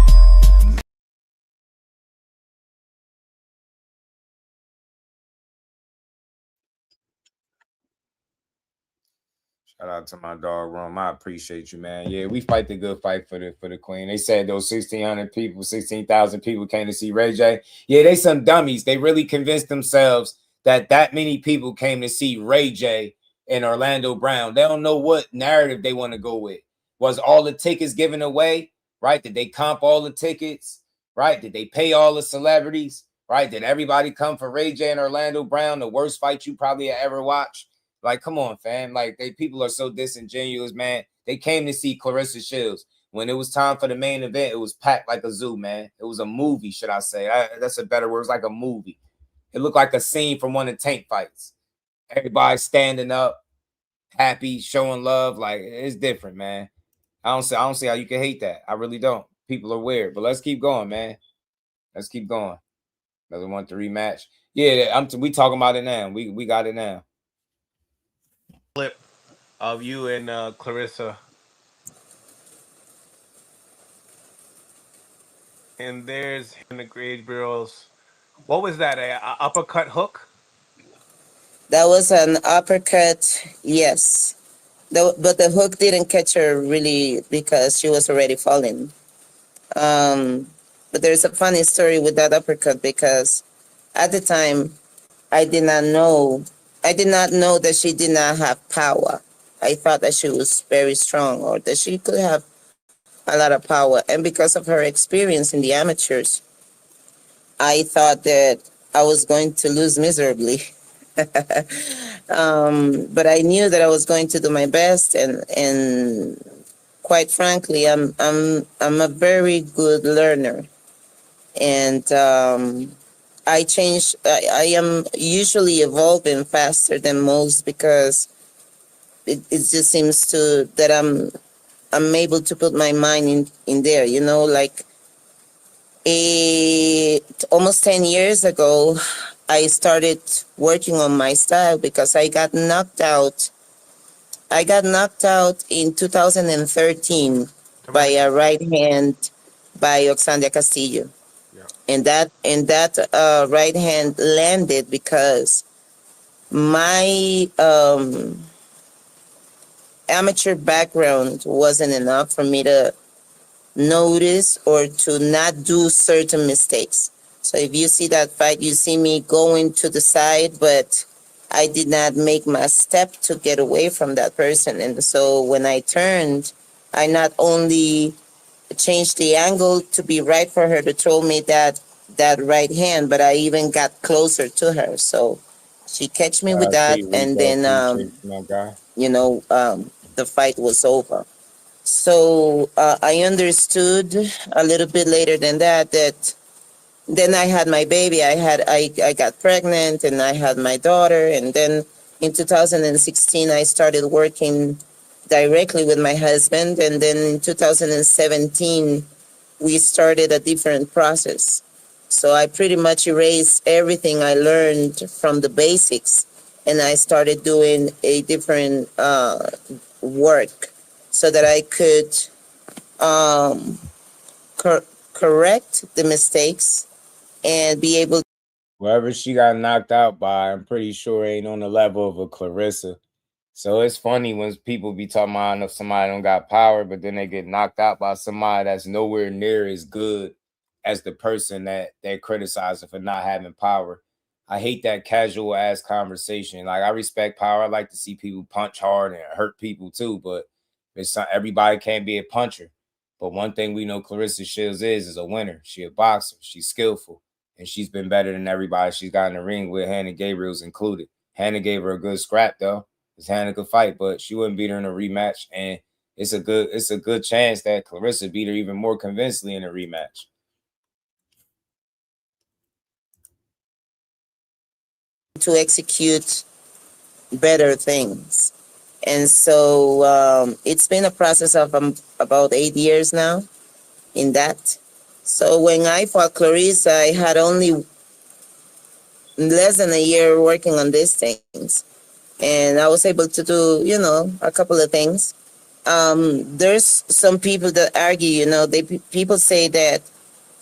Shout out to my dog, Rome. I appreciate you, man. Yeah, we fight the good fight for the queen. They said those 1,600 people, 16,000 people came to see Ray J. Yeah, they some dummies. They really convinced themselves that many people came to see Ray J and Orlando Brown. They don't know what narrative they want to go with. Was all the tickets given away? Right? Did they comp all the tickets? Right? Did they pay all the celebrities? Right? Did everybody come for Ray J and Orlando Brown, the worst fight you probably ever watched? Like, come on, fam. Like, people are so disingenuous, man. They came to see Claressa Shields. When it was time for the main event, it was packed like a zoo, man. It was a movie, should I say. That's a better word. It was like a movie. It looked like a scene from one of the tank fights. Everybody standing up, happy, showing love. Like, it's different, man. I don't see how you can hate that. I really don't. People are weird. But let's keep going, man. Let's keep going. Another one to rematch. Yeah, we talking about it now. We got it now. Clip of you and Claressa. And there's in the Gabriels. What was that? A uppercut hook? That was an uppercut, yes. But the hook didn't catch her really because she was already falling. But there's a funny story with that uppercut because at the time, I did not know that she did not have power. I thought that she was very strong or that she could have a lot of power. And because of her experience in the amateurs, I thought that I was going to lose miserably. But I knew that I was going to do my best, and quite frankly, I'm a very good learner, and I am usually evolving faster than most because it just seems that I'm able to put my mind in there, you know, like almost 10 years ago, I started working on my style because I got knocked out. I got knocked out in 2013 by a right hand by Oxandia Castillo. And that right hand landed because my amateur background wasn't enough for me to notice or to not do certain mistakes. So if you see that fight, you see me going to the side, but I did not make my step to get away from that person. And so when I turned, I not only changed the angle to be right for her to throw me that right hand, but I even got closer to her. So she catch me with that, and then the fight was over. So I understood a little bit later than that then I had my baby. I got pregnant and I had my daughter. And then in 2016, I started working directly with my husband. And then in 2017, we started a different process. So I pretty much erased everything I learned from the basics. And I started doing a different work so that I could correct the mistakes and be able whoever she got knocked out by, I'm pretty sure ain't on the level of a Claressa. So it's funny when people be talking about, I know somebody don't got power, but then they get knocked out by somebody that's nowhere near as good as the person that they're criticizing for not having power. I hate that casual ass conversation. Like, I respect power. I like to see people punch hard and hurt people too, but it's not, everybody can't be a puncher. But one thing we know Claressa Shields is a winner. She a boxer. She's skillful, and she's been better than everybody she's got in the ring with, Hanna Gabriels included. Hanna gave her a good scrap though. Because Hanna could fight, but she wouldn't beat her in a rematch. And it's a good chance that Claressa beat her even more convincingly in a rematch. To execute better things. And so it's been a process of about 8 years now in that. So when I fought Claressa, I had only less than a year working on these things. And I was able to do, you know, a couple of things. There's some people that argue, you know, people say that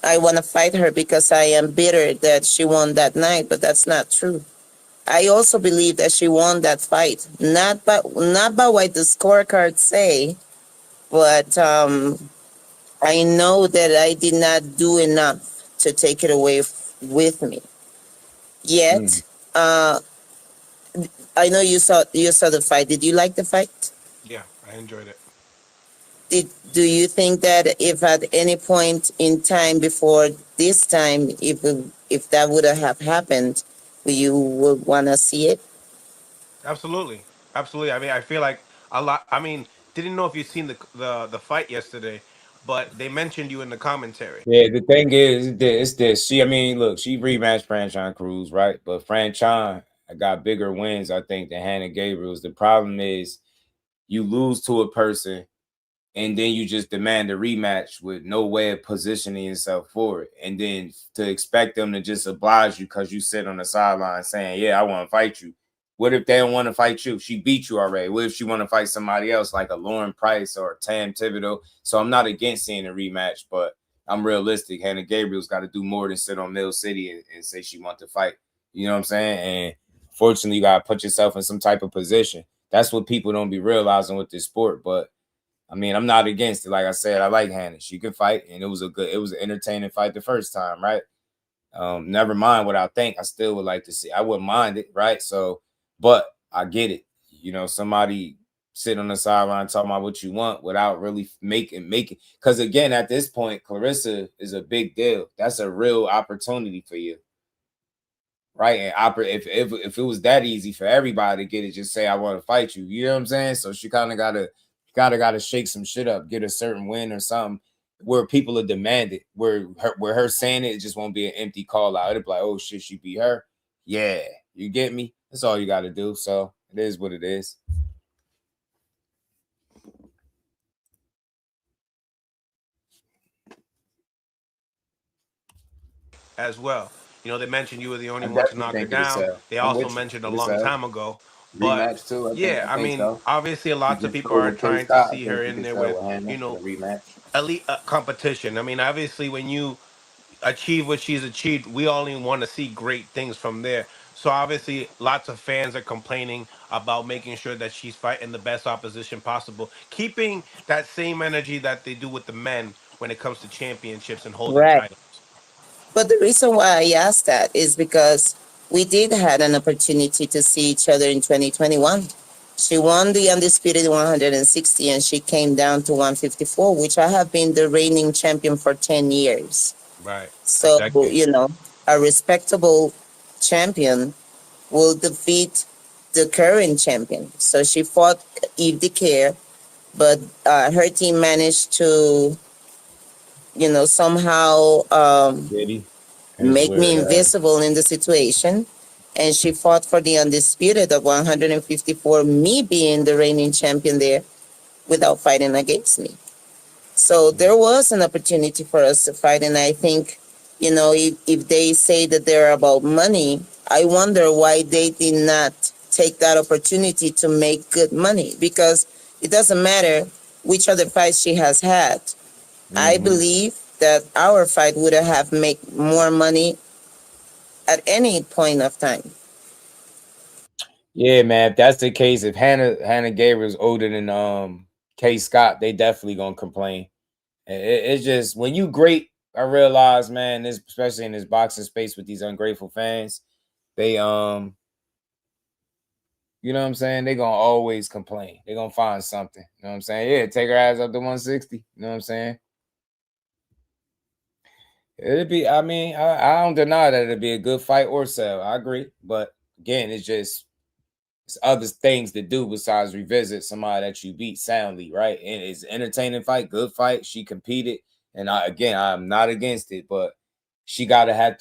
I want to fight her because I am bitter that she won that night, but that's not true. I also believe that she won that fight, not by what the scorecards say, but I know that I did not do enough to take it away with me. Yet, I know you saw the fight. Did you like the fight? Yeah, I enjoyed it. Do you think that if at any point in time before this time, if that would have happened, you would want to see it? Absolutely. Absolutely. I mean, I feel like a lot. I mean, didn't know if you've seen the fight yesterday, but they mentioned you in the commentary. Yeah, the thing is, it's this. I mean, look, she rematched Franchon Cruz, right? But Franchon got bigger wins, I think, than Hanna Gabriels. The problem is you lose to a person and then you just demand a rematch with no way of positioning yourself for it. And then to expect them to just oblige you because you sit on the sideline saying, yeah, I want to fight you. What if they don't want to fight you? She beat you already. What if she want to fight somebody else like a Lauren Price or a Tam Thibodeau? So I'm not against seeing a rematch, but I'm realistic. Hanna Gabriel's got to do more than sit on Mill City and say she wants to fight. You know what I'm saying? And fortunately, you got to put yourself in some type of position. That's what people don't be realizing with this sport. But I mean, I'm not against it. Like I said, I like Hanna. She can fight, and it was an entertaining fight the first time, right? Never mind what I think. I still would like to see. I wouldn't mind it, right? So, but I get it. You know, somebody sit on the sideline talking about what you want without really making. Because again, at this point, Claressa is a big deal. That's a real opportunity for you, right? And if it was that easy for everybody to get it, just say I want to fight you. You know what I'm saying? So she kind of gotta shake some shit up, get a certain win or something where people are demanded. Where her saying it just won't be an empty call out. It'll be like, oh shit, she beat her. Yeah, you get me? That's all you got to do. So it is what it is. As well. You know, they mentioned you were the only one to knock her down. They also mentioned a long time ago. But Rematch too. yeah, I think mean, so. obviously, lots of people are trying to see her in there with, you know, elite competition. I mean, obviously, when you achieve what she's achieved, we only want to see great things from there. So obviously, lots of fans are complaining about making sure that she's fighting the best opposition possible, keeping that same energy that they do with the men when it comes to championships and holding Right. titles. But the reason why I asked that is because we did had an opportunity to see each other in 2021. She won the undisputed 160 and she came down to 154, which I have been the reigning champion for 10 years. Right. So, you know, a respectable champion will defeat the current champion. So she fought Yves Decaire, but her team managed to, you know, somehow make me invisible in the situation. And she fought for the undisputed of 154, me being the reigning champion there without fighting against me. So there was an opportunity for us to fight. And I think, you know, if they say that they're about money, I wonder why they did not take that opportunity to make good money, because it doesn't matter which other fights she has had. I believe that our fight would have made more money at any point of time. Yeah, man. If that's the case, if Hanna Gabriels older than K Scott, they definitely gonna complain. It's just when you great, I realize, man, this especially in this boxing space with these ungrateful fans, they you know what I'm saying? They gonna always complain. They gonna find something. You know what I'm saying? Yeah, take her ass up to 160. You know what I'm saying? It'd be, I mean, I don't deny that it'd be a good fight or sell. I agree. But again, it's other things to do besides revisit somebody that you beat soundly, right? And it's an entertaining fight, good fight. She competed. And I'm not against it, but she gonna have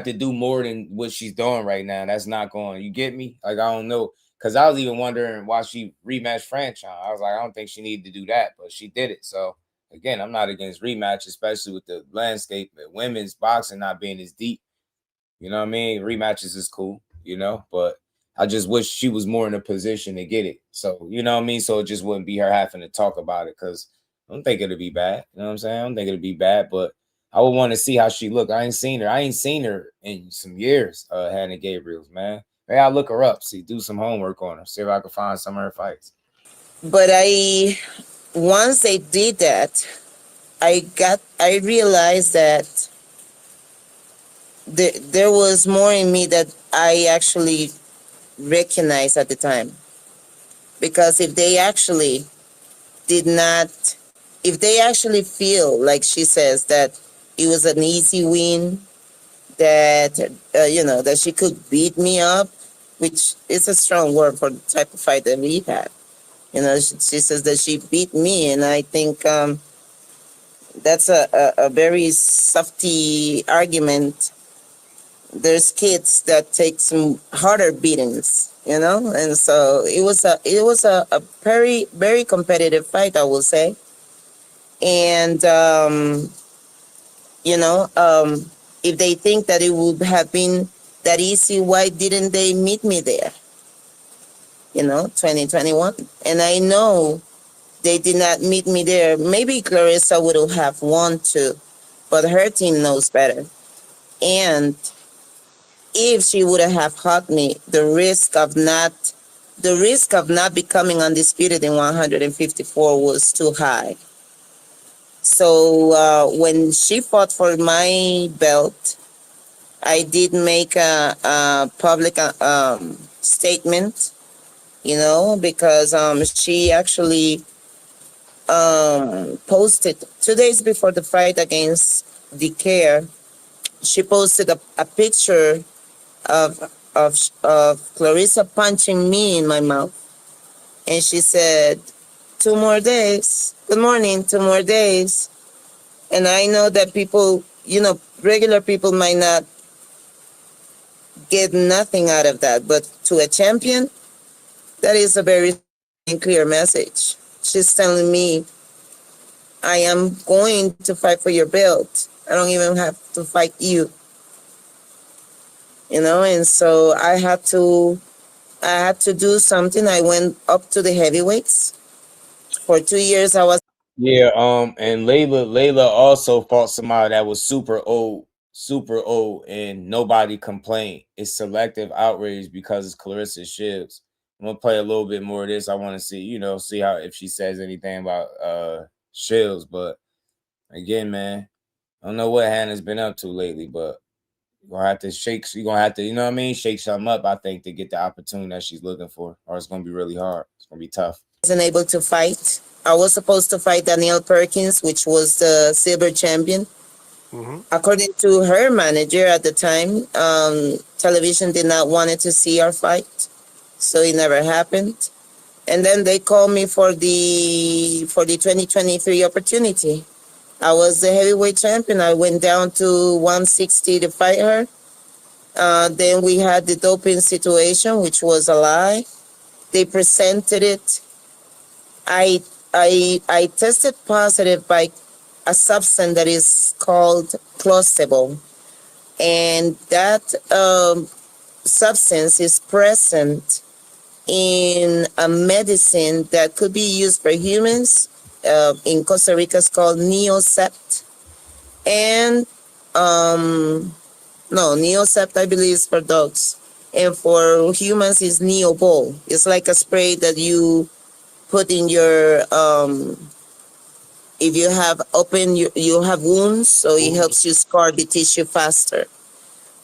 to do more than what she's doing right now. That's not going, you get me? Like, I don't know. Cause I was even wondering why she rematched franchise. I was like, I don't think she needed to do that, but she did it. So again, I'm not against rematch, especially with the landscape of women's boxing not being as deep. You know what I mean? Rematches is cool, you know, but I just wish she was more in a position to get it. So, you know what I mean? So it just wouldn't be her having to talk about it, because I don't think it'll be bad. You know what I'm saying? I don't think it'll be bad, but I would want to see how she look. I ain't seen her in some years, Hanna Gabriels, man. Maybe I'll look her up, do some homework on her, see if I can find some of her fights. But once they did that, I realized that there was more in me that I actually recognized at the time. Because if they actually feel, like she says, that it was an easy win, that, that she could beat me up, which is a strong word for the type of fight that we had. You know, she says that she beat me, and I think that's a very softy argument. There's kids that take some harder beatings, and so it was a very, very competitive fight, I will say. And if they think that it would have been that easy, why didn't they meet me there? 2021. And I know they did not meet me there. Maybe Claressa would have won too, but her team knows better. And if she would have hugged me, the risk of not becoming undisputed in 154 was too high. So when she fought for my belt, I did make a public statement, because she actually posted 2 days before the fight against DeCare. She posted a picture of Claressa punching me in my mouth, and she said, 2 more days. Good morning, 2 more days. And I know that people, regular people might not get nothing out of that, but to a champion, that is a very clear message. She's telling me, I am going to fight for your belt. I don't even have to fight you. And so I had to do something. I went up to the heavyweights. For 2 years, I was. Yeah, and Layla also fought somebody that was super old, and nobody complained. It's selective outrage because it's Claressa Shields. I'm gonna play a little bit more of this. I want to see how, if she says anything about Shields. But again, man, I don't know what Hannah's been up to lately, but you're gonna have to shake something up, I think, to get the opportunity that she's looking for, or it's gonna be really hard. It's gonna be tough. Wasn't able to fight. I was supposed to fight Danielle Perkins, which was the silver champion. Mm-hmm. According to her manager at the time, television did not want to see our fight, so it never happened. And then they called me for the 2023 opportunity. I was the heavyweight champion. I went down to 160 to fight her. Then we had the doping situation, which was a lie. They presented it. I tested positive by a substance that is called clostebol, and that substance is present in a medicine that could be used for humans. In Costa Rica, it's called Neocept, and Neocept, I believe, is for dogs. And for humans, it's Neobol. It's like a spray that you put in your, if you have you have wounds, so it helps you scar the tissue faster.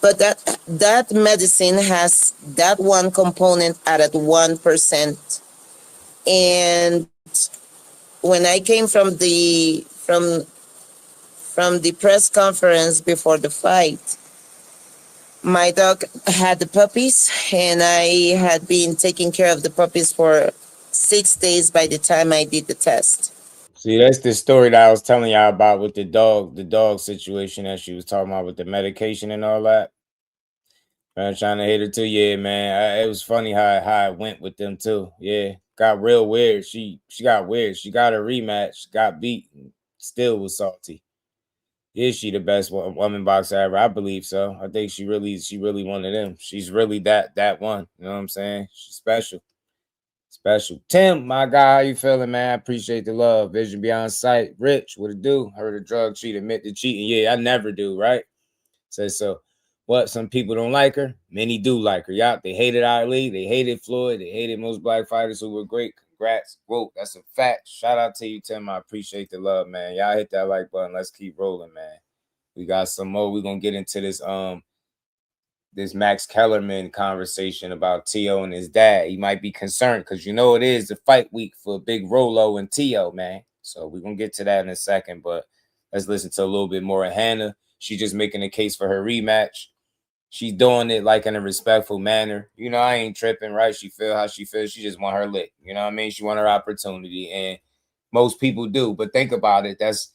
But that medicine has that one component at 1%. And when I came from the press conference before the fight, my dog had the puppies, and I had been taking care of the puppies for 6 days by the time I did the test. See, that's the story that I was telling y'all about with the dog situation that she was talking about with the medication and all that. I'm trying to hit her too, yeah, man. It was funny how it went with them too. Yeah, got real weird. She got weird. She got a rematch, got beat, and still was salty. Is she the best woman boxer ever? I believe so. I think she really one of them. She's really that one. You know what I'm saying? She's special. Special. Tim, my guy, how you feeling, man? I appreciate the love. Vision beyond sight. Rich, what it do? Heard a drug cheat, admit to cheating. Yeah, I never do, right? Says so. What? Some people don't like her. Many do like her. Yeah, they hated Ali. They hated Floyd. They hated most black fighters who were great. Congrats. Whoa, that's a fact. Shout out to you, Tim. I appreciate the love, man. Y'all hit that like button. Let's keep rolling, man. We got some more. We're gonna get into this Max Kellerman conversation about Tio and his dad. He might be concerned because it is the fight week for Big Rolo and Tio, man. So we're going to get to that in a second, but let's listen to a little bit more of Hanna. She's just making a case for her rematch. She's doing it like in a respectful manner. I ain't tripping, right? She feel how she feels. She just want her lick. You know what I mean? She want her opportunity, and most people do. But think about it. That's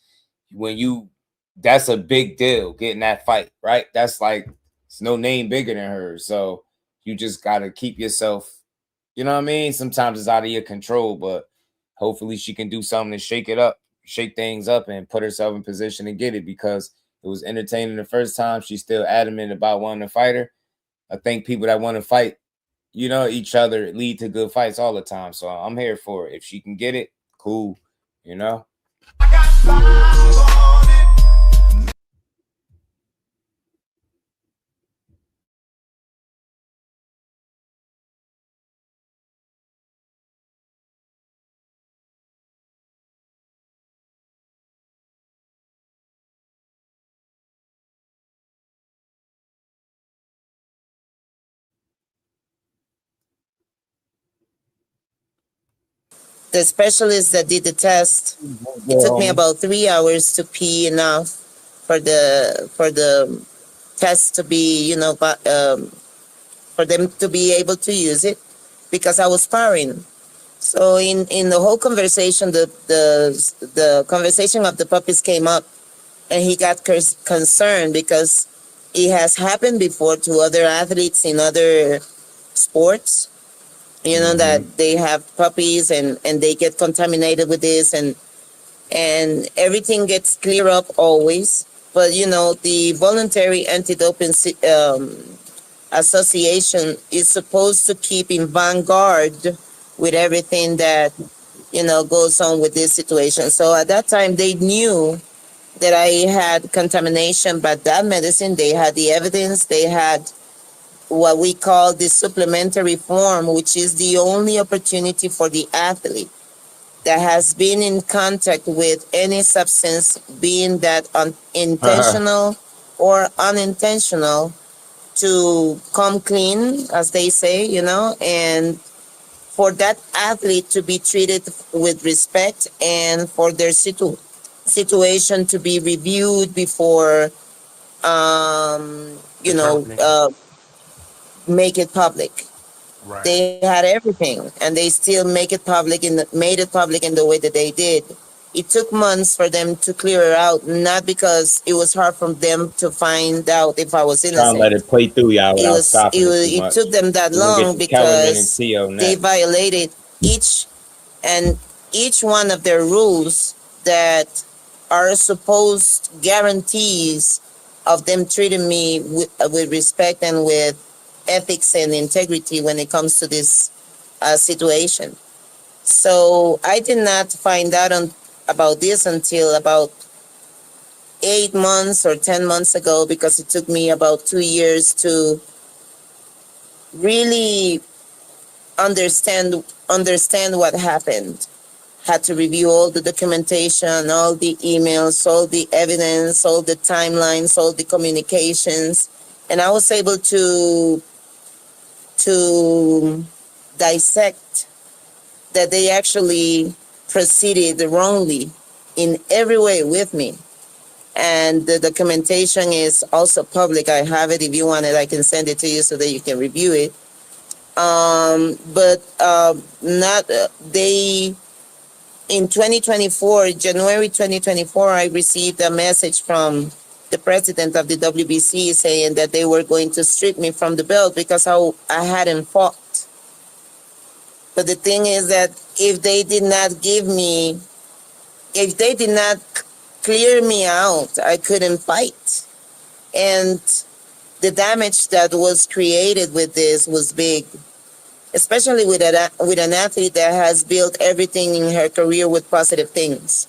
a big deal, getting that fight, right? That's like, it's no name bigger than hers. So you just got to keep yourself, you know what I mean? Sometimes it's out of your control, but hopefully she can do something to shake things up and put herself in position to get it, because it was entertaining the first time. She's still adamant about wanting to fight her. I think people that want to fight, each other lead to good fights all the time. So I'm here for it. If she can get it, cool, The specialist that did the test, it took me about 3 hours to pee enough for the test to be, for them to be able to use it, because I was sparring. So in the whole conversation, the conversation of the puppies came up, and he got concerned because it has happened before to other athletes in other sports. That they have puppies and they get contaminated with this, and everything gets clear up always. But, the Voluntary Anti-Doping Association is supposed to keep in vanguard with everything that, goes on with this situation. So at that time, they knew that I had contamination, but that medicine, they had the evidence, they had what we call the supplementary form, which is the only opportunity for the athlete that has been in contact with any substance, being that intentional or unintentional, to come clean, as they say, and for that athlete to be treated with respect, and for their situation to be reviewed before, make it public. Right. They had everything, and they still made it public in the way that they did. It took months for them to clear it out, not because it was hard for them to find out if I was innocent. Trying to let it play through y'all without stopping it took them that long because they violated each one of their rules that are supposed guarantees of them treating me with respect and with ethics and integrity when it comes to this situation. So I did not find out about this until about 8 months or 10 months ago, because it took me about 2 years to really understand what happened. Had to review all the documentation, all the emails, all the evidence, all the timelines, all the communications, and I was able to dissect that they actually proceeded wrongly in every way with me. And the documentation is also public. I have it. If you want it, I can send it to you so that you can review it. In 2024, January 2024, I received a message from the president of the WBC saying that they were going to strip me from the belt because I hadn't fought. But the thing is that if they did not clear me out, I couldn't fight. And the damage that was created with this was big, especially with an athlete that has built everything in her career with positive things.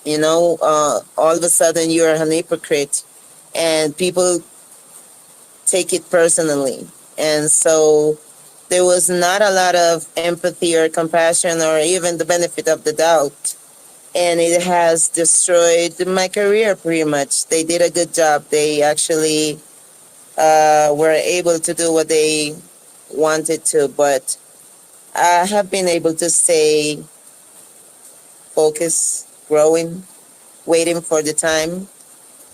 You know, all of a sudden you're an hypocrite and people take it personally. And so there was not a lot of empathy or compassion or even the benefit of the doubt. And it has destroyed my career pretty much. They did a good job. They actually were able to do what they wanted to, but I have been able to stay focused, growing, waiting for the time.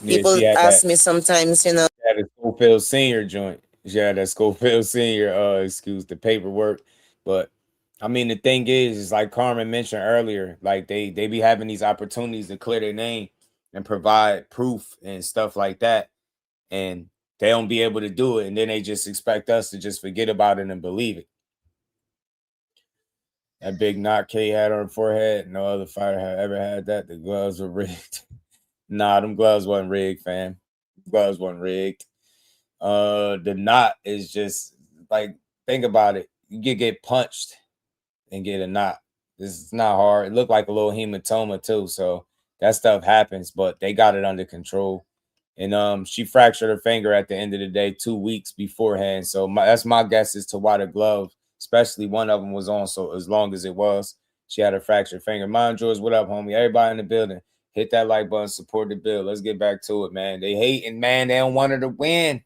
People ask me sometimes, you know. She had a Schofield Senior joint. She had that Schofield Senior, excuse the paperwork. But I mean, the thing is like Carmen mentioned earlier, like they be having these opportunities to clear their name and provide proof and stuff like that. And they don't be able to do it. And then they just expect us to just forget about it and believe it. That big knot K had on her forehead, no other fighter had ever had that. The gloves were rigged. Nah, them gloves wasn't rigged, fam. Gloves wasn't rigged. The knot is just like, think about it. You get punched and get a knot. This is not hard. It looked like a little hematoma too. So that stuff happens, but they got it under control. And she fractured her finger at the end of the day 2 weeks beforehand. So that's my guess as to why the glove, especially one of them, was on so as long as it was. She had a fractured finger. Mind George, what up, homie? Everybody in the building, hit that like button, support the bill. Let's get back to it, man. They hating, man. They don't want her to win.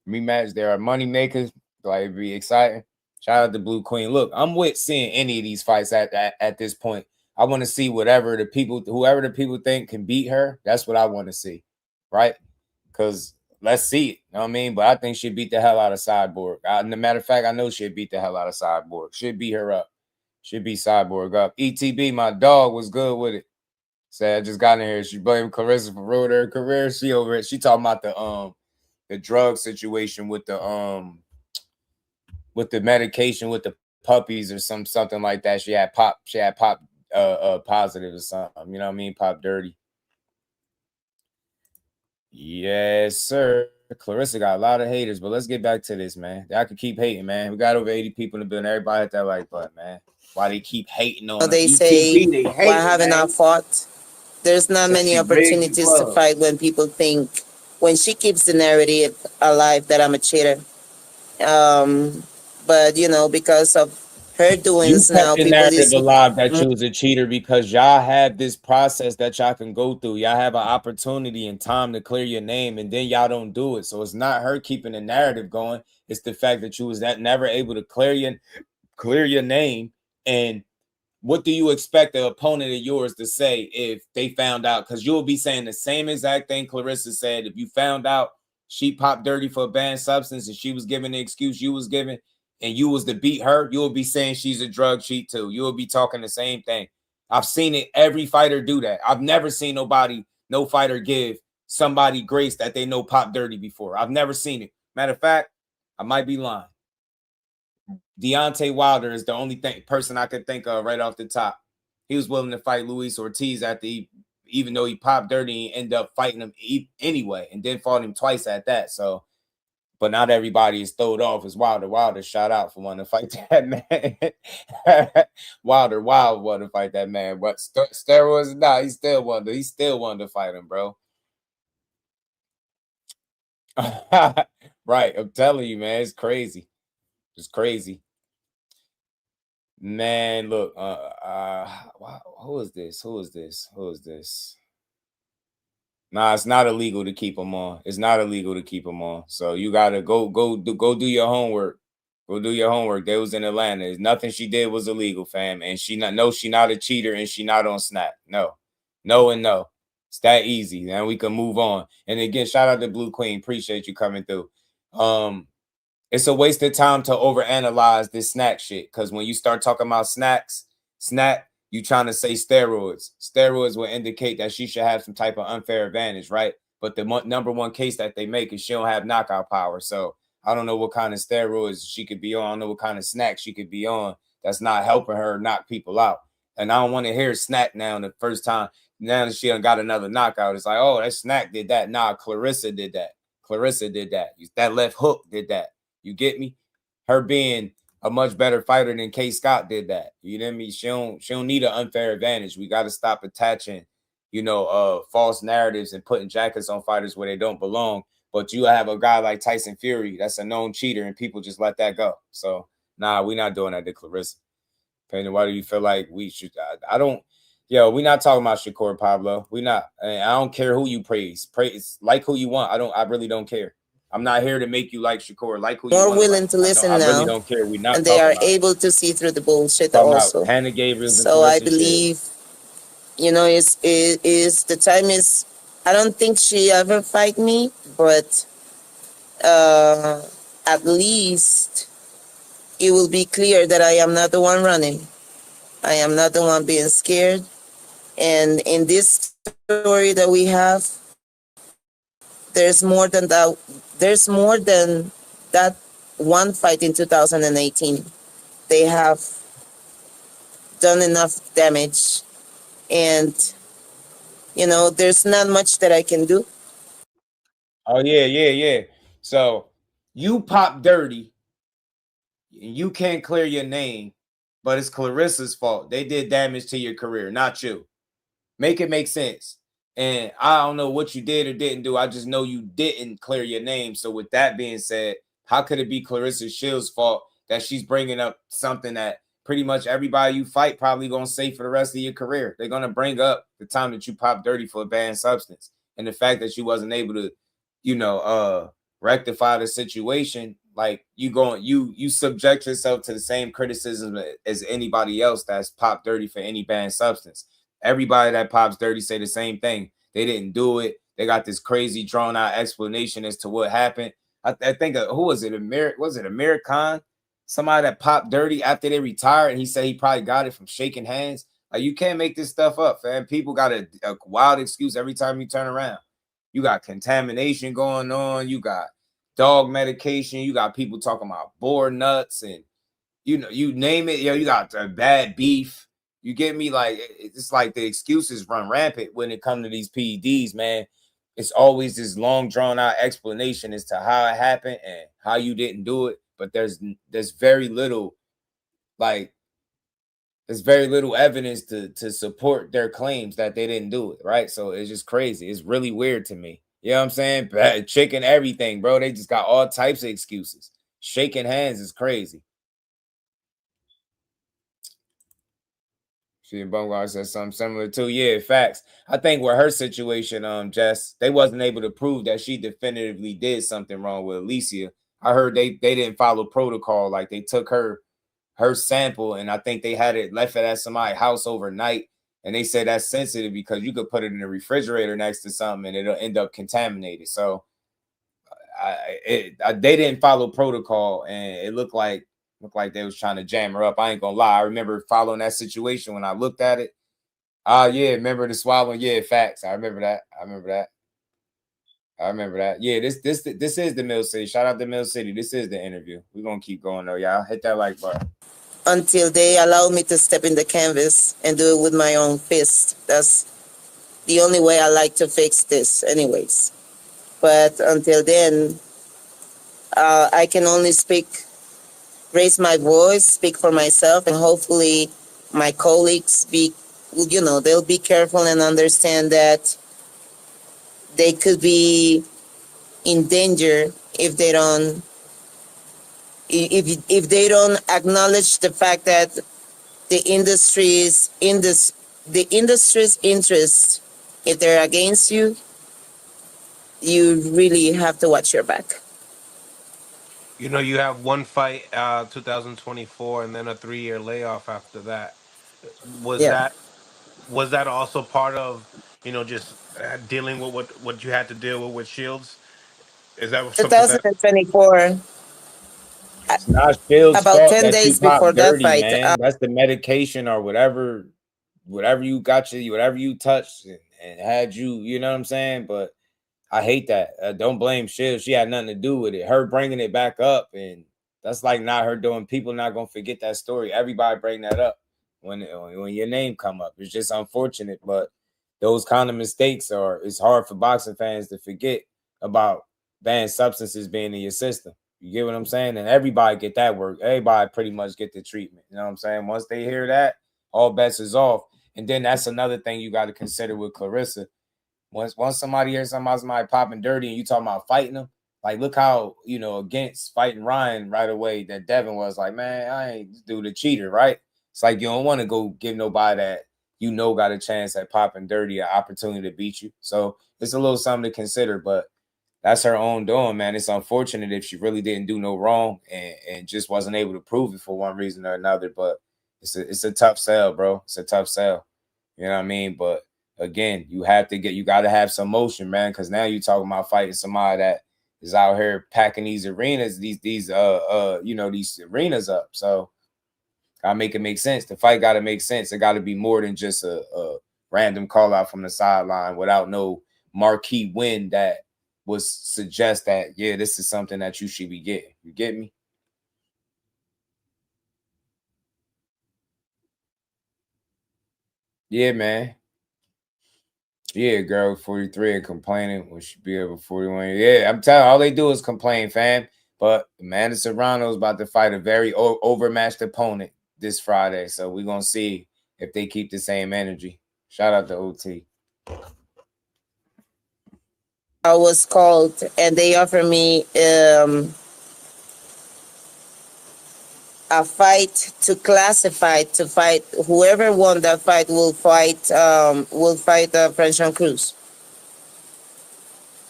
Rematch, there are money makers. Like, it'd be exciting. Shout out to Blue Queen. Look, I'm with seeing any of these fights at this point. I want to see whoever the people think can beat her. That's what I want to see, right? Because let's see it. You know what I mean? But I think she'd beat the hell out of Cyborg. As a matter of fact, I know she'd beat the hell out of Cyborg. Should beat her up. Should beat Cyborg up. ETB, my dog, was good with it. Say I just got in here. She blamed Claressa for ruining her career. She over it. She talking about the drug situation with the medication with the puppies or something like that. She had pop positive or something. You know what I mean? Pop dirty. Yes, sir. Claressa got a lot of haters, but let's get back to this, man. I could keep hating, man. We got over 80 people in the building. Everybody hit that like button, man. Why they keep hating on They say, why haven't I fought? There's not many opportunities to fight when people think, when she keeps the narrative alive that I'm a cheater. But, you know, because of her doings now, people narrative alive that you was a cheater because y'all have this process that y'all can go through. Y'all have an opportunity and time to clear your name, and then y'all don't do it. So it's not her keeping the narrative going. It's the fact that you was never able to clear your name. And what do you expect the opponent of yours to say if they found out? Because you'll be saying the same exact thing Claressa said. If you found out she popped dirty for a banned substance and she was giving the excuse you was giving, and you was to beat her, you will be saying she's a drug cheat too. You will be talking the same thing. I've seen it. Every fighter do that. I've never seen no fighter give somebody grace that they know pop dirty before. I've never seen it. Matter of fact, I might be lying. Deontay Wilder is the only person I could think of right off the top. He was willing to fight Luis Ortiz even though he popped dirty, he ended up fighting him anyway, and then fought him twice at that. So, but not everybody is throwed off as Wilder. Wilder shot out for wanting to fight that man. Wilder wanted to fight that man, but steroids, nah, he still wanted to fight him, bro. Right. I'm telling you, man. It's crazy. It's crazy. Man, look. Who is this? Who is this? Who is this? Nah, it's not illegal to keep them on. It's not illegal to keep them on. So you gotta go do your homework. Go do your homework. They was in Atlanta. Nothing she did was illegal, fam. And she not a cheater, and she not on Snap. No, no, and no. It's that easy. Then we can move on. And again, shout out to Blue Queen. Appreciate you coming through. It's a waste of time to overanalyze this snack shit. Because when you start talking about snack, you trying to say steroids. Steroids will indicate that she should have some type of unfair advantage, right? But the number one case that they make is she don't have knockout power. So I don't know what kind of steroids she could be on. I don't know what kind of snack she could be on that's not helping her knock people out. And I don't want to hear snack now the first time. Now that she done got another knockout, it's like, oh, that snack did that. Nah, Claressa did that. Claressa did that. That left hook did that. You get me? Her being a much better fighter than K. Scott did that. You know what I mean? She don't need an unfair advantage. We got to stop attaching, false narratives and putting jackets on fighters where they don't belong. But you have a guy like Tyson Fury that's a known cheater, and people just let that go. So, nah, we're not doing that to Claressa. Payne, why do you feel like we should? I don't. We're not talking about Shakur, Pablo. We're not. I don't care who you praise. Praise like who you want. I really don't care. I'm not here to make you like Shakur. Like who you want. More willing to listen now. I really don't care. We're not. And they are able to see through the bullshit also. Hanna, Gabriels, so I believe, is the time is. I don't think she ever fight me, but at least it will be clear that I am not the one running. I am not the one being scared. And in this story that we have, there's more than that. There's more than that one fight in 2018. They have done enough damage. And, there's not much that I can do. Oh, yeah. So you pop dirty. You can't clear your name, but it's Claressa's fault. They did damage to your career, not you. Make it make sense. And I don't know what you did or didn't do. I just know you didn't clear your name. So with that being said, how could it be Claressa Shields' fault that she's bringing up something that pretty much everybody you fight probably going to say for the rest of your career? They're going to bring up the time that you popped dirty for a banned substance. And the fact that you wasn't able to, rectify the situation. Like you subject yourself to the same criticism as anybody else that's popped dirty for any banned substance. Everybody that pops dirty say the same thing. They didn't do it. They got this crazy drawn out explanation as to what happened. I think who was it? Amir Khan? Somebody that popped dirty after they retired, and he said he probably got it from shaking hands. Like, you can't make this stuff up, fam. People got a wild excuse every time you turn around. You got contamination going on. You got dog medication. You got people talking about boar nuts, and you name it. You got bad beef. You get me? Like, it's like the excuses run rampant when it comes to these PEDs, man. It's always this long drawn out explanation as to how it happened and how you didn't do it. But there's very little, there's very little evidence to support their claims that they didn't do it, right? So it's just crazy. It's really weird to me. You know what I'm saying? Bad chicken, everything, bro. They just got all types of excuses. Shaking hands is crazy. She and Baumgardner said something similar too. Yeah, facts. I think with her situation, Jess, they wasn't able to prove that she definitively did something wrong with Alycia. I heard they didn't follow protocol. Like, they took her sample, and I think they had it left it at somebody's house overnight. And they said that's sensitive because you could put it in the refrigerator next to something and it'll end up contaminated. So they didn't follow protocol, and it looked like they was trying to jam her up. I ain't gonna lie. I remember following that situation when I looked at it. Yeah, remember the swallowing? Yeah, facts. I remember that. Yeah, this is the Mill City. Shout out to Mill City. This is the interview. We're gonna keep going though, y'all. Hit that like button. Until they allow me to step in the canvas and do it with my own fist. That's the only way I like to fix this anyways. But until then, I can only raise my voice, speak for myself, and hopefully my colleagues they'll be careful and understand that they could be, in danger if they don't if they don't acknowledge the fact that the industry's interests, if they're against you, you really have to watch your back. You know, you have one fight, 2024, and then a 3-year layoff after that. Was Yeah. that was that also part of, just dealing with what you had to deal with Shields? Is that something that? 2024, It's not Phil's about fault 10 that you days before pop that dirty, fight, man. That's the medication or whatever you got whatever you touched and had you, you know what I'm saying? But I hate that. Don't blame Shiv. She had nothing to do with it. Her bringing it back up, and that's like not her doing. People not gonna forget that story. Everybody bring that up when your name come up. It's just unfortunate, but those kind of mistakes it's hard for boxing fans to forget about banned substances being in your system. You get what I'm saying? And everybody get that work. Everybody pretty much get the treatment. You know what I'm saying? Once they hear that, all bets is off. And then that's another thing you got to consider with Claressa. Once somebody hears somebody popping dirty and you talking about fighting them, like look how, against fighting Ryan right away that Devin was like, man, I ain't do the cheater, right? It's like you don't want to go give nobody that got a chance at popping dirty, an opportunity to beat you. So it's a little something to consider, but that's her own doing, man. It's unfortunate if she really didn't do no wrong and just wasn't able to prove it for one reason or another. But it's a tough sell, bro. It's a tough sell. You know what I mean? But again, you got to have some motion, man, because now you're talking about fighting somebody that is out here packing these arenas, these arenas up. So gotta make it make sense. The fight gotta make sense. It gotta be more than just a random call out from the sideline without no marquee win that would suggest that, yeah, this is something that you should be getting. You get me? Yeah, man. Yeah, girl, 43 and complaining when she be able 41. Yeah, I'm telling you, all they do is complain, fam. But Amanda Serrano is about to fight a very overmatched opponent this Friday. So we're going to see if they keep the same energy. Shout out to OT. I was called and they offered me a fight to classify to fight. Whoever won that fight will fight French and Cruz.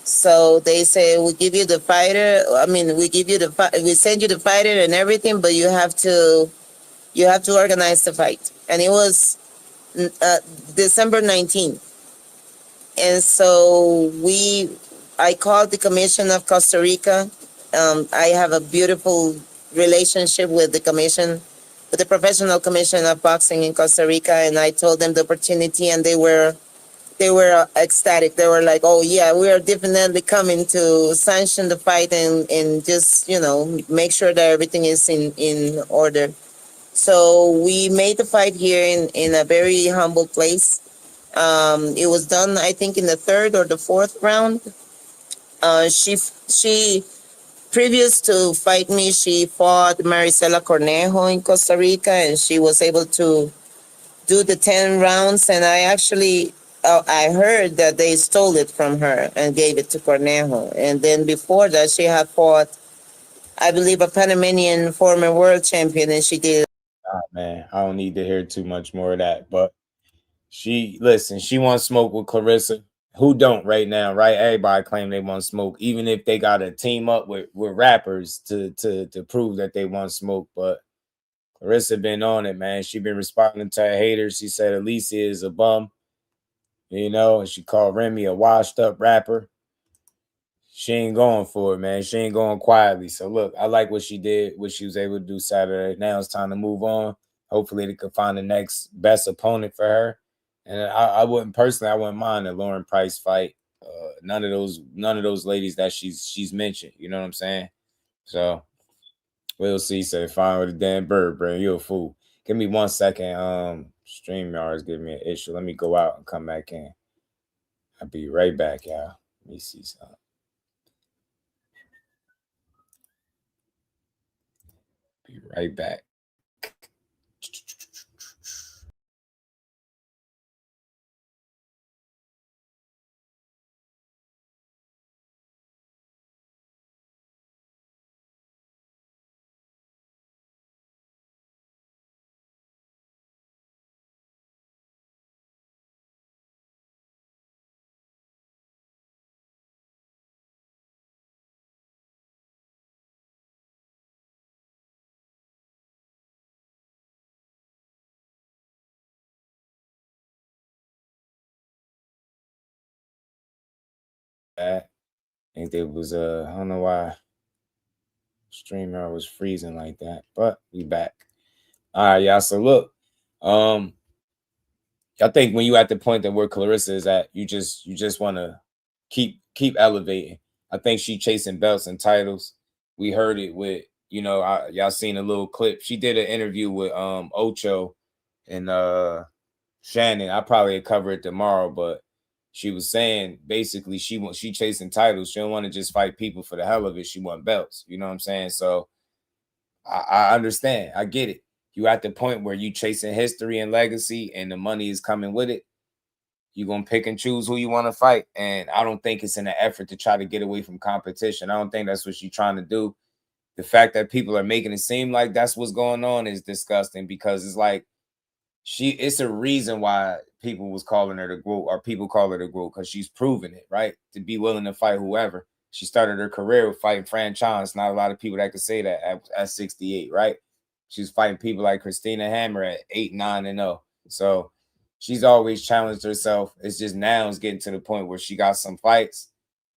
So they say we give you the fighter. I mean, we give you we send you the fighter and everything, but you have to organize the fight. And it was December 19th. And so I called the Commission of Costa Rica. I have a beautiful relationship with the commission, with the Professional Commission of Boxing in Costa Rica, and I told them the opportunity, and they were ecstatic. They were like, "Oh yeah, we are definitely coming to sanction the fight and just make sure that everything is in order." So we made the fight here in a very humble place. It was done, I think, in the third or the fourth round. She previous to fight me, she fought Maricela Cornejo in Costa Rica, and she was able to do the 10 rounds. And I heard that they stole it from her and gave it to Cornejo. And then before that, she had fought, I believe, a Panamanian former world champion, and she did. Man, I don't need to hear too much more of that. But she wants smoke with Claressa. Who don't right now, right? Everybody claim they want smoke, even if they got to team up with rappers to prove that they want smoke. But Claressa been on it, man. She been responding to her haters. She said Alycia is a bum, and she called Remy a washed up rapper. She ain't going for it, man. She ain't going quietly. So look, I like what she did, what she was able to do Saturday. Now it's time to move on. Hopefully they could find the next best opponent for her. And I wouldn't mind a Lauren Price fight. None of those ladies that she's mentioned. You know what I'm saying? So we'll see. Said fine with a damn bird, bro. You a fool. Give me 1 second. StreamYard is giving me an issue. Let me go out and come back in. I'll be right back, y'all. Let me see something. Be right back. I think there was I don't know why streamer was freezing like that, but we back. All right, y'all. So look, I think when you at the point that where Claressa is at, you just want to keep elevating. I think she chasing belts and titles. We heard it with y'all seen a little clip. She did an interview with Ocho and Shannon. I probably cover it tomorrow, but she was saying basically she chasing titles. She don't want to just fight people for the hell of it. She want belts. You know what I'm saying? So I understand. I get it. You at the point where you chasing history and legacy and the money is coming with it. You're going to pick and choose who you want to fight. And I don't think it's in an effort to try to get away from competition. I don't think that's what she's trying to do. The fact that people are making it seem like that's what's going on is disgusting, because it's like it's a reason why people was calling her the GWOAT, or people call her the GWOAT, because she's proven it, right? To be willing to fight whoever. She started her career with fighting franchise. Not a lot of people that could say that at 68, right? She's fighting people like Christina Hammer at 8, 9, and 0. So she's always challenged herself. It's just now it's getting to the point where she got some fights.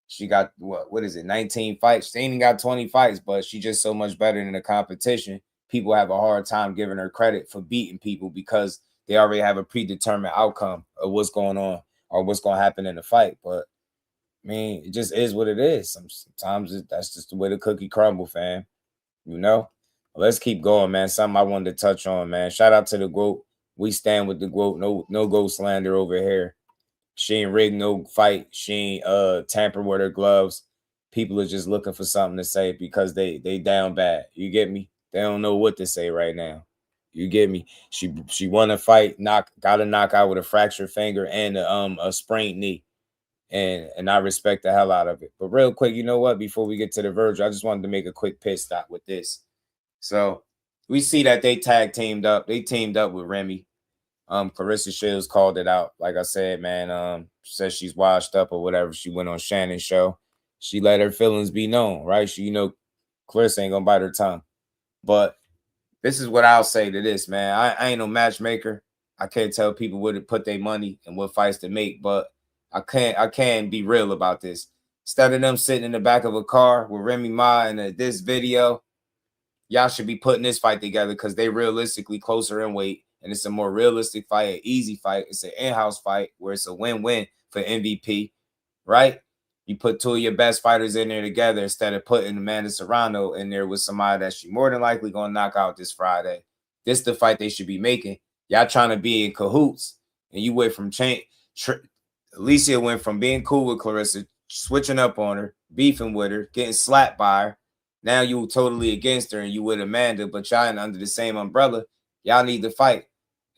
She got, what is it, 19 fights? She ain't even got 20 fights, but she's just so much better than the competition. People have a hard time giving her credit for beating people because they already have a predetermined outcome of what's going on or what's going to happen in the fight. But, I mean, it just is what it is. Sometimes that's just the way the cookie crumble, fam. You know? Well, let's keep going, man. Something I wanted to touch on, man. Shout out to the GWOAT. We stand with the GWOAT. No ghost slander over here. She ain't rigged no fight. She ain't tampered with her gloves. People are just looking for something to say because they down bad. You get me? They don't know what to say right now. You get me? She won a fight, got a knockout with a fractured finger and a sprained knee. And I respect the hell out of it. But real quick, you know what? Before we get to the verge, I just wanted to make a quick pit stop with this. So we see that they tag teamed up. They teamed up with Remy. Claressa Shields called it out. Like I said, man, says she's washed up or whatever. She went on Shannon's show. She let her feelings be known, right? Claressa ain't gonna bite her tongue. But this is what I'll say to this, man. I ain't no matchmaker. I can't tell people where to put their money and what fights to make, but I can be real about this. Instead of them sitting in the back of a car with Remy Ma in this video, y'all should be putting this fight together because they realistically closer in weight, and it's a more realistic fight, an easy fight. It's an in-house fight where it's a win-win for MVP, right? You put two of your best fighters in there together instead of putting Amanda Serrano in there with somebody that she more than likely going to knock out this Friday. This is the fight they should be making. Y'all trying to be in cahoots, and you went from Alycia went from being cool with Claressa, switching up on her, beefing with her, getting slapped by her. Now you totally against her and you with Amanda, but y'all under the same umbrella. Y'all need to fight.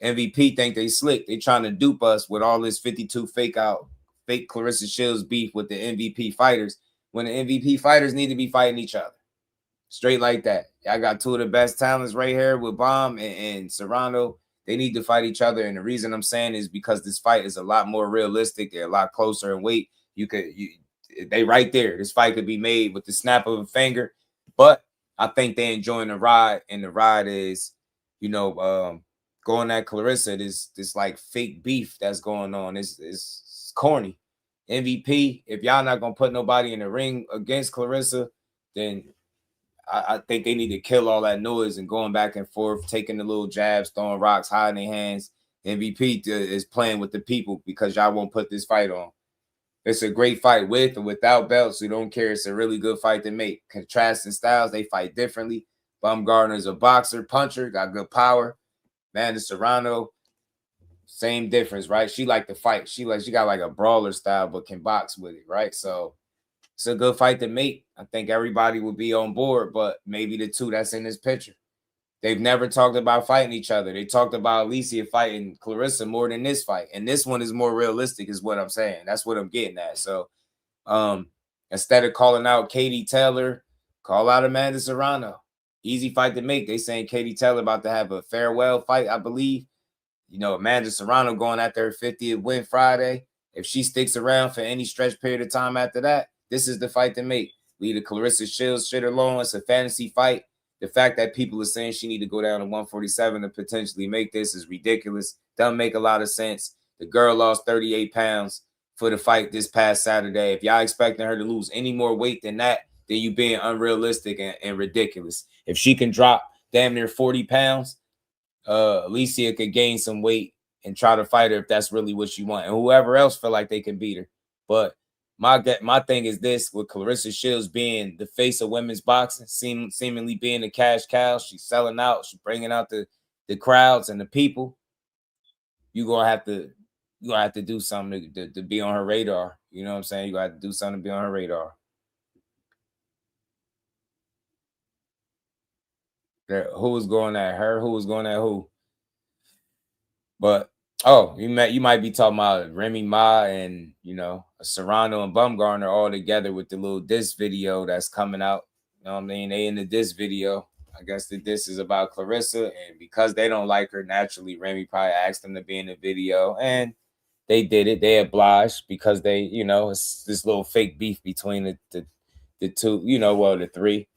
MVP think they slick. They trying to dupe us with all this 52 fake Claressa Shields beef with the MVP fighters when the MVP fighters need to be fighting each other. Straight like that. Y'all got two of the best talents right here with Baum and Serrano. They need to fight each other. And the reason I'm saying is because this fight is a lot more realistic. They're a lot closer in weight. They right there. This fight could be made with the snap of a finger. But I think they enjoying the ride, and the ride is, going at Claressa. This like fake beef that's going on. It's corny. MVP, if y'all not gonna put nobody in the ring against Claressa, then I think they need to kill all that noise and going back and forth, taking the little jabs, throwing rocks, hiding their hands. MVP is playing with the people because y'all won't put this fight on. It's a great fight with or without belts. We don't care. It's a really good fight to make. Contrasting styles, they fight differently. Baumgardner is a boxer, puncher, got good power. Man, the Serrano, same difference, right? She like to fight. She got like a brawler style, but can box with it, right? So it's a good fight to make. I think everybody will be on board, but maybe the two that's in this picture. They've never talked about fighting each other. They talked about Alycia fighting Claressa more than this fight. And this one is more realistic is what I'm saying. That's what I'm getting at. So instead of calling out Katie Taylor, call out Amanda Serrano. Easy fight to make. They saying Katie Taylor about to have a farewell fight, I believe. Amanda Serrano going after her 50th win Friday. If she sticks around for any stretch period of time after that, this is the fight to make. Leave the Claressa Shields shit alone. It's a fantasy fight. The fact that people are saying she need to go down to 147 to potentially make this is ridiculous. Doesn't make a lot of sense. The girl lost 38 pounds. for the fight this past Saturday. If y'all expecting her to lose any more weight than that, then you being unrealistic and ridiculous. If she can drop damn near 40 pounds, Alycia could gain some weight and try to fight her if that's really what she want. And whoever else feel like they can beat her. But my thing is this, with Claressa Shields being the face of women's boxing, seemingly being a cash cow, she's selling out, she's bringing out the crowds and the people. You're gonna have to do something to be on her radar. You know what I'm saying? You got to do something to be on her radar. Who was going at her? Who was going at who? But you might be talking about Remy Ma and Serrano and Baumgardner all together with the little diss video that's coming out. You know what I mean? They in the diss video. I guess the diss is about Claressa, and because they don't like her, naturally Remy probably asked them to be in the video, and they did it. They obliged because they, it's this little fake beef between the two, the three,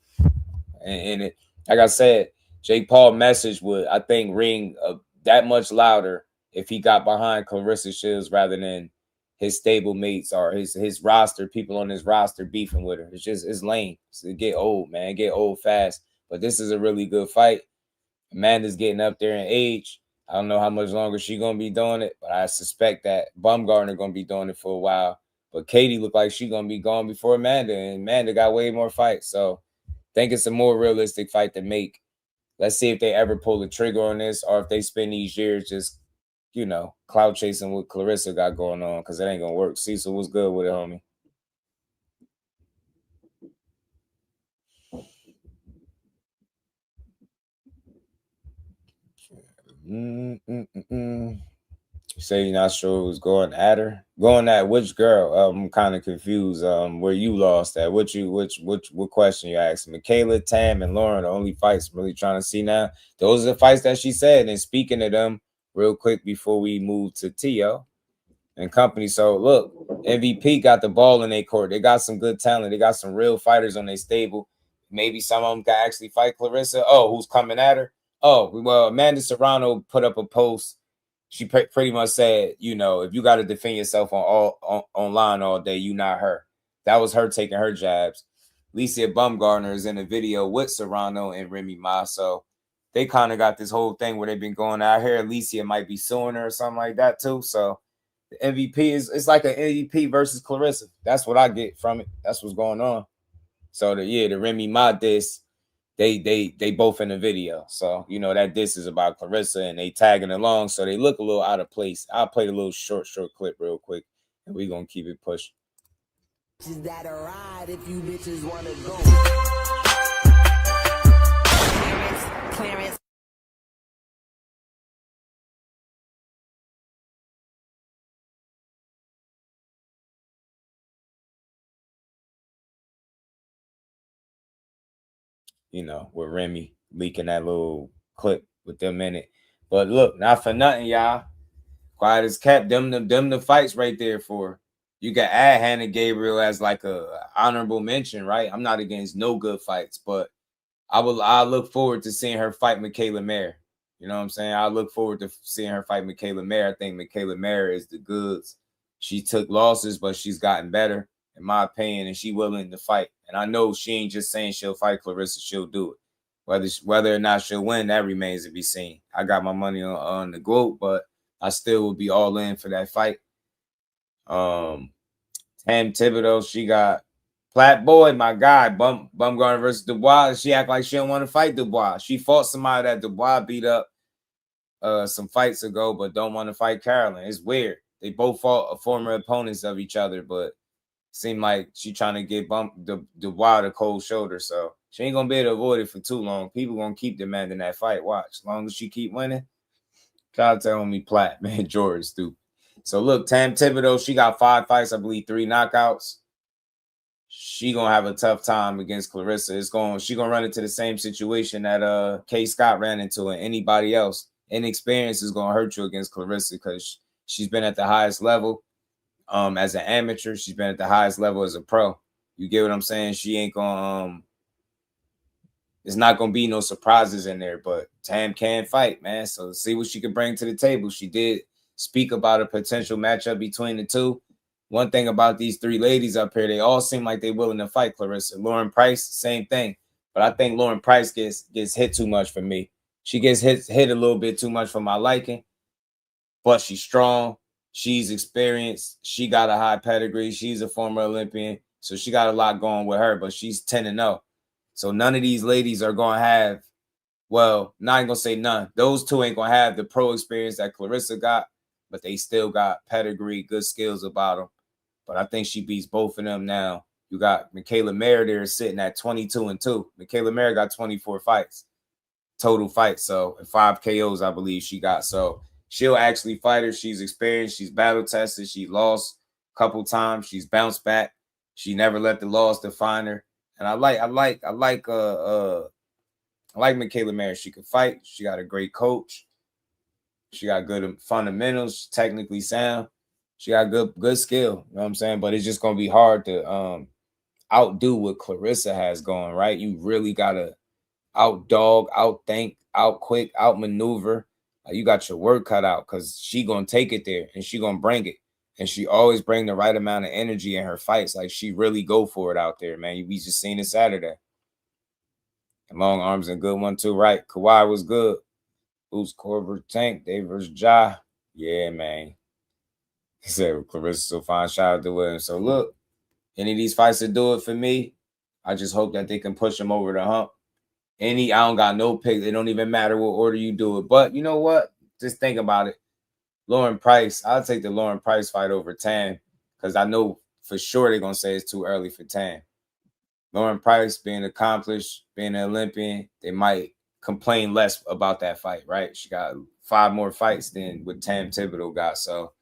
and it, like I said, Jake Paul message would, I think, ring that much louder if he got behind Claressa Shields rather than his stable mates or his roster, people on his roster beefing with her. It's lame. It get old, man. It get old fast. But this is a really good fight. Amanda's getting up there in age. I don't know how much longer she's going to be doing it, but I suspect that Baumgardner going to be doing it for a while. But Katie looked like she's going to be gone before Amanda, and Amanda got way more fights. So I think it's a more realistic fight to make. Let's see if they ever pull the trigger on this or if they spend these years just, clout chasing what Claressa got going on, because it ain't going to work. Cecil, what's good with it, homie? You say you're not sure who's going at her? Going at which girl? I'm kind of confused. Where you lost at? What question you asked? Michaela, Tam, and Lauren, the only fights I'm really trying to see now. Those are the fights that she said. And speaking of them, real quick before we move to Tio and company. So look, MVP got the ball in their court. They got some good talent. They got some real fighters on their stable. Maybe some of them can actually fight Claressa. Oh, who's coming at her? Oh, well, Amanda Serrano put up a post. She pretty much said, if you got to defend yourself online all day, you not her. That was her taking her jabs. Alycia Baumgardner is in a video with Serrano and Remy Ma. So they kind of got this whole thing where they've been going out here. Alycia might be suing her or something like that too. So the MVP it's like an MVP versus Claressa. That's what I get from it. That's what's going on. So the Remy Ma diss. They both in the video. So, that this is about Claressa and they tagging along. So they look a little out of place. I'll play the little short clip real quick and we're going to keep it pushing. Is that a ride if you bitches want to go? Clarence. With Remy leaking that little clip with them in it. But look, not for nothing, y'all. Quiet as kept. Them the fights right there for. You can add Hanna Gabriel as like a honorable mention, right? I'm not against no good fights, but I look forward to seeing her fight Michaela Mayer. You know what I'm saying? I look forward to seeing her fight Michaela Mayer. I think Michaela Mayer is the goods. She took losses, but she's gotten better, in my opinion, and she willing to fight. And I know she ain't just saying she'll fight Claressa, she'll do it. Whether or not she'll win, that remains to be seen. I got my money on the GWOAT, but I still will be all in for that fight. Tam Thibodeau, she got Flat Boy, my guy, Baumgardner versus Dubois. She act like she don't want to fight Dubois. She fought somebody that Dubois beat up some fights ago, but don't want to fight Carolyn. It's weird. They both fought former opponents of each other, but seemed like she trying to get Dubois the cold shoulder. So she ain't going to be able to avoid it for too long. People going to keep demanding that fight. Watch. As long as she keep winning. God telling me Platt, man, George, stupid. So look, Tam Thibodeau, she got 5 fights, I believe 3 knockouts. She gonna have a tough time against Claressa. She gonna run into the same situation that K. Scott ran into, and anybody else. Inexperience is gonna hurt you against Claressa because she's been at the highest level as an amateur. She's been at the highest level as a pro. You get what I'm saying? She ain't gonna it's not gonna be no surprises in there, but Tam can fight, man. So see what she can bring to the table. She did speak about a potential matchup between the two. one thing about these three ladies up here, they all seem like they willing to fight. Claressa, Lauren Price, same thing. But I think Lauren Price gets hit too much for me. She gets hit a little bit too much for my liking. But she's strong. She's experienced. She got a high pedigree. She's a former Olympian. So she got a lot going with her, but she's 10-0. So none of these ladies are going to have, well, not even going to say none. Those two ain't going to have the pro experience that Claressa got, but they still got pedigree, good skills about them. But I think she beats both of them now. You got Michaela Mayer there sitting at 22-2. Michaela Mayer got 24 fights, total fights. So 5 KOs, I believe she got. So she'll actually fight her. She's experienced. She's battle tested. She lost a couple times. She's bounced back. She never let the loss define her. And I like Michaela Mayer. She can fight. She got a great coach. She got good fundamentals. She's technically sound. She got good skill. You know what I'm saying? But it's just gonna be hard to outdo what Claressa has going, right? You really gotta outdog, outthink, outquick, outmaneuver. You got your work cut out because she gonna take it there and she gonna bring it. And she always bring the right amount of energy in her fights. Like she really go for it out there, man. We just seen it Saturday. And long arms and good one too, right? Kawhi was good. Boots Corver Tank, Dave versus Ja. Yeah, man. He said Claressa so fine. Shout out to William. So look, any of these fights that do it for me, I just hope that they can push them over the hump. I don't got no pick. It don't even matter what order you do it. But you know what? Just think about it. Lauren Price, I'll take the Lauren Price fight over Tan because I know for sure they're going to say it's too early for Tan. Lauren Price being accomplished, being an Olympian, they might complain less about that fight, right? She got 5 more fights than what Tam Thibodeau got. So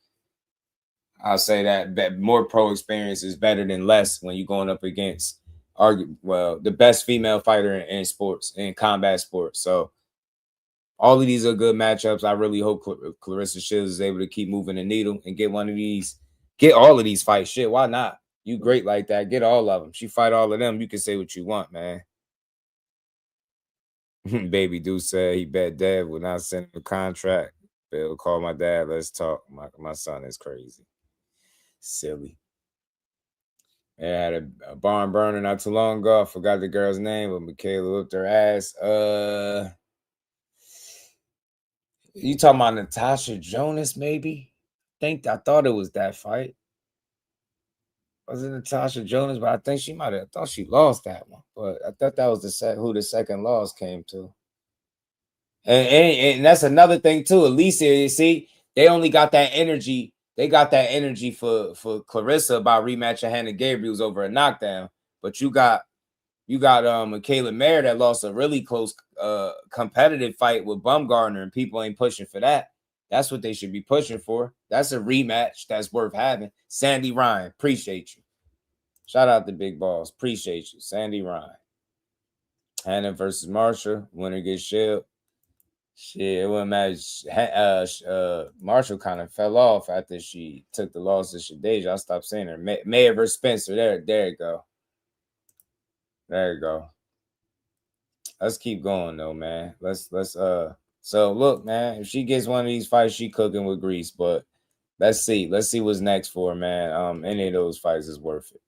I'll say that more pro experience is better than less when you're going up against the best female fighter in sports, in combat sports. So all of these are good matchups. I really hope Claressa Shields is able to keep moving the needle and get all of these fights. Shit, why not? You great like that. Get all of them. She fight all of them. You can say what you want, man. Baby Dude said he bet Dev would not send him a contract. Bill, call my dad. Let's talk. My son is crazy. Silly. I had a barn burner not too long ago. I forgot the girl's name, but Michaela whipped her ass. You talking about Natasha Jonas, maybe? I thought it was that fight. Was it Natasha Jonas? But I think she might have. I thought she lost that one. But I thought that was who the second loss came to. And that's another thing too. Alycia, you see, they only got that energy. They got that energy for Claressa about rematching Hanna Gabriels over a knockdown. But you got Michaela Mayer that lost a really close competitive fight with Baumgardner, and people ain't pushing for that. That's what they should be pushing for. That's a rematch that's worth having. Sandy Ryan, appreciate you. Shout out to Big Balls. Appreciate you. Sandy Ryan. Hanna versus Marshall. Winner gets shield. Shit, it wouldn't matter. Marshall kind of fell off after she took the loss to Shadeja. I stopped saying her. Mayer versus Spencer. There you go. There you go. Let's keep going though, man. So look, man, if she gets one of these fights, she cooking with grease. But let's see. Let's see what's next for her, man. Any of those fights is worth it.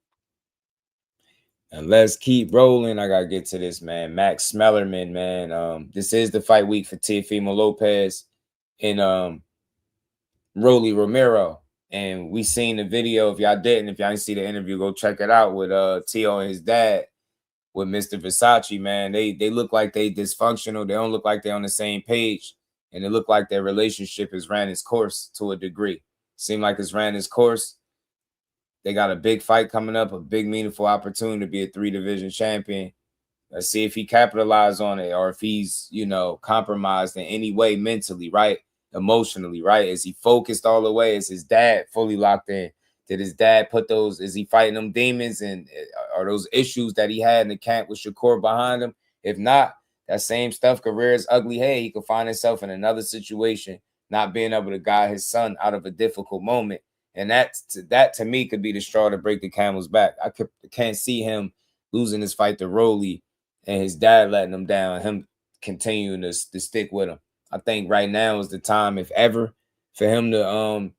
And let's keep rolling. I gotta get to this, man. Max Smellerman, man. This is the fight week for Teofimo Lopez and Rolly Romero. And we seen the video. If y'all didn't see the interview, go check it out with Tio and his dad with Mr. Versace, man. They look like they dysfunctional. They don't look like they're on the same page. And it look like their relationship has ran its course to a degree. Seem like it's ran its course. They got a big fight coming up, a big meaningful opportunity to be a 3-division champion. Let's see if he capitalized on it or if he's, compromised in any way mentally, right? Emotionally, right? Is he focused all the way? Is his dad fully locked in? Did his dad is he fighting them demons and are those issues that he had in the camp with Shakur behind him? If not, that same stuff could rear his ugly head. He could find himself in another situation, not being able to guide his son out of a difficult moment. And that to me could be the straw to break the camel's back. I can't see him losing this fight to Rolly and his dad letting him down, him continuing to stick with him. I think right now is the time, if ever, for him to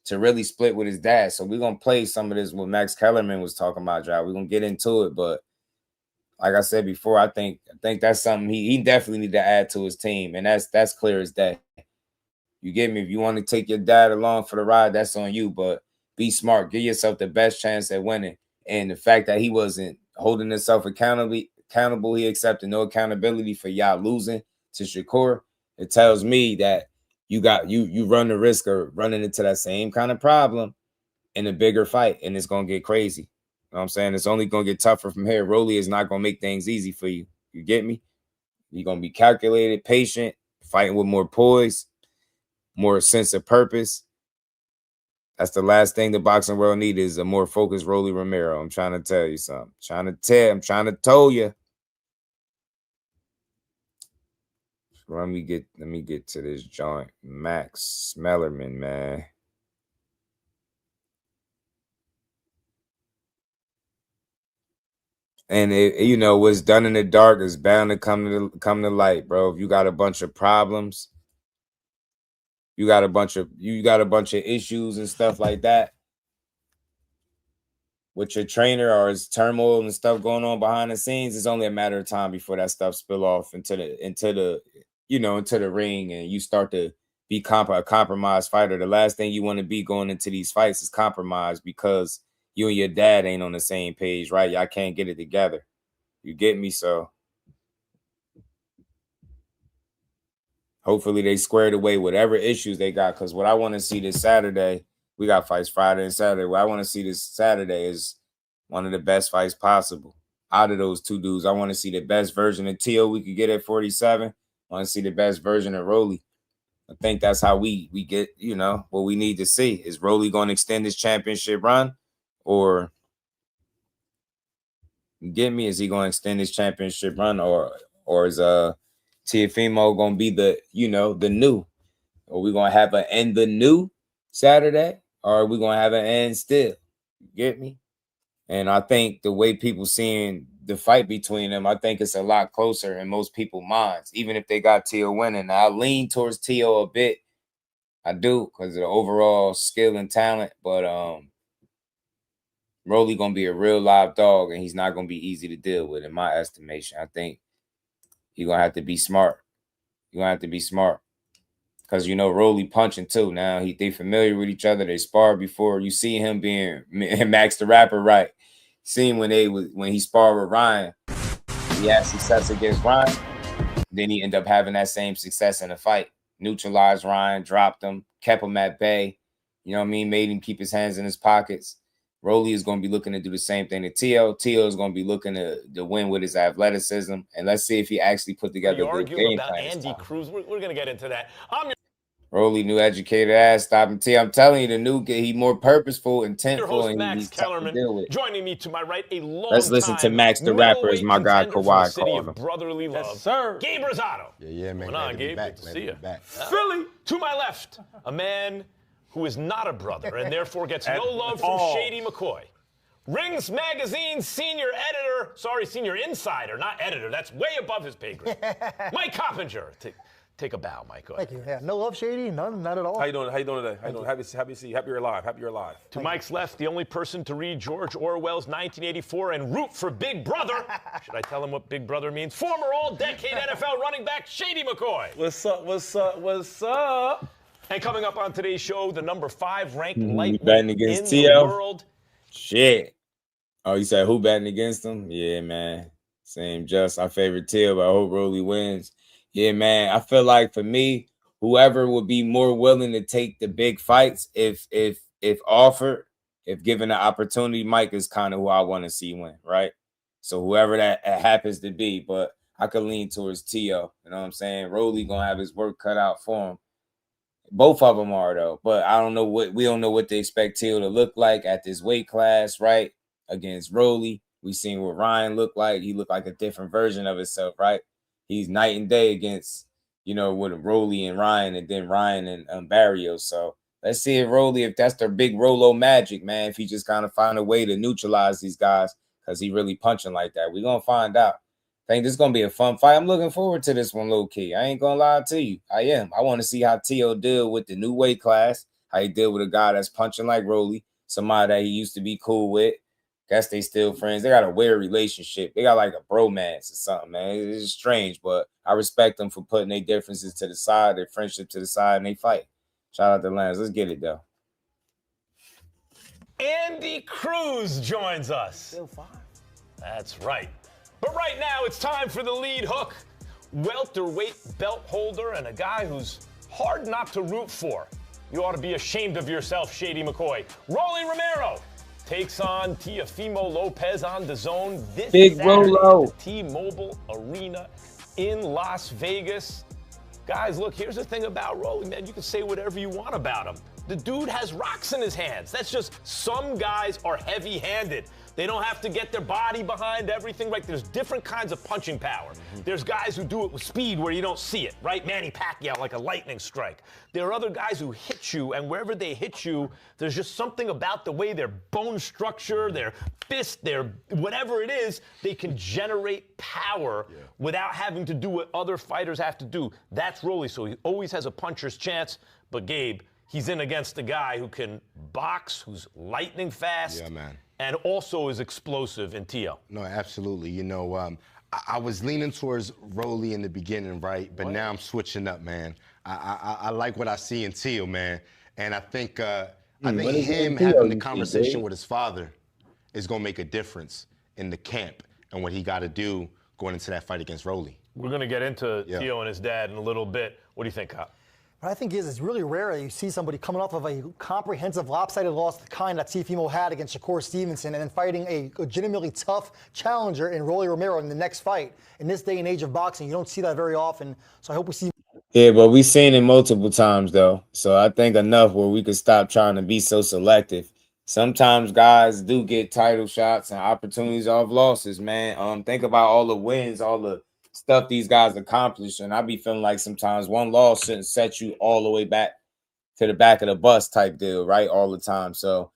to really split with his dad. So we're gonna play some of this what Max Kellerman was talking about, y'all. We're gonna get into it, but like I said before, I think that's something he definitely need to add to his team, and that's clear as day. You get me? If you want to take your dad along for the ride, that's on you, but be smart. Give yourself the best chance at winning. And the fact that he wasn't holding himself accountable, he accepted no accountability for y'all losing to Shakur. It tells me that you run the risk of running into that same kind of problem in a bigger fight, and it's gonna get crazy. You know what I'm saying? It's only gonna get tougher from here. Rolly is not gonna make things easy for you. You get me? You're gonna be calculated, patient, fighting with more poise, more sense of purpose. That's the last thing the boxing world needs is a more focused Rolly Romero. I'm trying to tell you something. I'm trying to tell you. Let me get to this joint. Max Smellerman, man. And you know what's done in the dark is bound to come to light, bro. If you got a bunch of problems, you got a bunch of issues and stuff like that with your trainer, or his turmoil and stuff going on behind the scenes, it's only a matter of time before that stuff spill off into the ring, and you start to be a compromised fighter. The last thing you want to be going into these fights is compromised because you and your dad ain't on the same page, right? Y'all can't get it together. You get me? So hopefully they squared away whatever issues they got, because what I want to see this Saturday, we got fights Friday and Saturday. What I want to see this Saturday is one of the best fights possible out of those two dudes. I want to see the best version of Teo we could get at 47. I want to see the best version of Rolly. I think that's how we get, what we need to see. Is Rolly going to extend his championship run? Or, you get me? Is he going to extend his championship run? Or is Teofimo going to be the new? Are we going to have an end the new Saturday? Or are we going to have an end still? You get me? And I think the way people seeing the fight between them, I think it's a lot closer in most people's minds, even if they got Teo winning. Now, I lean towards Teo a bit. I do, because of the overall skill and talent. But Rolly going to be a real live dog, and he's not going to be easy to deal with, in my estimation. I think he's going to have to be smart. You're going to have to be smart. Because, Rolly punching too. Now, they familiar with each other. They sparred before. You see him being Max the Rapper, right? Seen when he sparred with Ryan, he had success against Ryan. Then he ended up having that same success in the fight. Neutralized Ryan, dropped him, kept him at bay. You know what I mean? Made him keep his hands in his pockets. Rolly is going to be looking to do the same thing to Teo. Teo is going to be looking to win with his athleticism. And let's see if he actually put together a good game plan. Andy Cruz. We're going to get into that. Rolly, new educated ass, stopping T. I'm telling you, the new kid, he more purposeful, intentful, your host, and Max he's tough to deal with. Joining me to my right, a long Let's listen to Max the Rapper, as my guy Kawhi called him. Brotherly love, yes, sir. Gabriels. Yeah, man. What's on, Gabe? Good to see you. Back. Philly. To my left, a man who is not a brother and therefore gets no love from Shady McCoy. Rings Magazine senior insider, not editor. That's way above his pay grade. Mike Coppinger. Take a bow, Mike. Thank you. Yeah, no love, Shady? None, not at all. How you doing today? How you doing? Happy to see you. Happy you're alive. To Mike's left, the only person to read George Orwell's 1984 and root for Big Brother. Should I tell him what Big Brother means? Former all-decade NFL running back Shady McCoy. What's up? And coming up on today's show, the number 5 ranked lightweight betting against in Teo? the world. Shit. Oh, you said who betting against him? Yeah, man. Same just. Our favorite Teo, but I hope Rolly wins. Yeah, man. I feel like for me, whoever would be more willing to take the big fights, if offered, if given the opportunity, Mike is kind of who I want to see win, right? So whoever that happens to be, but I could lean towards Teo. You know what I'm saying? Rolly gonna have his work cut out for him. Both of them are though, but we don't know what to expect Teo to look like at this weight class, right? Against Rolly, we seen what Ryan looked like. He looked like a different version of himself, right? He's night and day against, with Rolly and Ryan, and then Ryan and Barrios. So let's see if Rolly, if that's their big Rolo magic, man, if he just kind of find a way to neutralize these guys, because he really punching like that. We're going to find out. I think this is going to be a fun fight. I'm looking forward to this one, low key. I ain't going to lie to you. I am. I want to see how Teo deal with the new weight class. how he deal with a guy that's punching like Rolly, somebody that he used to be cool with. Guess they still friends. They got a weird relationship. They got like a bromance or something, man. It's strange, but I respect them for putting their differences to the side, their friendship to the side, and they fight. Shout out to Lance. Let's get it, though. Andy Cruz joins us. Still fine. That's right. But right now, it's time for the lead hook. Welterweight belt holder and a guy who's hard not to root for. You ought to be ashamed of yourself, Shady McCoy. Rolly Romero takes on Teofimo Lopez on DAZN this Big Saturday Rolo. at the T-Mobile Arena in Las Vegas. Guys, look, here's the thing about Rolly, man. You can say whatever you want about him. The dude has rocks in his hands. That's just some guys are heavy-handed. They don't have to get their body behind everything, right? There's different kinds of punching power. There's guys who do it with speed where you don't see it, right? Manny Pacquiao, like a lightning strike. There are other guys who hit you, and wherever they hit you, there's just something about the way their bone structure, their fist, their whatever it is, they can generate power without having to do what other fighters have to do. That's Rolly, so he always has a puncher's chance. But Gabe, he's in against a guy who can box, who's lightning fast. Yeah, man. And also is explosive in Tio. No, absolutely. You know, I was leaning towards Rolly in the beginning, right? But now I'm switching up, man. I like what I see in Tio, man. And I think him having the conversation with his father is going to make a difference in the camp and what he got to do going into that fight against Rolly. We're going to get into Tio and his dad in a little bit. What do you think, Kyle? What I think is it's really rare that you see somebody coming off of a comprehensive lopsided loss, the kind that Teofimo had against Shakur Stevenson, and then fighting a legitimately tough challenger in Rolly Romero in the next fight. In this day and age of boxing, you don't see that very often. So I hope we see. Yeah, but we've seen it multiple times, though. So I think enough where we could stop trying to be so selective. Sometimes guys do get title shots and opportunities off losses, man. Think about all the wins, all the stuff these guys accomplished, and I be feeling like sometimes one loss shouldn't set you all the way back to the back of the bus type deal, right? All the time. So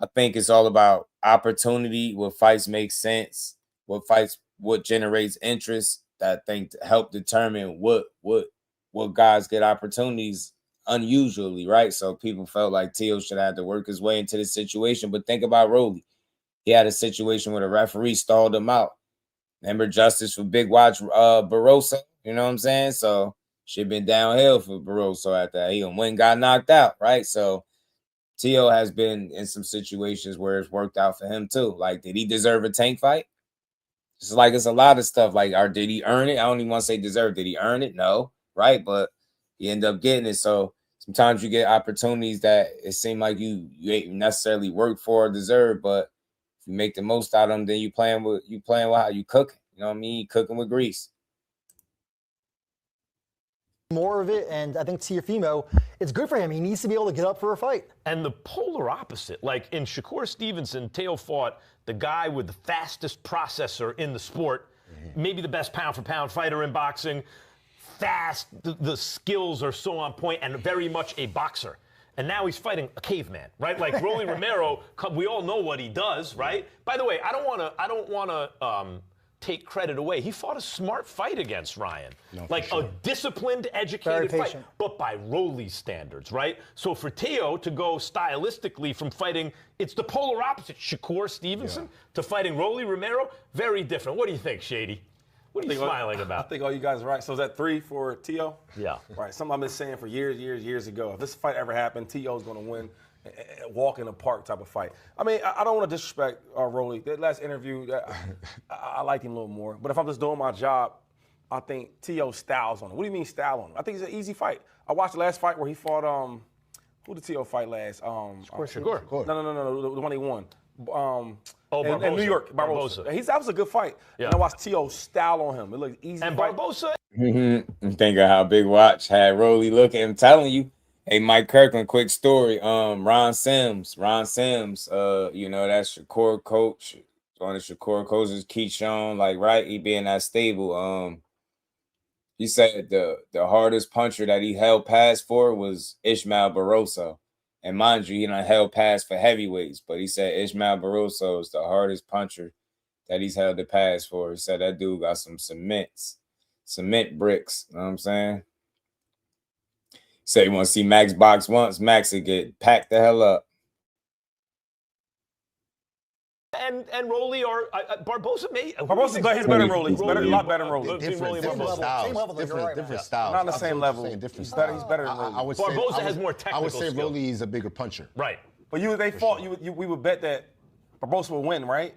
I think it's all about opportunity, what fights make sense, what generates interest. That I think to help determine what guys get opportunities unusually, right? So people felt like Tio should have to work his way into the situation. But think about Rolly. He had a situation where the referee stalled him out. Remember justice for Big Watch Barroso, you know what I'm saying? So shit been downhill for Barroso after that. He went and got knocked out, right? So Tio has been in some situations where it's worked out for him too. Like, did he deserve a tank fight? It's like it's a lot of stuff. Like, or did he earn it? I don't even want to say deserve. Did he earn it? No, right? But he ended up getting it. So sometimes you get opportunities that it seemed like you ain't necessarily worked for or deserve, but you make the most out of them, then you playing with how you cooking. You know what I mean? You cooking with grease. More of it, and I think Teofimo, it's good for him. He needs to be able to get up for a fight. And the polar opposite, like in Shakur Stevenson, Teo fought the guy with the fastest processor in the sport, maybe the best pound-for-pound fighter in boxing, fast, the skills are so on point, and very much a boxer. And now he's fighting a caveman, right? Like Rolly Romero, we all know what he does, right? By the way, I don't want to take credit away. He fought a smart fight against Ryan, a disciplined, educated fight, but by Rolly's standards, right? So for Teo to go stylistically from fighting, it's the polar opposite, Shakur Stevenson, to fighting Rolly Romero, very different. What do you think, Shady? What are you smiling about? I think all you guys are right. So is that 3 for Tio? Yeah. Right. Something I've been saying for years ago. If this fight ever happened, Tio's going to win. Walk in the park type of fight. I mean, I don't want to disrespect Rolly. That last interview, I liked him a little more. But if I'm just doing my job, I think Tio styles on him. What do you mean style on him? I think it's an easy fight. I watched the last fight where he fought, who did Tio fight last? Shakur. No, the one he won. Barbosa. In New York, Barbosa. That was a good fight. Yeah. And I watched Tio style on him. It looked easy. And fight. Barbosa. Think of how Big Watch had Rolly looking. I'm telling you. Hey, Mike Kirkland, quick story. Ron Sims, you know, that's Shakur coach. One of Shakur coaches, Keyshawn, like, right? He be in that stable. He said the hardest puncher that he held pass for was Ishmael Barroso. And mind you, he done held pass for heavyweights, but he said Ishmael Barroso is the hardest puncher that he's held the pass for. He said that dude got some cement bricks. You know what I'm saying? Say you want to see Max box once, Max would get packed the hell up. And Rolly or Barboza may. Barboza's better. He's better than Rolly. He's better, a lot better than Rolly. Different styles. Different styles. Not on the same level. Different styles. He's better than Rolly. I would Barboza say, has more technical I would say skill. Rolly is a bigger puncher. Right. But they fought. We would bet that Barboza will win, right?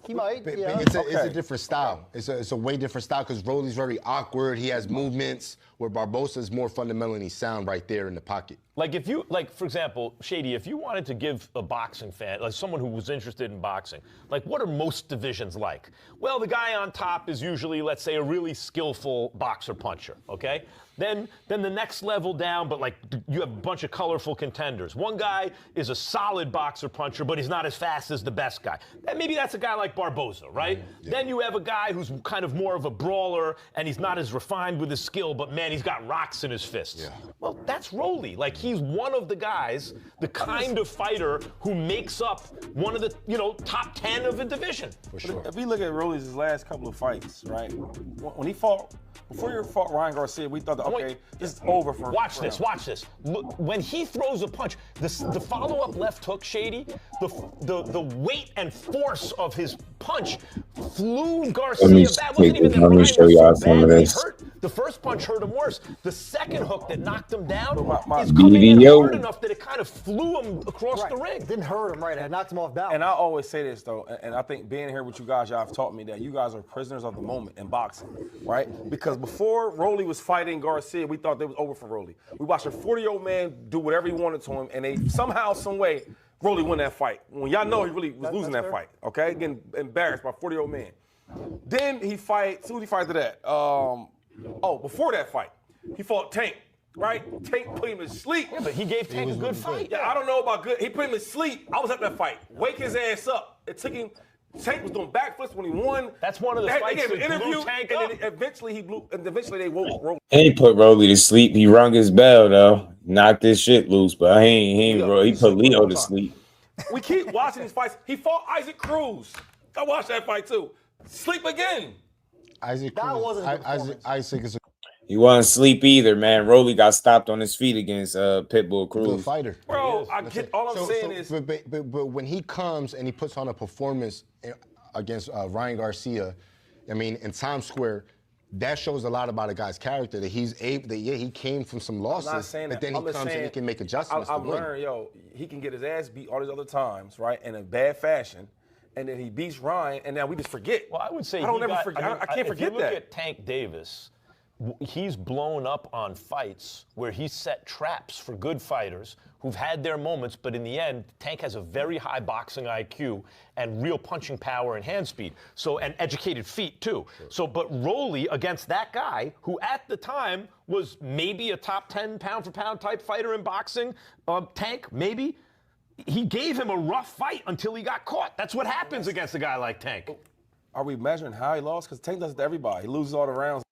He might. Yeah. It's a different style. It's a way different style because Rolly's very awkward. He has movements where Barboza is more fundamentally sound right there in the pocket. For example, Shady, if you wanted to give a boxing fan, like someone who was interested in boxing, like what are most divisions like? Well, the guy on top is usually, let's say, a really skillful boxer puncher, okay? Then the next level down, but like you have a bunch of colorful contenders. One guy is a solid boxer puncher, but he's not as fast as the best guy. And maybe that's a guy like Barboza, right? Yeah. Then you have a guy who's kind of more of a brawler, and he's not as refined with his skill, but man, he's got rocks in his fists. Yeah. Well, that's Rolly. Like he's one of the guys, the kind of fighter who makes up one of the top 10 of a division. For sure. If we look at Rolly's last couple of fights, right? When he fought. Before he fought Ryan Garcia, we thought that, okay, this is over for him. Watch this. Look, when he throws a punch, the follow-up left hook, Shady, the weight and force of his punch flew Garcia back. Let me show y'all some of this. The first punch hurt him worse. The second hook that knocked him down is coming in hard enough that it kind of flew him across the ring. Didn't hurt him, right? It knocked him off balance. And I always say this, though, and I think being here with you guys, y'all have taught me that you guys are prisoners of the moment in boxing, right? Because before Rolly was fighting Garcia, we thought it was over for Rolly. We watched a 40-year-old man do whatever he wanted to him, and they somehow, some way, Rolly won that fight. When y'all know he really was losing that fight, okay? Getting embarrassed by a 40-year-old man. Then he fight, who did he fight to that? Before that fight, he fought Tank, right? Tank put him to sleep. Yeah, but he gave Tank a good fight. Yeah, I don't know about good. He put him to sleep. I was at that fight. Wake his ass up. It took him. Tank was doing backflips when he won. That's one of the fights they gave that an interview, blew Tank and up. then eventually he blew. And eventually they woke Rolly. He put Rolly to sleep. He rung his bell though, knocked his shit loose. But he put Leo to sleep. We keep watching these fights. He fought Isaac Cruz. I watched that fight too. Sleep again. Isaac is a He wasn't asleep either, man. Rolly got stopped on his feet against Pitbull Cruz. good fighter. Bro, I get all I'm saying is. But when he comes and he puts on a performance against Ryan Garcia, I mean, in Times Square, that shows a lot about a guy's character. That he's able. That he came from some losses, but then he comes and he can make adjustments. I've learned, he can get his ass beat all these other times, right, in a bad fashion, and then he beats Ryan, and now we just forget. Well, I would say I can't forget if you that. look at Tank Davis, he's blown up on fights where he set traps for good fighters who've had their moments, but in the end, Tank has a very high boxing IQ and real punching power and hand speed. So, and educated feet too. Sure. So, but Rolly against that guy, who at the time was maybe a top 10 pound for pound type fighter in boxing, Tank, maybe, he gave him a rough fight until he got caught. That's what happens against a guy like Tank. Are we measuring how he lost? Because Tank does it to everybody. He loses all the rounds.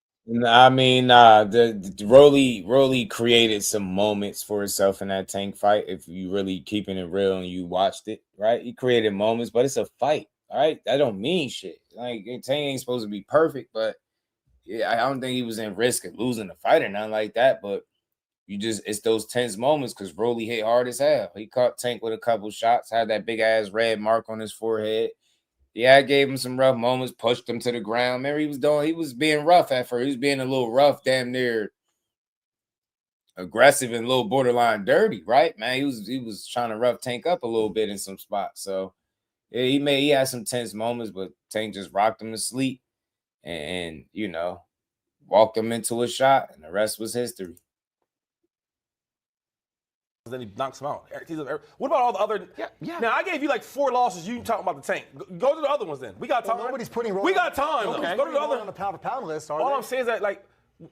I mean, the Rolly created some moments for himself in that Tank fight. If you really keeping it real and you watched it, right? He created moments, but it's a fight, all right? That don't mean shit. Like, Tank ain't supposed to be perfect, but yeah, I don't think he was in risk of losing the fight or nothing like that. But it's those tense moments because Rolly hit hard as hell. He caught Tank with a couple shots, had that big ass red mark on his forehead. Yeah, I gave him some rough moments, pushed him to the ground. Remember, he was being rough at first. He was being a little rough, damn near aggressive and a little borderline dirty, right? Man, he was trying to rough Tank up a little bit in some spots. So yeah, he had some tense moments, but Tank just rocked him to sleep and walked him into a shot, and the rest was history. Then he knocks him out. What about all the other? Yeah. Now I gave you like 4 losses. You talking about the Tank? Go to the other ones then. We got time. Nobody's putting. We got time. Okay. Go to the other on the pound for pound list. All I'm saying is that like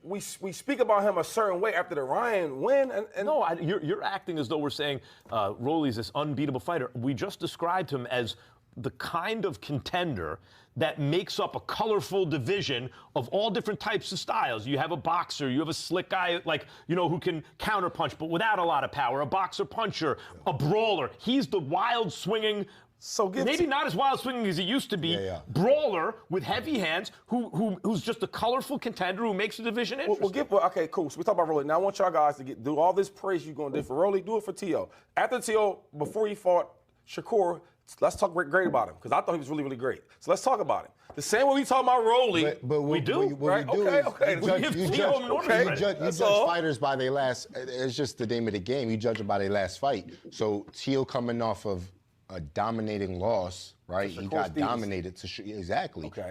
we speak about him a certain way after the Ryan win. And no, you're acting as though we're saying Rolly's this unbeatable fighter. We just described him as the kind of contender that makes up a colorful division of all different types of styles. You have a boxer, you have a slick guy who can counterpunch but without a lot of power, a boxer puncher, a brawler. He's the wild swinging So maybe not as wild swinging as he used to be. Brawler with heavy hands, who's just a colorful contender who makes the division interesting. Okay, cool. So we talk about Rolly. Now I want y'all guys to do all this praise you're going to do for Rolly. Do it for Teo. After Teo, before he fought Shakur, let's talk great about him because I thought he was really, really great. So let's talk about him. The same way we talk about Rolly, we do. Right? Okay. You judge fighters by their last. It's just the name of the game. You judge them by their last fight. So Teo coming off of a dominating loss, right? He got dominated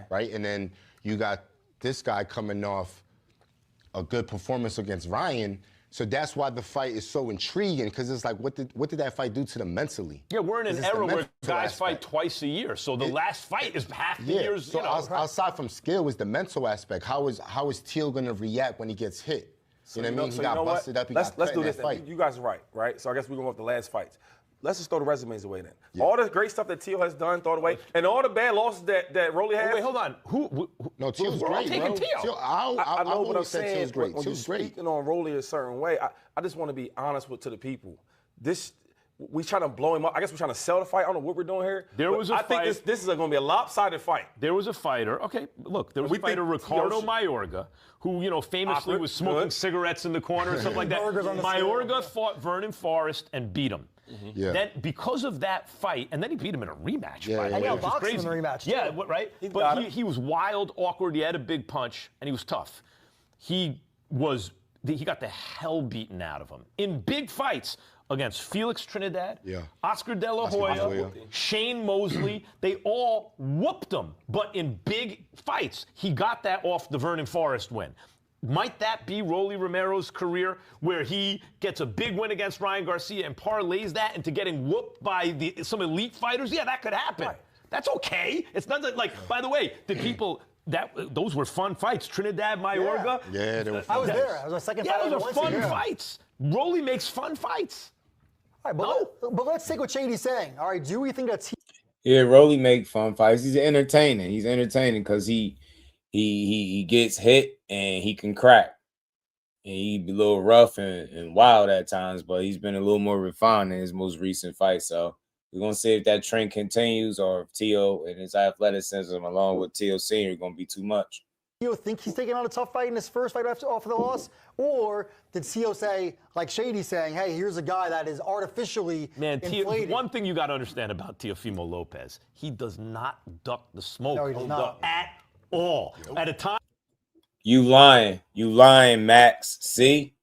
right? And then you got this guy coming off a good performance against Ryan. So that's why the fight is so intriguing, because it's like, what did that fight do to them mentally? Yeah, we're in an era where guys fight twice a year. So the last fight is half the year's. So outside from skill is the mental aspect. How is Teo going to react when he gets hit? You know what I mean? He got busted up. Let's do this. You guys are right? So I guess we're going with the last fights. Let's just throw the resumes away then. Yeah. All the great stuff that Teo has done, throw it away. And all the bad losses that Rolly has. Wait, hold on. No, Teo's great, taking Teo. I know what I'm saying. When you're speaking on Rolly a certain way, I just want to be honest to the people. We trying to blow him up. I guess we're trying to sell the fight. I don't know what we're doing here. I think this is going to be a lopsided fight. There was a fighter. Okay, look, there was a fighter, Ricardo Mayorga, who famously was smoking cigarettes in the corner or something like that. Mayorga fought Vernon Forrest and beat him. Yeah. Then because of that fight, and then he beat him in a rematch. And he boxed him in a rematch. Yeah, right. But he was wild, awkward. He had a big punch, and he was tough. He got the hell beaten out of him in big fights against Felix Trinidad, Oscar De La Hoya, Shane Mosley. They all whooped him. But in big fights, he got that off the Vernon Forrest win. Might that be Rolly Romero's career, where he gets a big win against Ryan Garcia and parlays that into getting whooped by some elite fighters? Yeah, that could happen. Right. That's okay. It's not that, like, by the way, the people... those were fun fights. Trinidad, Mayorga. Yeah, they were fun. I was there. I was a second fight. Yeah, those are fun fights. Rolly makes fun fights. All right, but let's take what Shady's saying. All right, do we think that's... Yeah, Rolly make fun fights. He's entertaining. He's entertaining because he gets hit and he can crack. And he be a little rough and wild at times, but he's been a little more refined in his most recent fight. So we're going to see if that trend continues or if Teo and his athleticism along with Teo Sr. going to be too much. Teo think he's taking on a tough fight in his first fight after the loss? Or did Teo say, like Shady's saying, hey, here's a guy that is artificially inflated? One thing you got to understand about Teofimo Lopez, he does not duck the smoke. No, he does not. At all. At a time. You lying, Max. See,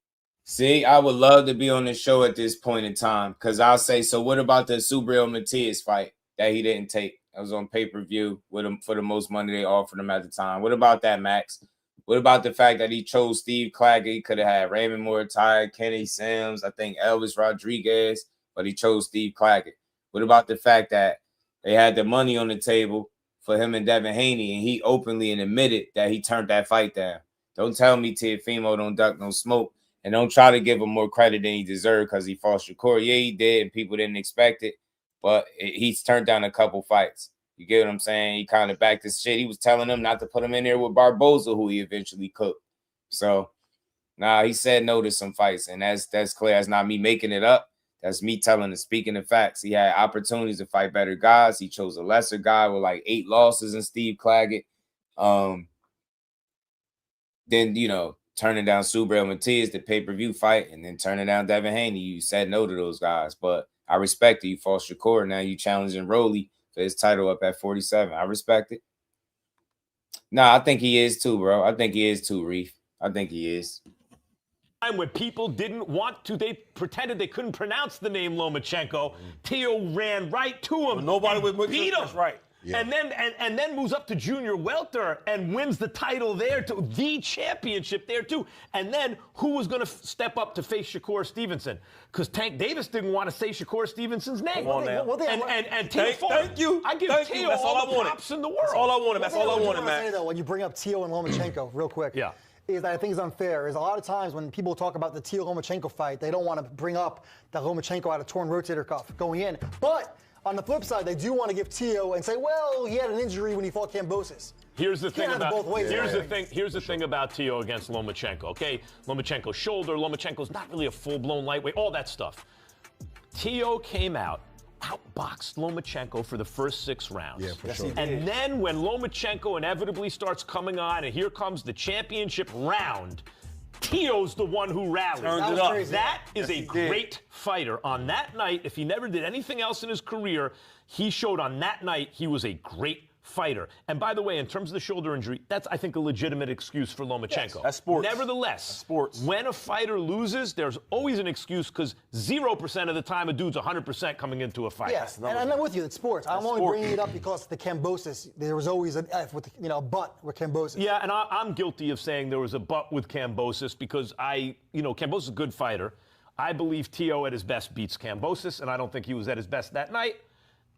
I would love to be on the show at this point in time because I'll say, so what about the Subriel Matias fight that he didn't take? That was on pay-per-view with him for the most money they offered him at the time. What about that, Max? What about the fact that he chose Steve Claggett? He could have had Raymond Moore, Kenny Sims, I think Elvis Rodriguez, but he chose Steve Claggett. What about the fact that they had the money on the table for him and Devin Haney, and he openly admitted that he turned that fight down? Don't tell me Teofimo don't duck no smoke, and don't try to give him more credit than he deserved because he fought Shakur. Yeah, he did, and people didn't expect it, but he's turned down a couple fights. You get what I'm saying? He kind of backed his shit. He was telling him not to put him in there with Barboza, who he eventually cooked. So, he said no to some fights, and that's clear. That's not me making it up. That's me telling and speaking the facts. He had opportunities to fight better guys. He chose a lesser guy with like 8 losses in Steve Claggett. Then, turning down Subriel Matias, the pay-per-view fight, and then turning down Devin Haney. You said no to those guys, but I respect it. You fought Shakur. Now you challenging Rolly for his title up at 47. I respect it. I think he is too, bro. I think he is too, Reef. I think he is. When people didn't want to, they pretended they couldn't pronounce the name Lomachenko. Teo ran right to him. Nobody would beat him. That's right. Yeah. And then moves up to junior welter and wins the title there, to the championship there too. And then who was going to step up to face Shakur Stevenson? Because Tank Davis didn't want to say Shakur Stevenson's name. Come on now. And Teo thank you. I give Teo all the props in the world. That's all I wanted. That's all I wanted, man. When you bring up Teo and Lomachenko, real quick. Yeah. Is that I think is unfair. Is a lot of times when people talk about the Teo Lomachenko fight, they don't want to bring up that Lomachenko had a torn rotator cuff going in. But on the flip side, they do want to give Teo and say, well, he had an injury when he fought Kambosos. Here's the thing about Here's the thing about Teo against Lomachenko. Okay, Lomachenko's shoulder. Lomachenko's not really a full-blown lightweight. All that stuff. Teo came out outboxed Lomachenko for the first 6 rounds. Yeah, for sure. And then when Lomachenko inevitably starts coming on, and here comes the championship round, Teo's the one who rallies. That is a great fighter. On that night, if he never did anything else in his career, he showed on that night he was a great fighter. And by the way, in terms of the shoulder injury, that's, I think, a legitimate excuse for Lomachenko. Yes, that's sports. Nevertheless, sports. When a fighter loses, there's always an excuse because 0% of the time a dude's 100% coming into a fight. Yes, and I'm with you. It's sports. I'm only bringing it up because the Kambosos, there was always an F with, a butt with Kambosos. Yeah, and I'm guilty of saying there was a butt with Kambosos because Kambosos is a good fighter. I believe Teo at his best beats Kambosos, and I don't think he was at his best that night.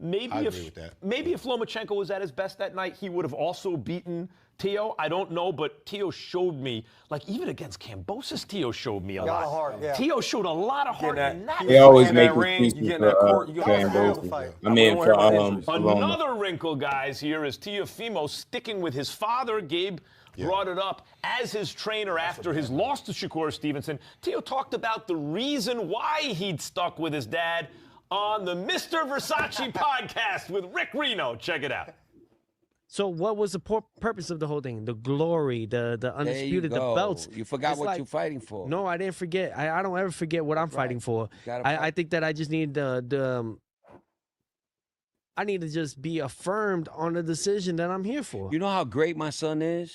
Maybe if Lomachenko was at his best that night, he would have also beaten Teo. I don't know, but Teo showed me, even against Kambosos, Teo showed me a lot. Heart, yeah. Teo showed a lot of heart in that. He always makes excuses for Kambosos. I mean, for another wrinkle, guys, here is Teofimo sticking with his father. Gabe brought it up as his trainer after his loss to Shakur Stevenson. Teo talked about the reason why he'd stuck with his dad on the Mr. Versace podcast with Rick Reno. Check it out. So what was the purpose of the whole thing? The glory, the undisputed, the belts. You forgot what you're fighting for. No, I didn't forget. I don't ever forget what I'm fighting for. I think that I just need I need to just be affirmed on the decision that I'm here for. You know how great my son is?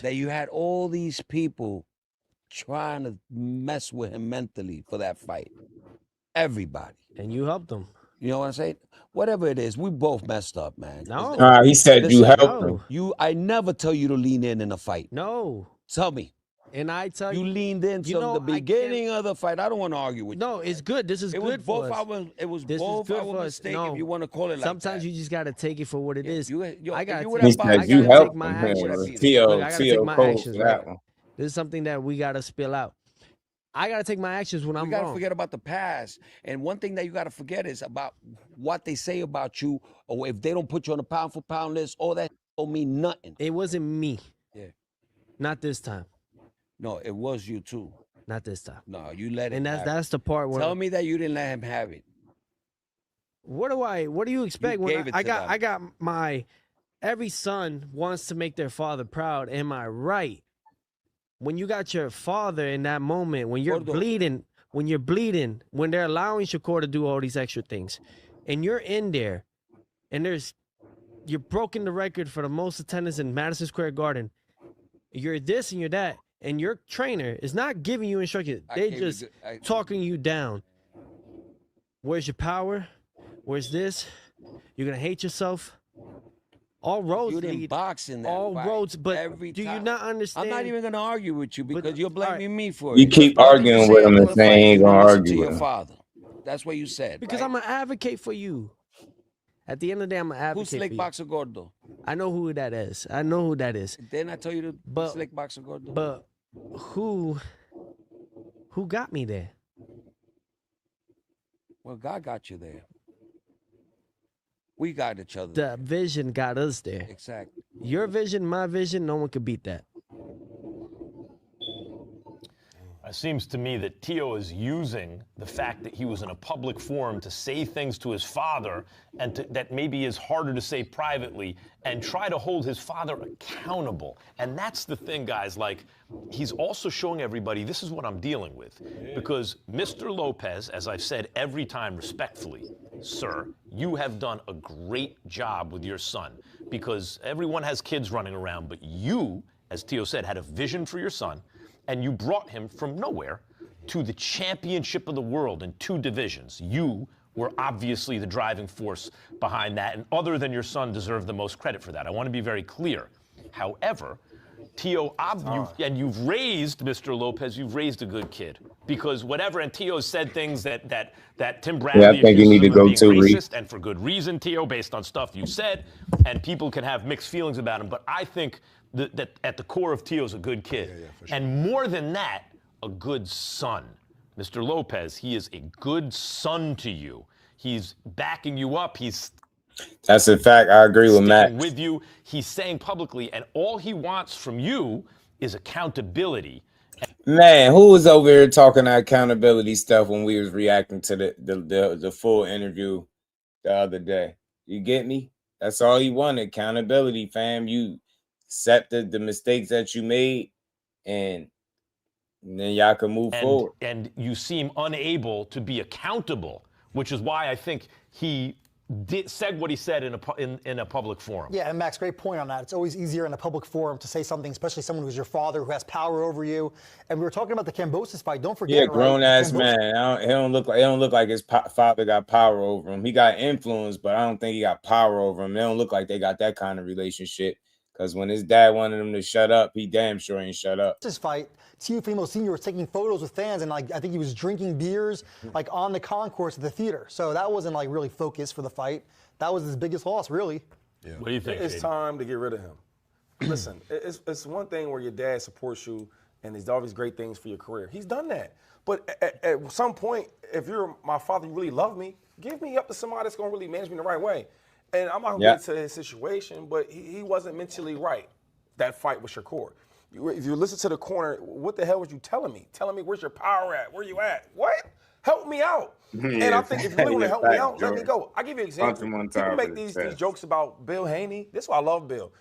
That you had all these people trying to mess with him mentally for that fight. Everybody. And you helped them. You know what I'm saying? Whatever it is, we both messed up, man. No. He said you helped him. I never tell you to lean in a fight. No. Tell me. And I tell you. You leaned in from the beginning of the fight. I don't want to argue with you. No, it's good. This is good for us. It was both our mistake, if you want to call it like that. Sometimes you just got to take it for what it is. I got to take my actions. Teo That one. This is something that we got to spill out. I got to take my actions when I'm wrong. You got to forget about the past. And one thing that you got to forget is about what they say about you, or if they don't put you on a pound-for-pound list, all that don't mean nothing. It wasn't me. Yeah. Not this time. No, it was you too. Not this time. No, you let it. And that's the part where. Tell me that you didn't let him have it. What do you expect? I got my, every son wants to make their father proud. Am I right? When you got your father in that moment, when you're bleeding, when they're allowing Shakur to do all these extra things, and you're in there, and you're broken the record for the most attendance in Madison Square Garden. You're this and you're that, and your trainer is not giving you instructions. They're just talking you down. Where's your power? Where's this? You're gonna hate yourself. All roads lead boxing. All roads, but do you not understand? I'm not even gonna argue with you because you're blaming me for it. You keep arguing with him and saying he ain't gonna argue with your father. That's what you said. Because I'm an advocate for you. At the end of the day, I'm an advocate. Who's Slick Boxer Gordo? I know who that is. I know who that is. Didn't I tell you to Slick Boxer Gordo? But who got me there? Well, God got you there. We got each other. The vision got us there. Exactly. Your vision, my vision, no one could beat that. It seems to me that Teo is using the fact that he was in a public forum to say things to his father and that maybe is harder to say privately and try to hold his father accountable. And that's the thing, guys. He's also showing everybody this is what I'm dealing with. Because Mr. Lopez, as I've said every time respectfully, sir, you have done a great job with your son because everyone has kids running around, but you, as Teo said, had a vision for your son. And you brought him from nowhere to the championship of the world in 2 divisions. You were obviously the driving force behind that, and other than your son deserve the most credit for that. I want to be very clear. However, Teo, you've raised, Mr. Lopez, you've raised a good kid. Because whatever, and Teo said things that Tim Bradley I think you need to go too racist, and for good reason, Teo, based on stuff you said, and people can have mixed feelings about him. But I think that at the core of Teo's a good kid. For sure. And more than that, a good son. Mr. Lopez, he is a good son to you. He's backing you up. That's a fact. I agree with Matt. With you, he's saying publicly, and all he wants from you is accountability. Man, who was over here talking that accountability stuff when we was reacting to the full interview? the other day. You get me? That's all he wanted. Accountability, fam. You accept the mistakes that you made, and then y'all can move forward. And you seem unable to be accountable, which is why I think he said what he said in a public forum. Yeah, and Max, great point on that. It's always easier in a public forum to say something, especially someone who's your father, who has power over you. And we were talking about the Kambosos fight. Don't forget, Yeah, grown ass Kambosos- man. He don't look like his father got power over him. He got influence, but I don't think he got power over him. They don't look like they got that kind of relationship. Because when his dad wanted him to shut up, he damn sure ain't shut up. This fight, Teofimo Sr. was taking photos with fans, and like I think he was drinking beers like on the concourse of the theater. So that wasn't like really focused for the fight. That was his biggest loss, really. Yeah. What do you think? It's time to get rid of him. Listen, it's one thing where your dad supports you and he's always great things for your career. He's done that. But at some point, if you're my father, you really love me, give me up to somebody that's going to really manage me the right way. And I'm not going to get into his situation, but he wasn't mentally right, that fight with Shakur. If you listen to the corner, what the hell was you telling me? Telling me where's your power at? Where you at? What? Help me out. And I think if you really want to help me out, let me go. I'll give you an example. People make these jokes about Bill Haney. This is why I love Bill.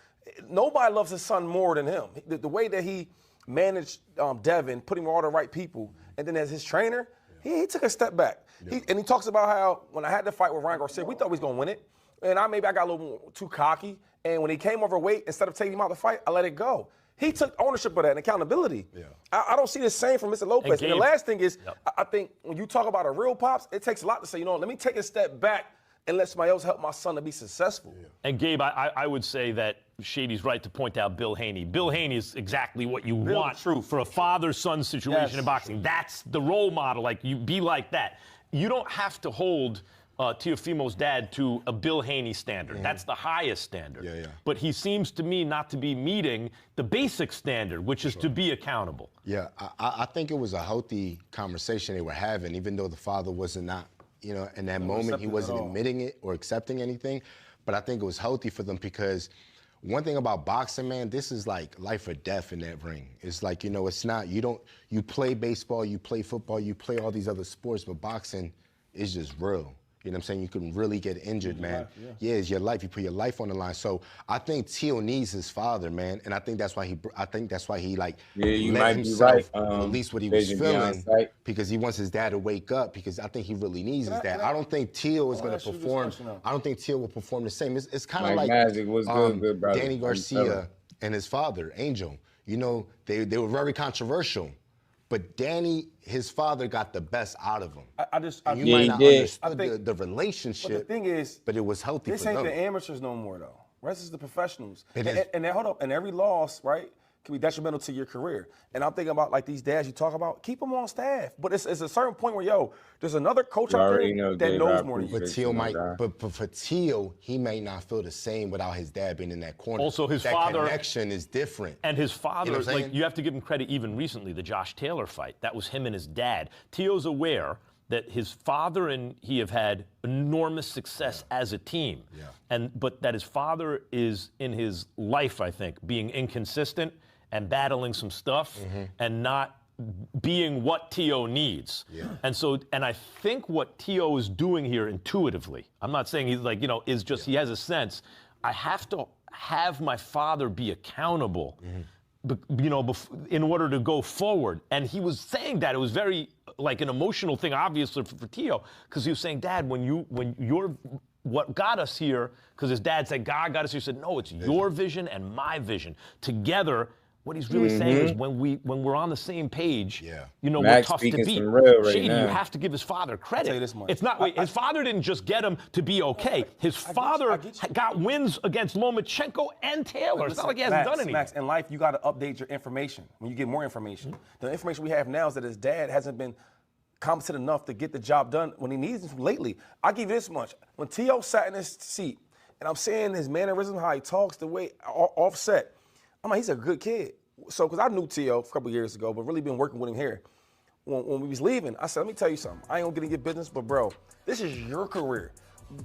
Nobody loves his son more than him. The way that he managed Devin, put him with all the right people, and then as his trainer, he took a step back. Yeah. He talks about how when I had the fight with Ryan Garcia, we thought we was going to win it. And maybe I got a little too cocky. And when he came overweight, instead of taking him out the fight, I let it go. He took ownership of that and accountability. Yeah. I don't see the same from Mr. Lopez. And the last thing is, I think when you talk about a real pops, it takes a lot to say, let me take a step back and let somebody else help my son to be successful. Yeah. And Gabe, I would say that Shady's right to point out Bill Haney. Bill Haney is exactly what you want for a father-son situation in boxing. That's the role model. Like, you be like that. You don't have to hold Teofimo's dad to a Bill Haney standard. That's the highest standard. Yeah. But he seems to me not to be meeting the basic standard, which is to be accountable. Yeah, I think it was a healthy conversation they were having, even though the father wasn't in that moment, he wasn't admitting it or accepting anything. But I think it was healthy for them because one thing about boxing, man, this is like life or death in that ring. It's like, it's not, you play baseball, you play football, you play all these other sports, but boxing is just real. You know what I'm saying? You can really get injured, man. Yeah, it's your life. You put your life on the line. So I think Teo needs his father, man, and I think that's why he like let himself release what he was feeling because he wants his dad to wake up because I think he really needs his dad. I don't think Teo is going to perform. I don't think Teo will perform the same. It's kind of like Magic was good, brother. Danny Garcia and his father, Angel. They were very controversial. But Danny, his father, got the best out of him. You might not understand the relationship, but the thing is, but it was healthy for them. This ain't the amateurs no more, though. Rest is the professionals. And hold up, and every loss, right, can be detrimental to your career. And I'm thinking about, like, these dads you talk about, keep them on staff. But it's a certain point where, there's another coach out there that knows more than you. But Teo but for Teo, he may not feel the same without his dad being in that corner. Also, his that father connection is different. And his father, you have to give him credit. Even recently, the Josh Taylor fight, that was him and his dad. Teo's aware that his father and he have had enormous success as a team, but that his father is in his life, I think, being inconsistent and battling some stuff and not being what Teo needs. And I think what Teo is doing here intuitively, I'm not saying he's like, is just he has a sense, I have to have my father be accountable, in order to go forward. And he was saying that. It was very like an emotional thing, obviously, for Teo, because he was saying, Dad, when you're what got us here, because his dad said, God got us here, he said, no, it's your vision and my vision. Together, what he's really saying is when we're on the same page, we're tough to beat. Shady, you have to give his father credit. It's not his father didn't just get him to be okay. His father got wins against Lomachenko and Taylor. It's not like he hasn't done anything. Max, in life, you got to update your information when you get more information. The information we have now is that his dad hasn't been competent enough to get the job done when he needs it lately. I'll give you this much. When Teo sat in his seat, and I'm seeing his mannerism, how he talks, the way offset, I'm like, he's a good kid. So, because I knew Teo a couple years ago, but really been working with him here. When we was leaving, I said, let me tell you something. I ain't gonna get in your business, but bro, this is your career.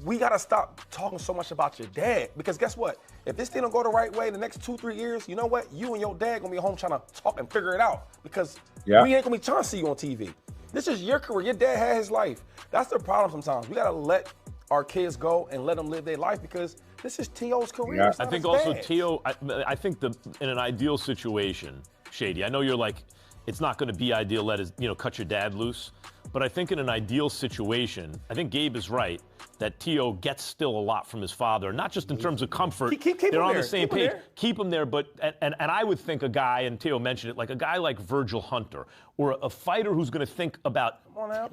We gotta stop talking so much about your dad. Because guess what? If this thing don't go the right way in the next 2-3 years, you know what? You and your dad gonna be home trying to talk and figure it out. Because we ain't gonna be trying to see you on TV. This is your career. Your dad had his life. That's the problem sometimes. We gotta let our kids go and let them live their life because this is T.O.'s career. Yeah. It's I not think his also dad's. T.O. I think in an ideal situation, Shady. I know you're like, it's not going to be ideal. Cut your dad loose. But I think in an ideal situation, I think Gabe is right that T.O. gets still a lot from his father, not just in terms of comfort. Keep They're him on there. the same Keep him page. there. Keep him there, but and I would think a guy, and T.O. mentioned it, like a guy like Virgil Hunter, or a fighter who's going to think about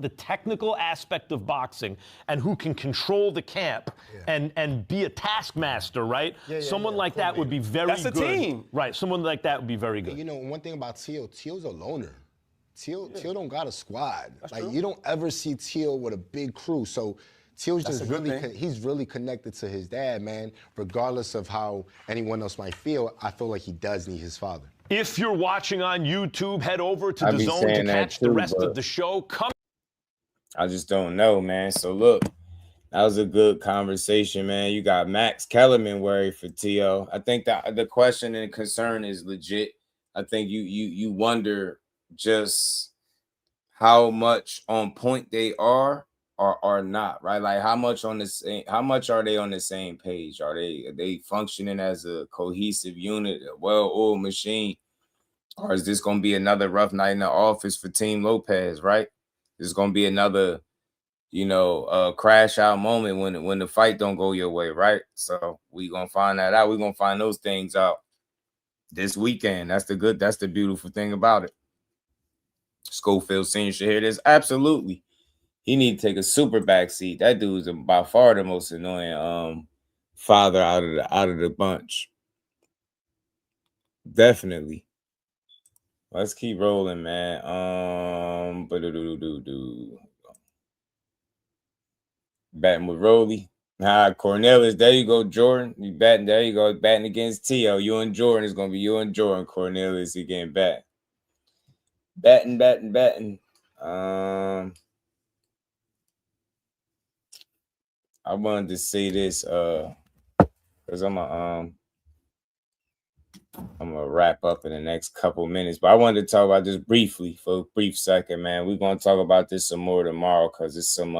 the technical aspect of boxing and who can control the camp and be a taskmaster, right? Someone like that would be very good. That's a team. Right, someone like that would be very good. You know, one thing about Teo's a loner. Teo don't got a squad. That's like true. you don't ever see Teo with a big crew. So Teo's That's just a good really thing. he's really connected to his dad, man. Regardless of how anyone else might feel, I feel like he does need his father. If you're watching on YouTube, head over to I the be zone to saying that catch the too, rest but of the show. Come. I just don't know, man. So look, that was a good conversation, man. You got Max Kellerman worried for T.O. I think that the question and concern is legit. I think you wonder just how much on point they are or are not, right? Like how much are they on the same page? Are they functioning as a cohesive unit, a well-oiled machine? Or is this gonna be another rough night in the office for Team Lopez, right? This is gonna be another, crash out moment when the fight don't go your way, right? So we gonna find that out. We're gonna find those things out this weekend. That's the beautiful thing about it. Schofield Senior should hear this. Absolutely. He need to take a super back seat. That dude's by far the most annoying father out of the bunch. Definitely. Let's keep rolling, man. Batting with Rolly. Cornelius, there you go, Jordan. You batting, there you go, batting against T.O. You and Jordan. It's gonna be you and Jordan. Cornelius again, batting. I wanted to say this because I'm gonna wrap up in the next couple minutes, but I wanted to talk about this briefly for a brief second, man. We're gonna talk about this some more tomorrow because it's some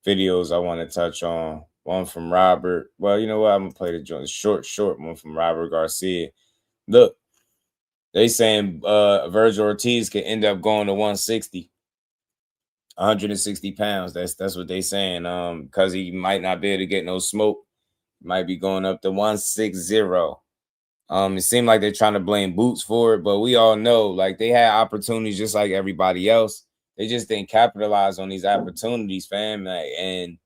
videos I want to touch on. One from Robert. Well, you know what? I'm gonna play the joint short one from Robert Garcia. Look, they saying Virgil Ortiz could end up going to 160. 160 pounds. That's what they saying. Because he might not be able to get no smoke. Might be going up to 160. It seemed like they're trying to blame Boots for it, but we all know like they had opportunities just like everybody else. They just didn't capitalize on these opportunities, fam. And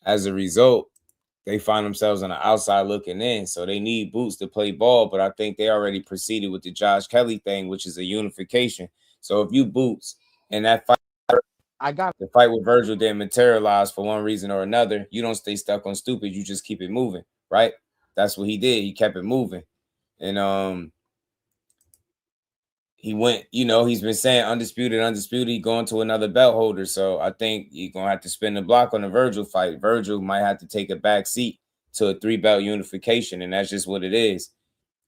as a result, they find themselves on the outside looking in. So they need Boots to play ball, but I think they already proceeded with the Josh Kelly thing, which is a unification. So if you Boots and that fight, the fight with Virgil didn't materialize for one reason or another, you don't stay stuck on stupid. You just keep it moving, right? That's what he did. He kept it moving. And he went, he's been saying undisputed, going to another belt holder. So I think you're going to have to spin the block on the Virgil fight. Virgil might have to take a back seat to a 3-belt unification, and that's just what it is.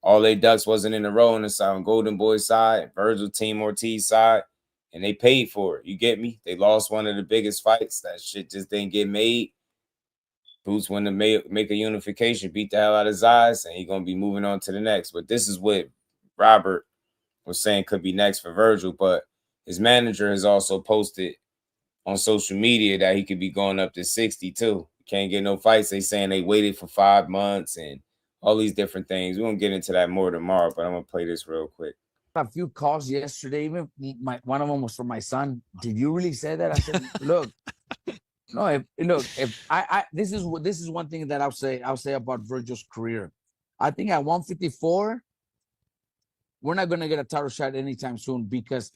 All they ducks wasn't in a row on the side, on Golden Boy's side, Virgil Team Ortiz side, and they paid for it. You get me? They lost one of the biggest fights. That shit just didn't get made. Boots went to make a unification, beat the hell out of Zayas, and he's going to be moving on to the next. But this is what Robert was saying could be next for Virgil, but his manager has also posted on social media that he could be going up to 60 too. Can't get no fights. They saying they waited for 5 months and all these different things. We're going to get into that more tomorrow, but I'm going to play this real quick. A few calls yesterday, even one of them was from my son. Did you really say that? I said, look, no, if I this is one thing that I'll say about Virgil's career. I think at 154, we're not going to get a title shot anytime soon because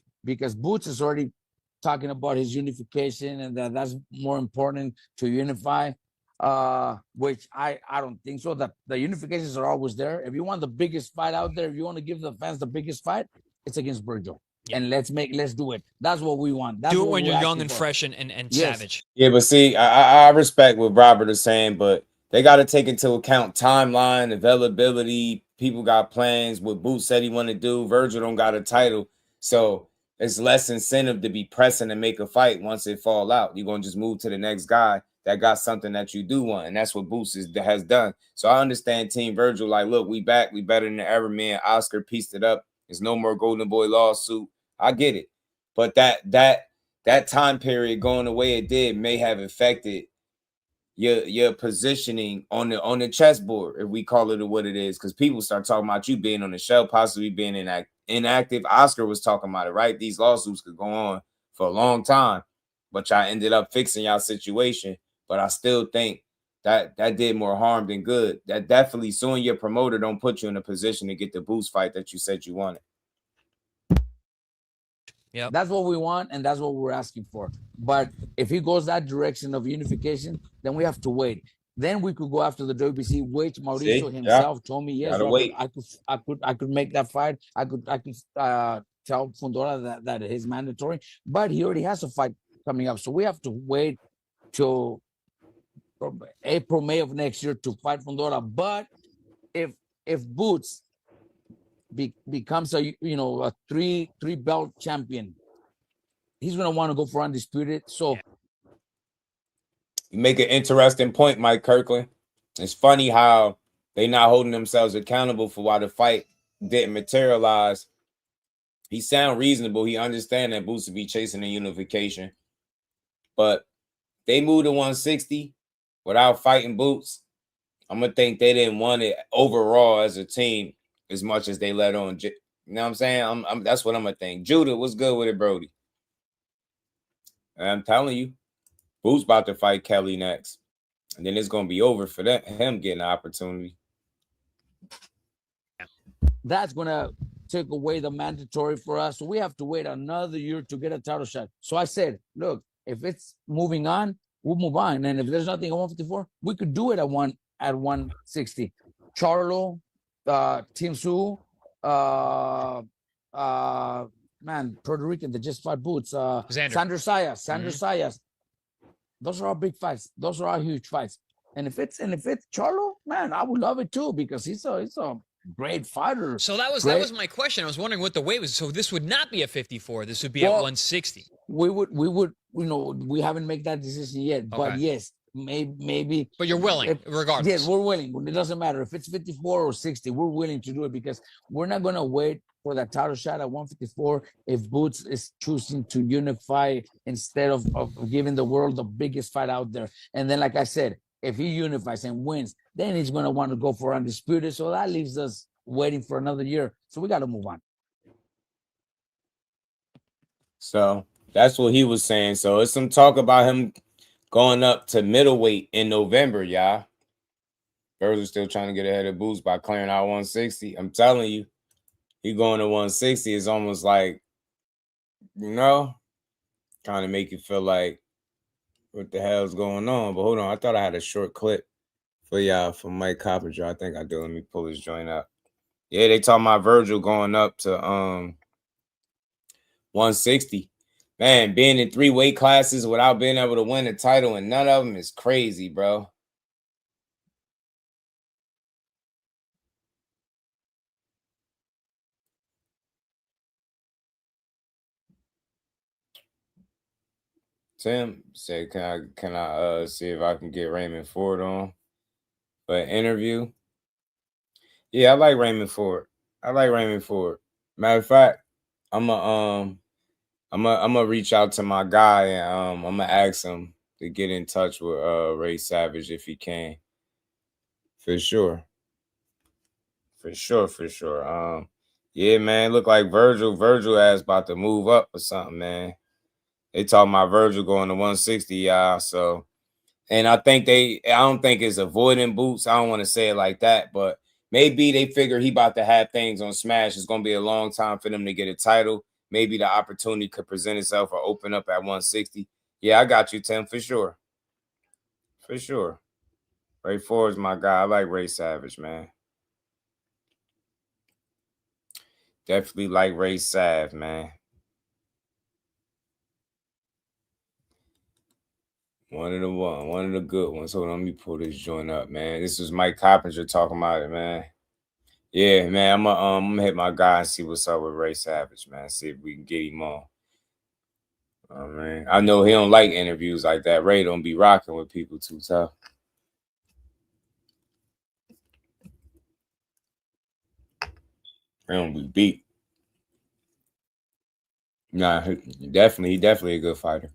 Boots is already talking about his unification and that's more important to unify, which I don't think so. The unifications are always there. If you want the biggest fight out there, if you want to give the fans the biggest fight, it's against Virgil. Yeah. And let's do it. That's what we want. That's do it when you're young and for. fresh and yes. Savage. Yeah, but see, I respect what Robert is saying, but they got to take into account timeline, availability. People got plans. What Boots said he want to do. Virgil don't got a title. So it's less incentive to be pressing and make a fight once it fall out. You're going to just move to the next guy that got something that you do want, and that's what Boots has done. So I understand Team Virgil, like, look, we back, we better than ever, man. Oscar pieced it up. There's no more Golden Boy lawsuit. I get it, but that time period going the way it did may have affected your positioning on the chessboard, if we call it what it is, because people start talking about you being on the show, possibly being inactive. Oscar was talking about it, right? These lawsuits could go on for a long time, but y'all ended up fixing y'all situation. But I still think that did more harm than good. That definitely suing your promoter don't put you in a position to get the Boots fight that you said you wanted. Yeah, that's what we want, and that's what we're asking for. But if he goes that direction of unification, then we have to wait. Then we could go after the WBC, which Mauricio himself told me, yes, I could make that fight. I could tell Fundora that it is mandatory, but he already has a fight coming up, so we have to wait till April, May of next year to fight Fundora. But if Boots becomes a three belt champion, he's gonna want to go for undisputed. So you make an interesting point, Mike Kirkland. It's funny how they not holding themselves accountable for why the fight didn't materialize. He sound reasonable. He understand that Boots would be chasing the unification, but they moved to 160 without fighting Boots. I'm gonna think they didn't want it overall as a team as much as they let on. You know what I'm saying? That's what I'm gonna think. Judah, what's good with it, Brody? And I'm telling you, Boots about to fight Kelly next, and then it's gonna be over for him getting an opportunity. That's gonna take away the mandatory for us. So we have to wait another year to get a title shot. So I said, look, if it's moving on, we'll move on. And if there's nothing at 154, we could do it at 160. Charlo, Tim Su, man, Puerto Rican that just fought Boots, Sandro Sayas. Those are all big fights. Those are all huge fights. And if it's Charlo, man, I would love it too, because he's a great fighter. So that was my question. I was wondering what the weight was. So this would not be a 54. This would be at 160. We would, we haven't made that decision yet. Okay. But yes, maybe. But you're willing, regardless. Yes, we're willing. It doesn't matter if it's 54 or 60. We're willing to do it, because we're not gonna wait for that title shot at 154 if Boots is choosing to unify instead of giving the world the biggest fight out there. And then, like I said, if he unifies and wins, then he's going to want to go for undisputed. So that leaves us waiting for another year. So we got to move on. So that's what he was saying. So it's some talk about him going up to middleweight in November, y'all. Virgil's still trying to get ahead of Boots by clearing out 160. I'm telling you, he going to 160 is almost like, trying to make you feel like, what the hell's going on? But hold on, I thought I had a short clip for y'all from Mike Coppinger. I think I do. Let me pull his joint up. Yeah, they talking about Virgil going up to 160. Man, being in 3 weight classes without being able to win a title and none of them is crazy, bro. Tim said, can I see if I can get Raymond Ford on for an interview? Yeah, I like Raymond Ford. Matter of fact, I'm gonna reach out to my guy and I'm gonna ask him to get in touch with Ray Savage if he can. For sure. Yeah, man, look like Virgil ass about to move up or something, man. They talking about Virgil going to 160, y'all. So, and I don't think it's avoiding Boots. I don't want to say it like that, but maybe they figure he about to have things on Smash. It's going to be a long time for them to get a title. Maybe the opportunity could present itself or open up at 160. Yeah, I got you, Tim, for sure. Ray Ford's my guy. I like Ray Savage, man. Definitely like Ray Sav, man. One of the good ones. Hold on, let me pull this joint up, man. This was Mike Coppinger talking about it, man. Yeah, man, I'm gonna hit my guy and see what's up with Ray Savage, man. See if we can get him on. Oh, man. I know he don't like interviews like that. Ray don't be rocking with people too tough. He don't be beat. Nah, he definitely a good fighter.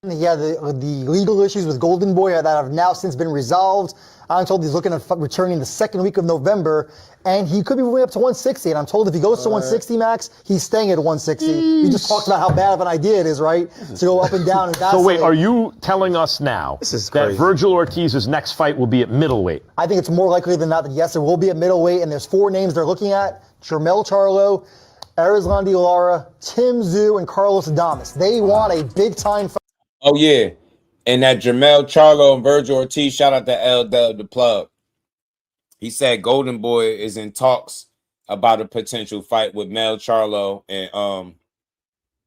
Yeah, the legal issues with Golden Boy that have now since been resolved. I'm told he's looking at returning the second week of November, and he could be moving up to 160. And I'm told if he goes to 160, Max, he's staying at 160. We just talked about how bad of an idea it is, right? To go up and down and vacillate. So wait, are you telling us now that Vergil Ortiz's next fight will be at middleweight? I think it's more likely than not that yes, it will be at middleweight, and there's 4 names they're looking at: Jermell Charlo, Arizlandi Lara, Tim Tszyu, and Carlos Adames. They want a big-time fight. Oh, yeah. And that Jermell Charlo and Vergil Ortiz, shout out to L Dub, the plug. He said Golden Boy is in talks about a potential fight with Mel Charlo and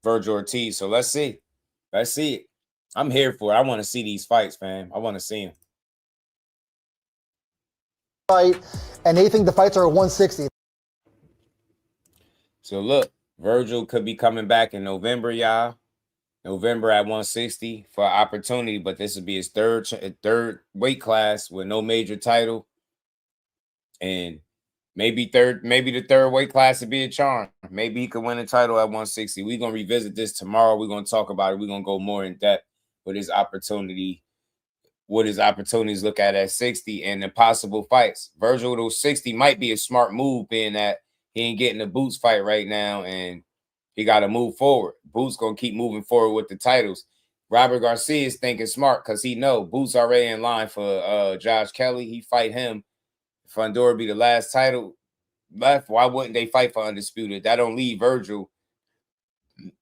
Vergil Ortiz. So let's see. Let's see it. I'm here for it. I want to see these fights, man. I want to see them. Fight, and they think the fights are at 160. So look, Vergil could be coming back in November, y'all. November at 160 for opportunity, but this would be his third weight class with no major title, and maybe the third weight class would be a charm. Maybe he could win a title at 160. We're gonna revisit this tomorrow. We're gonna talk about it. We're gonna go more in depth with his opportunity, what his opportunities look at 60, and the possible fights. Vergil to 60 might be a smart move, being that he ain't getting a Boots fight right now, and he got to move forward. Boots going to keep moving forward with the titles. Robert Garcia is thinking smart because he know Boots already in line for Josh Kelly. He fight him. If Fundora be the last title left, why wouldn't they fight for Undisputed? That don't leave Vergil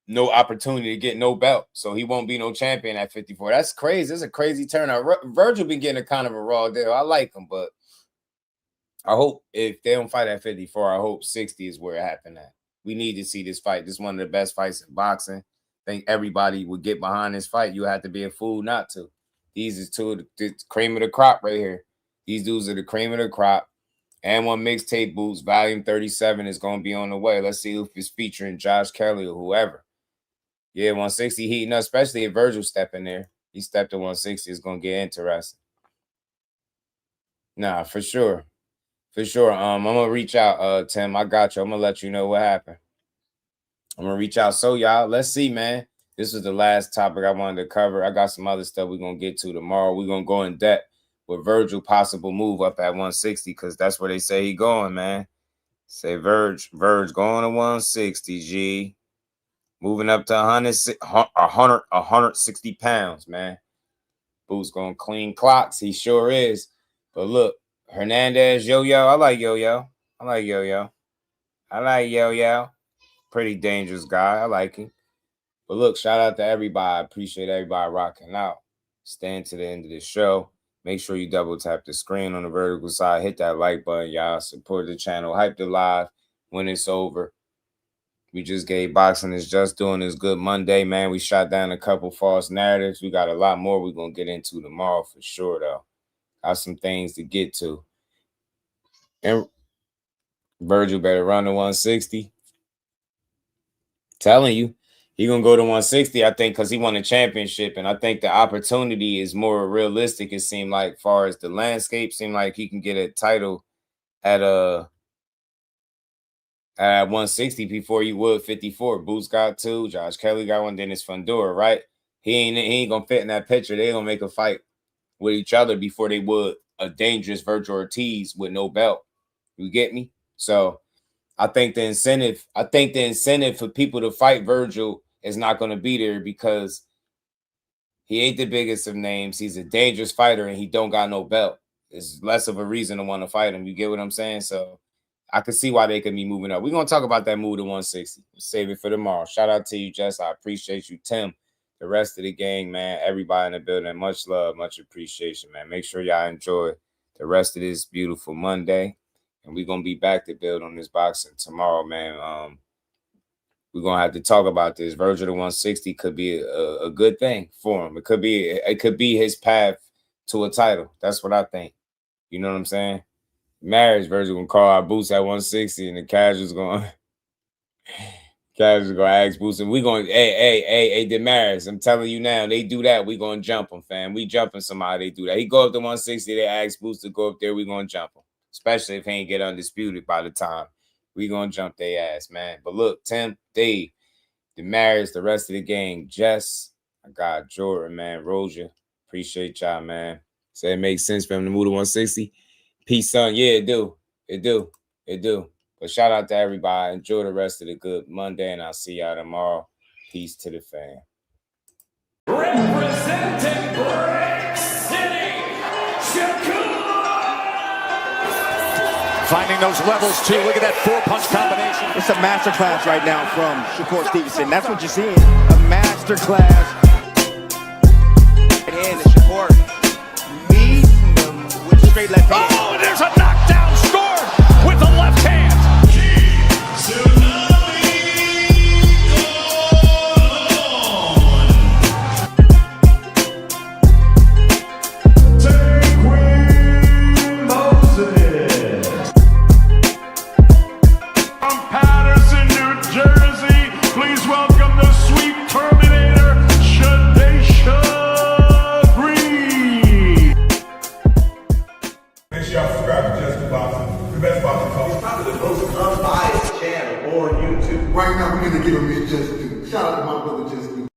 no opportunity to get no belt. So he won't be no champion at 54. That's crazy. That's a crazy turnout. Vergil been getting a kind of a raw deal. I like him, but I hope if they don't fight at 54, I hope 60 is where it happened at. We need to see this fight. This is one of the best fights in boxing. I think everybody would get behind this fight. You have to be a fool not to. These is two of the cream of the crop right here. These dudes are the cream of the crop. And one mixtape Boots, volume 37 is going to be on the way. Let's see if it's featuring Josh Kelly or whoever. Yeah, 160 heating up, especially if Vergil step in there. He stepped to 160. It's going to get interesting. Nah, for sure. For sure. I'm gonna reach out, Tim. I got you. I'm gonna let you know what happened. I'm gonna reach out. So y'all, let's see, man. This was the last topic I wanted to cover. I got some other stuff we're gonna get to tomorrow. We're gonna go in depth with Vergil possible move up at 160, because that's where they say he going, man. Say Verge going to 160, G. Moving up to 160 pounds, man. Boots gonna clean clocks. He sure is. But look, Hernandez, Yo-Yo. I like Yo-Yo. Pretty dangerous guy. I like him. But look, shout out to everybody. I appreciate everybody rocking out. Staying to the end of the show. Make sure you double tap the screen on the vertical side. Hit that like button, y'all. Support the channel. Hype the live when it's over. We just gave Boxing is Just Doing This Good Monday, man. We shot down a couple false narratives. We got a lot more we're going to get into tomorrow for sure, though. Got some things to get to. And Vergil better run to 160. Telling you, he going to go to 160, I think, because he won a championship. And I think the opportunity is more realistic, it seemed like, as far as the landscape. Seemed like he can get a title at 160 before he would 54. Boots got 2. Josh Kelly got 1. Then it's Fundora, right? He ain't going to fit in that picture. They going to make a fight with each other before they would a dangerous Vergil Ortiz with no belt. You get me? So I think the incentive for people to fight Vergil is not going to be there, because he ain't the biggest of names. He's a dangerous fighter and he don't got no belt. It's less of a reason to want to fight him. You get what I'm saying? So I can see why they could be moving up. We're going to talk about that move to 160. Save it for tomorrow. Shout out to you, Jess. I appreciate you, Tim. The rest of the gang, man, everybody in the building, much love, much appreciation, man. Make sure y'all enjoy the rest of this beautiful Monday. And we're going to be back to build on this boxing tomorrow, man. We're going to have to talk about this. Vergil to 160 could be a good thing for him. It could be his path to a title. That's what I think. You know what I'm saying? Marriage version gonna call our Boots at 160, and the casuals gonna ask Boots, and we gonna hey, Damaris, I'm telling you now, they do that, we gonna jump them, fam. We jumping somebody, they do that. He go up to 160, they ask Boots to go up there, we gonna jump him. Especially if he ain't get undisputed by the time. We gonna jump their ass, man. But look, Tim, Dave, Damaris, the rest of the gang, Jess, I got Jordan, man, Roja. Appreciate y'all, man. Say it makes sense for him to move to 160. Peace, son. Yeah, it do. It do. It do. But shout out to everybody. Enjoy the rest of the good Monday, and I'll see y'all tomorrow. Peace to the fam. Representing Brick City, Shakur. Finding those levels, too. Look at that four-punch combination. It's a masterclass right now from Shakur Stevenson. That's what you're seeing. A masterclass. Right hand, Shakur meeting them with straight left hand. Oh, and there's a knockdown scored with the left hand. Right now, we're going to give him his just due. Shout out to my brother Just Due.